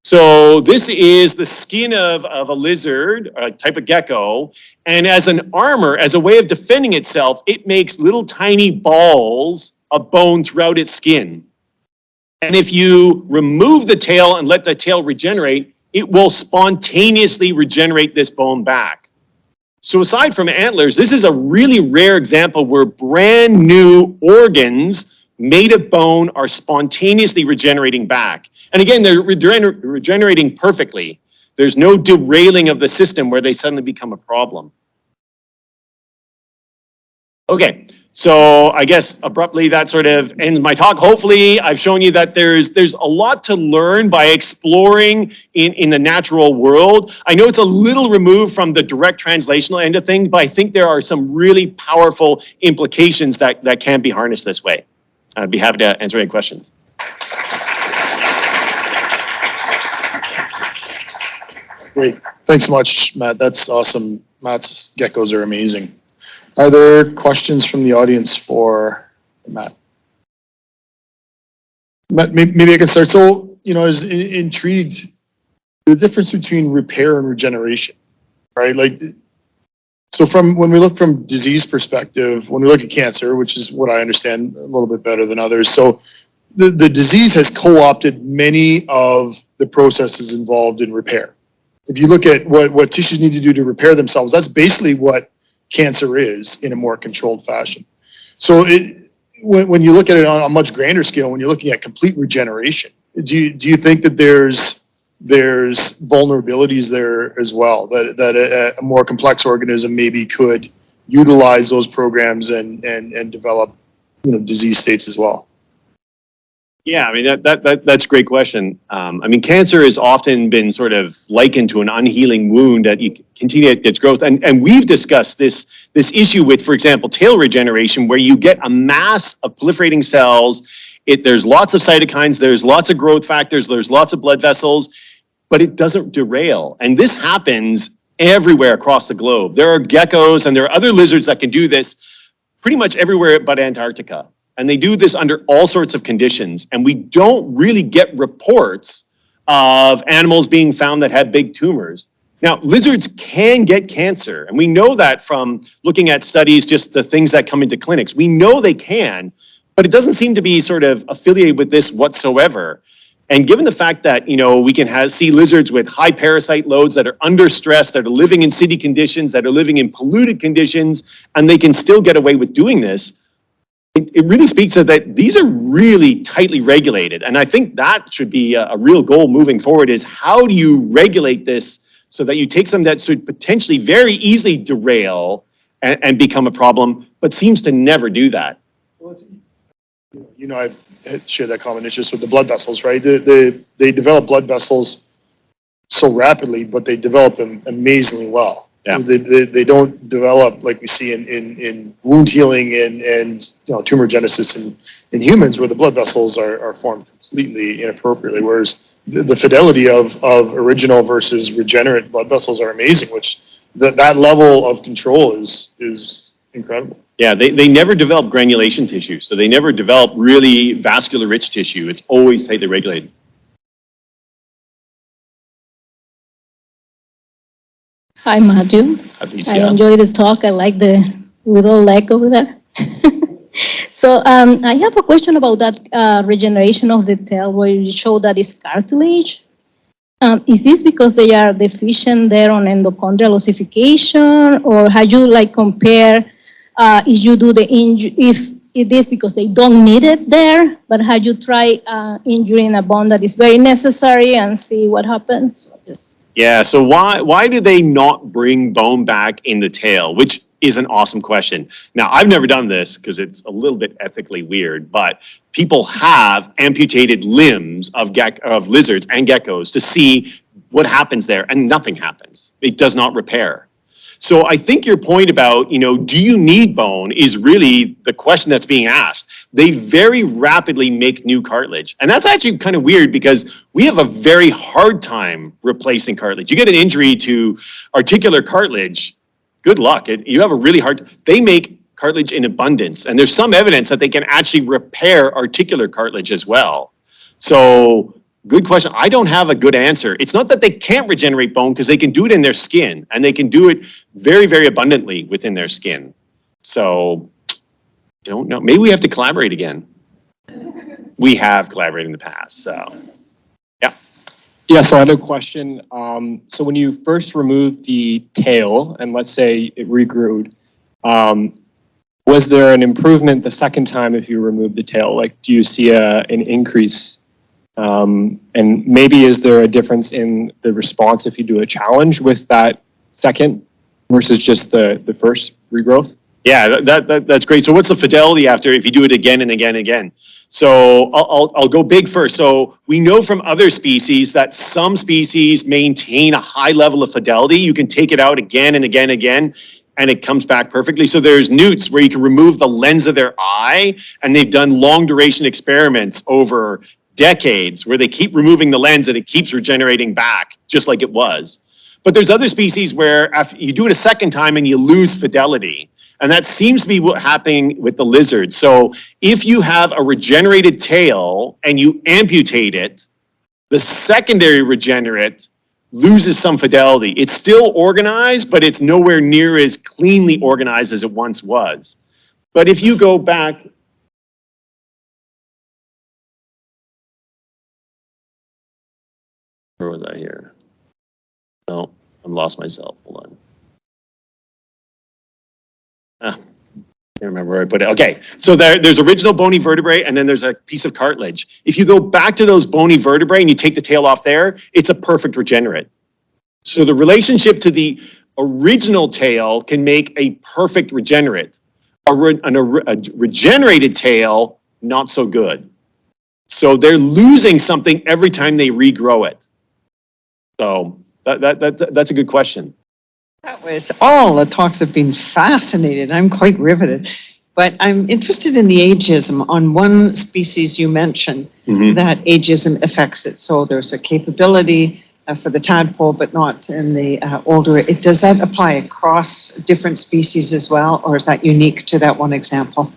So this is the skin of a lizard, a type of gecko, and as an armor, as a way of defending itself, it makes little tiny balls of bone throughout its skin. And if you remove the tail and let the tail regenerate, it will spontaneously regenerate this bone back. So aside from antlers, this is a really rare example where brand new organs made of bone are spontaneously regenerating back. And again, they're regenerating perfectly. There's no derailing of the system where they suddenly become a problem. Okay, so I guess abruptly that sort of ends my talk. Hopefully I've shown you that there's a lot to learn by exploring in the natural world. I know it's a little removed from the direct translational end of things, but I think there are some really powerful implications that can be harnessed this way. I'd be happy to answer any questions. Great. Thanks so much, Matt. That's awesome. Matt's geckos are amazing. Are there questions from the audience for Matt? Matt, maybe I can start. So, I was intrigued, the difference between repair and regeneration, right? So when we look from disease perspective, when we look at cancer, which is what I understand a little bit better than others, so the disease has co-opted many of the processes involved in repair. If you look at what tissues need to do to repair themselves, that's basically what cancer is in a more controlled fashion. So when you look at it on a much grander scale, when you're looking at complete regeneration, do you think that there's vulnerabilities there as well, that a more complex organism maybe could utilize those programs and develop, disease states as well? Yeah, I mean, that's a great question. I mean, cancer has often been sort of likened to an unhealing wound that you continue its growth. And we've discussed this issue with, for example, tail regeneration, where you get a mass of proliferating cells. There's lots of cytokines, there's lots of growth factors, there's lots of blood vessels, but it doesn't derail. And this happens everywhere across the globe. There are geckos and there are other lizards that can do this pretty much everywhere but Antarctica. And they do this under all sorts of conditions. And we don't really get reports of animals being found that have big tumors. Now, lizards can get cancer. And we know that from looking at studies, just the things that come into clinics. We know they can, but it doesn't seem to be sort of affiliated with this whatsoever. And given the fact that, we can see lizards with high parasite loads that are under stress, that are living in city conditions, that are living in polluted conditions, and they can still get away with doing this, it really speaks to that these are really tightly regulated. And I think that should be a real goal moving forward, is how do you regulate this so that you take something that should potentially very easily derail and become a problem, but seems to never do that. Well, I've shared that common interest with the blood vessels, right? They develop blood vessels so rapidly, but they develop them amazingly well. Yeah. They don't develop like we see in wound healing and tumor genesis in humans, where the blood vessels are formed completely inappropriately, whereas the fidelity of original versus regenerate blood vessels are amazing, which that level of control is incredible. Yeah, they never develop granulation tissue, so they never develop really vascular rich tissue. It's always tightly regulated. Hi, Matthew. I enjoyed the talk. I like the little leg over there. So I have a question about that regeneration of the tail, where you show that it's cartilage. Is this because they are deficient there on endochondral ossification, or how you compare if you do the injury, if it is because they don't need it there, but how you try injuring a bone that is very necessary and see what happens? Yeah, so why do they not bring bone back in the tail, which is an awesome question. Now, I've never done this because it's a little bit ethically weird, but people have amputated limbs of lizards and geckos to see what happens there, and nothing happens. It does not repair. So I think your point about, do you need bone is really the question that's being asked. They very rapidly make new cartilage. And that's actually kind of weird, because we have a very hard time replacing cartilage. You get an injury to articular cartilage, good luck. You have a really hard, they make cartilage in abundance. And there's some evidence that they can actually repair articular cartilage as well. So good question. I don't have a good answer. It's not that they can't regenerate bone, because they can do it in their skin, and they can do it very, very abundantly within their skin. So, don't know. Maybe we have to collaborate again. We have collaborated in the past, so, yeah. Yeah, so I have a question. So when you first removed the tail, and let's say it regrew, was there an improvement the second time if you removed the tail? Like, do you see an increase? And maybe is there a difference in the response if you do a challenge with that second versus just the first regrowth? Yeah, that's great. So what's the fidelity after if you do it again and again and again? So I'll go big first. So we know from other species that some species maintain a high level of fidelity. You can take it out again and again and again, and it comes back perfectly. So there's newts where you can remove the lens of their eye, and they've done long duration experiments over decades where they keep removing the lens and it keeps regenerating back just like it was. But there's other species where after you do it a second time and you lose fidelity. And that seems to be what's happening with the lizard. So if you have a regenerated tail and you amputate it, the secondary regenerate loses some fidelity. It's still organized, but it's nowhere near as cleanly organized as it once was. But if you go back, where was I here? No, I'm lost myself. Hold on. I can't remember where I put it. Okay, so there's original bony vertebrae and then there's a piece of cartilage. If you go back to those bony vertebrae and you take the tail off there, it's a perfect regenerate. So the relationship to the original tail can make a perfect regenerate. A regenerated tail, not so good. So they're losing something every time they regrow it. So that's a good question. That was all the talks have been fascinating. I'm quite riveted. But I'm interested in the ageism. On one species you mentioned that ageism affects it. So there's a capability for the tadpole, but not in the older. Does that apply across different species as well, or is that unique to that one example?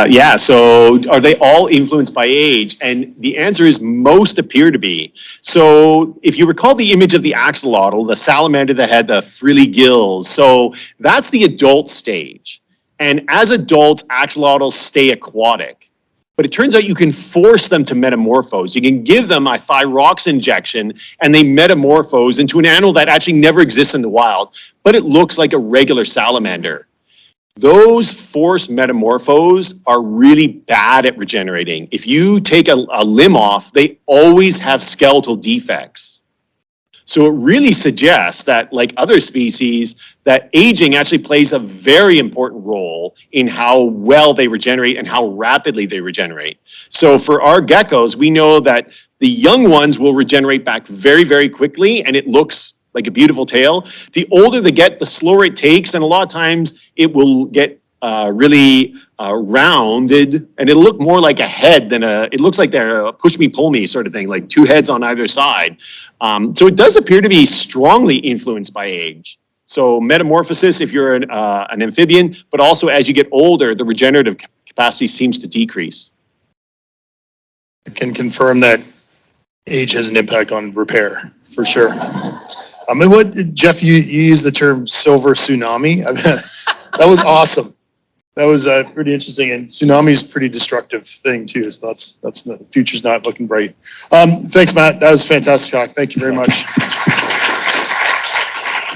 Yeah, so are they all influenced by age? And the answer is most appear to be. So if you recall the image of the axolotl, the salamander that had the frilly gills, so that's the adult stage. And as adults, axolotls stay aquatic. But it turns out you can force them to metamorphose. You can give them a thyrox injection and they metamorphose into an animal that actually never exists in the wild, but it looks like a regular salamander. Those forced metamorphoses are really bad at regenerating. If you take a limb off, they always have skeletal defects. So it really suggests that, like other species, that aging actually plays a very important role in how well they regenerate and how rapidly they regenerate. So for our geckos, we know that the young ones will regenerate back very, very quickly, and it looks like a beautiful tail. The older they get, the slower it takes, and a lot of times it will get really rounded, and it'll look more like a head than it looks like they're a push me, pull me sort of thing, like two heads on either side. So it does appear to be strongly influenced by age. So metamorphosis if you're an amphibian, but also as you get older, the regenerative capacity seems to decrease. I can confirm that age has an impact on repair, for sure. And what, Jeff, you used the term silver tsunami. That was awesome. That was pretty interesting, and tsunami is a pretty destructive thing too. So that's the future's not looking bright. Thanks, Matt. That was a fantastic talk. Thank you very much.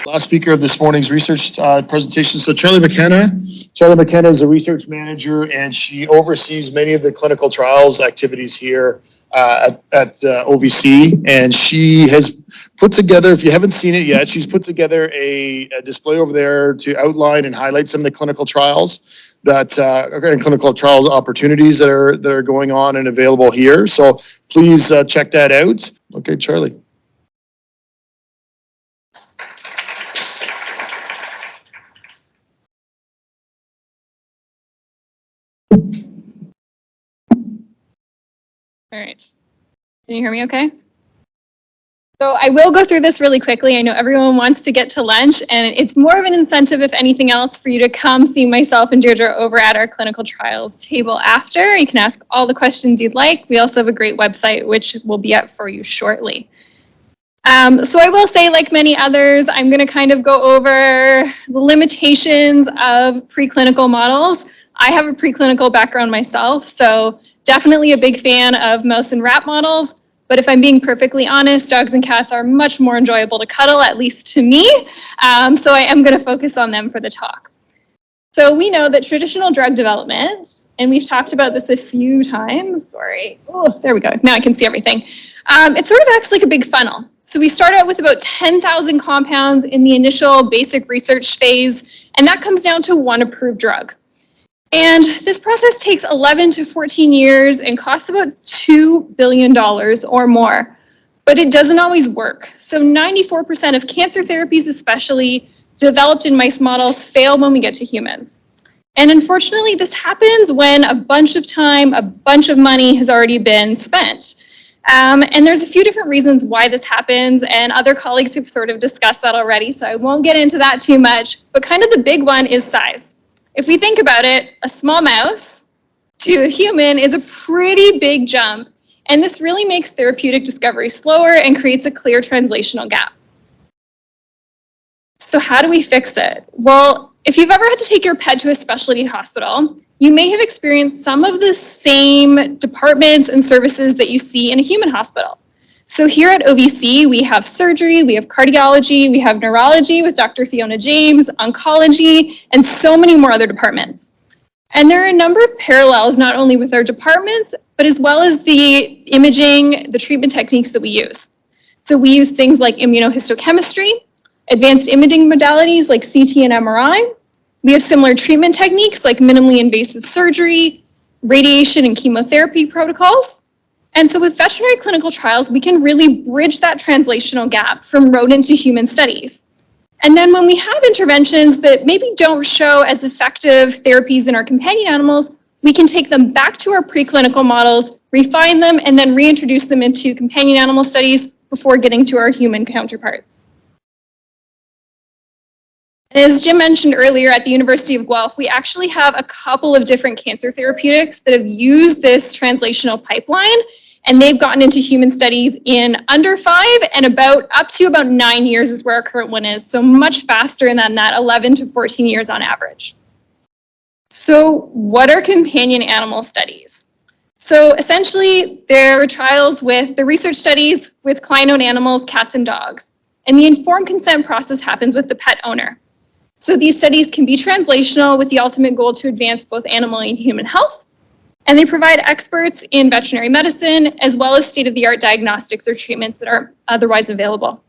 Last speaker of this morning's research presentation. So Charly McKenna. Charly McKenna is a research manager, and she oversees many of the clinical trials activities here at OVC. And she has put together, if you haven't seen it yet, she's put together a display over there to outline and highlight some of the clinical trials that clinical trials opportunities that are going on and available here. So please check that out. Okay, Charly. All right. Can you hear me okay? So I will go through this really quickly. I know everyone wants to get to lunch, and it's more of an incentive, if anything else, for you to come see myself and Deirdre over at our clinical trials table after. You can ask all the questions you'd like. We also have a great website, which will be up for you shortly. So I will say, like many others, I'm going to kind of go over the limitations of preclinical models. I have a preclinical background myself, so definitely a big fan of mouse and rat models, but if I'm being perfectly honest, dogs and cats are much more enjoyable to cuddle, at least to me, so I am going to focus on them for the talk. So we know that traditional drug development, and we've talked about this a few times, sorry, oh, there we go, now I can see everything. It sort of acts like a big funnel. So we start out with about 10,000 compounds in the initial basic research phase, and that comes down to one approved drug. And this process takes 11 to 14 years and costs about $2 billion or more, but it doesn't always work. So 94% of cancer therapies, especially developed in mice models, fail when we get to humans. And unfortunately, this happens when a bunch of time, a bunch of money has already been spent. And there's a few different reasons why this happens, and other colleagues have sort of discussed that already, so I won't get into that too much, but kind of the big one is size. If we think about it, a small mouse to a human is a pretty big jump, and this really makes therapeutic discovery slower and creates a clear translational gap. So how do we fix it? Well, if you've ever had to take your pet to a specialty hospital, you may have experienced some of the same departments and services that you see in a human hospital. So here at OVC, we have surgery, we have cardiology, we have neurology with Dr. Fiona James, oncology, and so many more other departments. And there are a number of parallels, not only with our departments, but as well as the imaging, the treatment techniques that we use. So we use things like immunohistochemistry, advanced imaging modalities like CT and MRI. We have similar treatment techniques like minimally invasive surgery, radiation and chemotherapy protocols. And so with veterinary clinical trials, we can really bridge that translational gap from rodent to human studies. And then when we have interventions that maybe don't show as effective therapies in our companion animals, we can take them back to our preclinical models, refine them, and then reintroduce them into companion animal studies before getting to our human counterparts. As Jim mentioned earlier, at the University of Guelph, we actually have a couple of different cancer therapeutics that have used this translational pipeline, and they've gotten into human studies in under 5 and up to about 9 years is where our current one is. So much faster than that 11 to 14 years on average. So what are companion animal studies? So essentially, there are trials with the research studies with client-owned animals, cats and dogs. And the informed consent process happens with the pet owner. So these studies can be translational with the ultimate goal to advance both animal and human health. And they provide experts in veterinary medicine as well as state-of-the-art diagnostics or treatments that are otherwise available.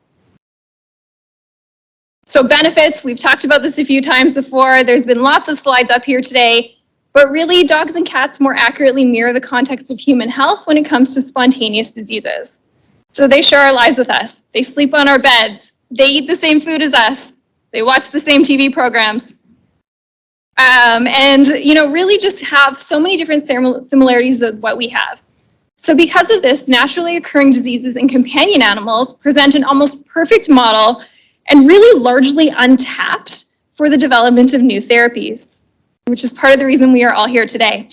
So benefits, we've talked about this a few times before. There's been lots of slides up here today, but really dogs and cats more accurately mirror the context of human health when it comes to spontaneous diseases. So they share our lives with us. They sleep on our beds. They eat the same food as us. They watch the same TV programs. And really just have so many different similarities of what we have. So because of this, naturally occurring diseases in companion animals present an almost perfect model and really largely untapped for the development of new therapies, which is part of the reason we are all here today.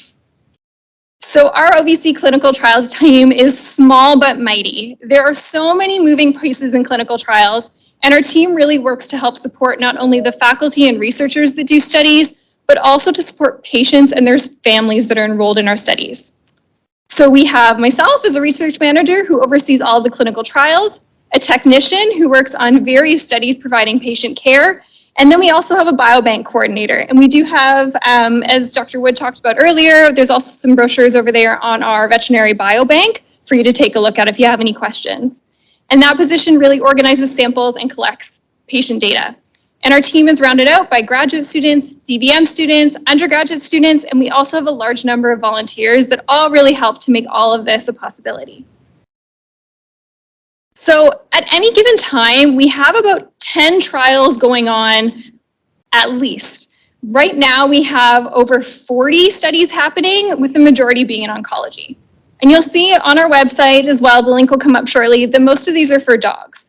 So our OVC clinical trials team is small but mighty. There are so many moving pieces in clinical trials, and our team really works to help support not only the faculty and researchers that do studies, but also to support patients and their families that are enrolled in our studies. So we have myself as a research manager who oversees all of the clinical trials, a technician who works on various studies providing patient care, and then we also have a biobank coordinator. And we do have, as Dr. Wood talked about earlier, there's also some brochures over there on our veterinary biobank for you to take a look at if you have any questions. And that position really organizes samples and collects patient data. And our team is rounded out by graduate students, DVM students, undergraduate students, and we also have a large number of volunteers that all really help to make all of this a possibility. So at any given time, we have about 10 trials going on at least. Right now, we have over 40 studies happening, with the majority being in oncology. And you'll see on our website as well, the link will come up shortly, that most of these are for dogs.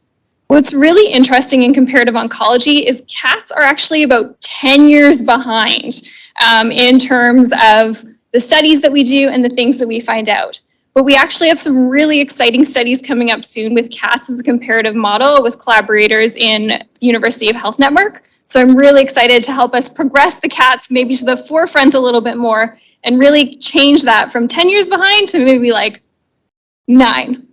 What's really interesting in comparative oncology is cats are actually about 10 years behind in terms of the studies that we do and the things that we find out. But we actually have some really exciting studies coming up soon with cats as a comparative model with collaborators in University of Guelph network. So I'm really excited to help us progress the cats maybe to the forefront a little bit more and really change that from 10 years behind to maybe like 9.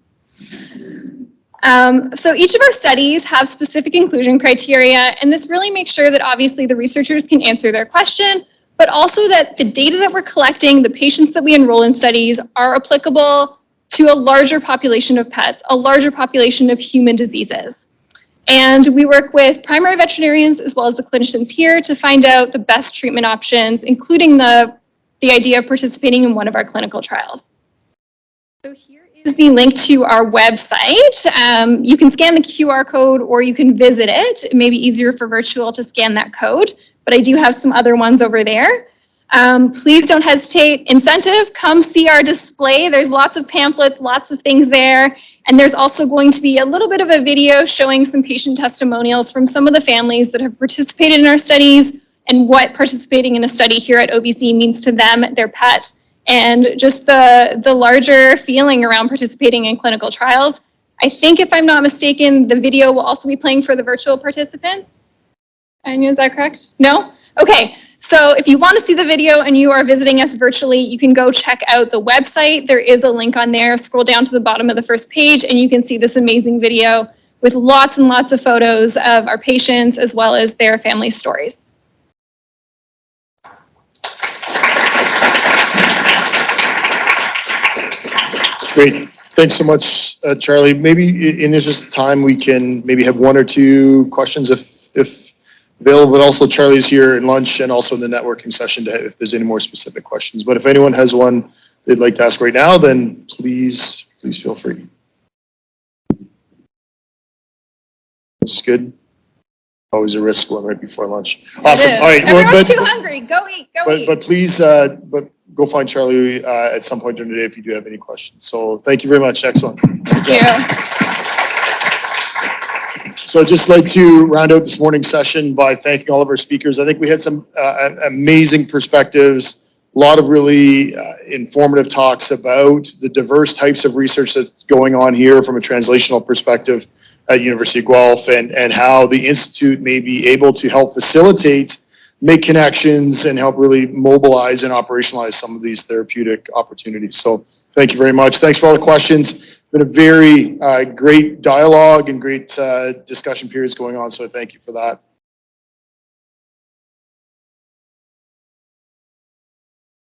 So each of our studies have specific inclusion criteria, and this really makes sure that obviously the researchers can answer their question, but also that the data that we're collecting, the patients that we enroll in studies, are applicable to a larger population of pets, a larger population of human diseases. And we work with primary veterinarians as well as the clinicians here to find out the best treatment options, including the idea of participating in one of our clinical trials. So here is the link to our website. You can scan the QR code or you can visit it. It may be easier for virtual to scan that code, but I do have some other ones over there. Please don't hesitate. Incentive, come see our display. There's lots of pamphlets, lots of things there. And there's also going to be a little bit of a video showing some patient testimonials from some of the families that have participated in our studies and what participating in a study here at OVC means to them, their pet, and just the larger feeling around participating in clinical trials. I think, if I'm not mistaken, the video will also be playing for the virtual participants. Anya, is that correct? No? Okay, So if you want to see the video and you are visiting us virtually, you can go check out the website. There is a link on there. Scroll down to the bottom of the first page and you can see this amazing video with lots and lots of photos of our patients as well as their family stories. Great. Thanks so much, Charlie. Maybe in the interest of time, we can maybe have one or two questions if available, but also Charlie's here in lunch and also in the networking session to have, if there's any more specific questions. But if anyone has one they'd like to ask right now, then please feel free. It's good. Always a risk one right before lunch. Awesome. All right. Everyone's too hungry. Go eat. Go eat. But please, go find Charlie at some point during the day if you do have any questions. So thank you very much. Excellent. Thank you. So I'd just like to round out this morning's session by thanking all of our speakers. I think we had some amazing perspectives, a lot of really informative talks about the diverse types of research that's going on here from a translational perspective at University of Guelph, and how the Institute may be able to help facilitate, make connections, and help really mobilize and operationalize some of these therapeutic opportunities. So thank you very much. Thanks for all the questions. It's been a very great dialogue and great discussion periods going on, so thank you for that.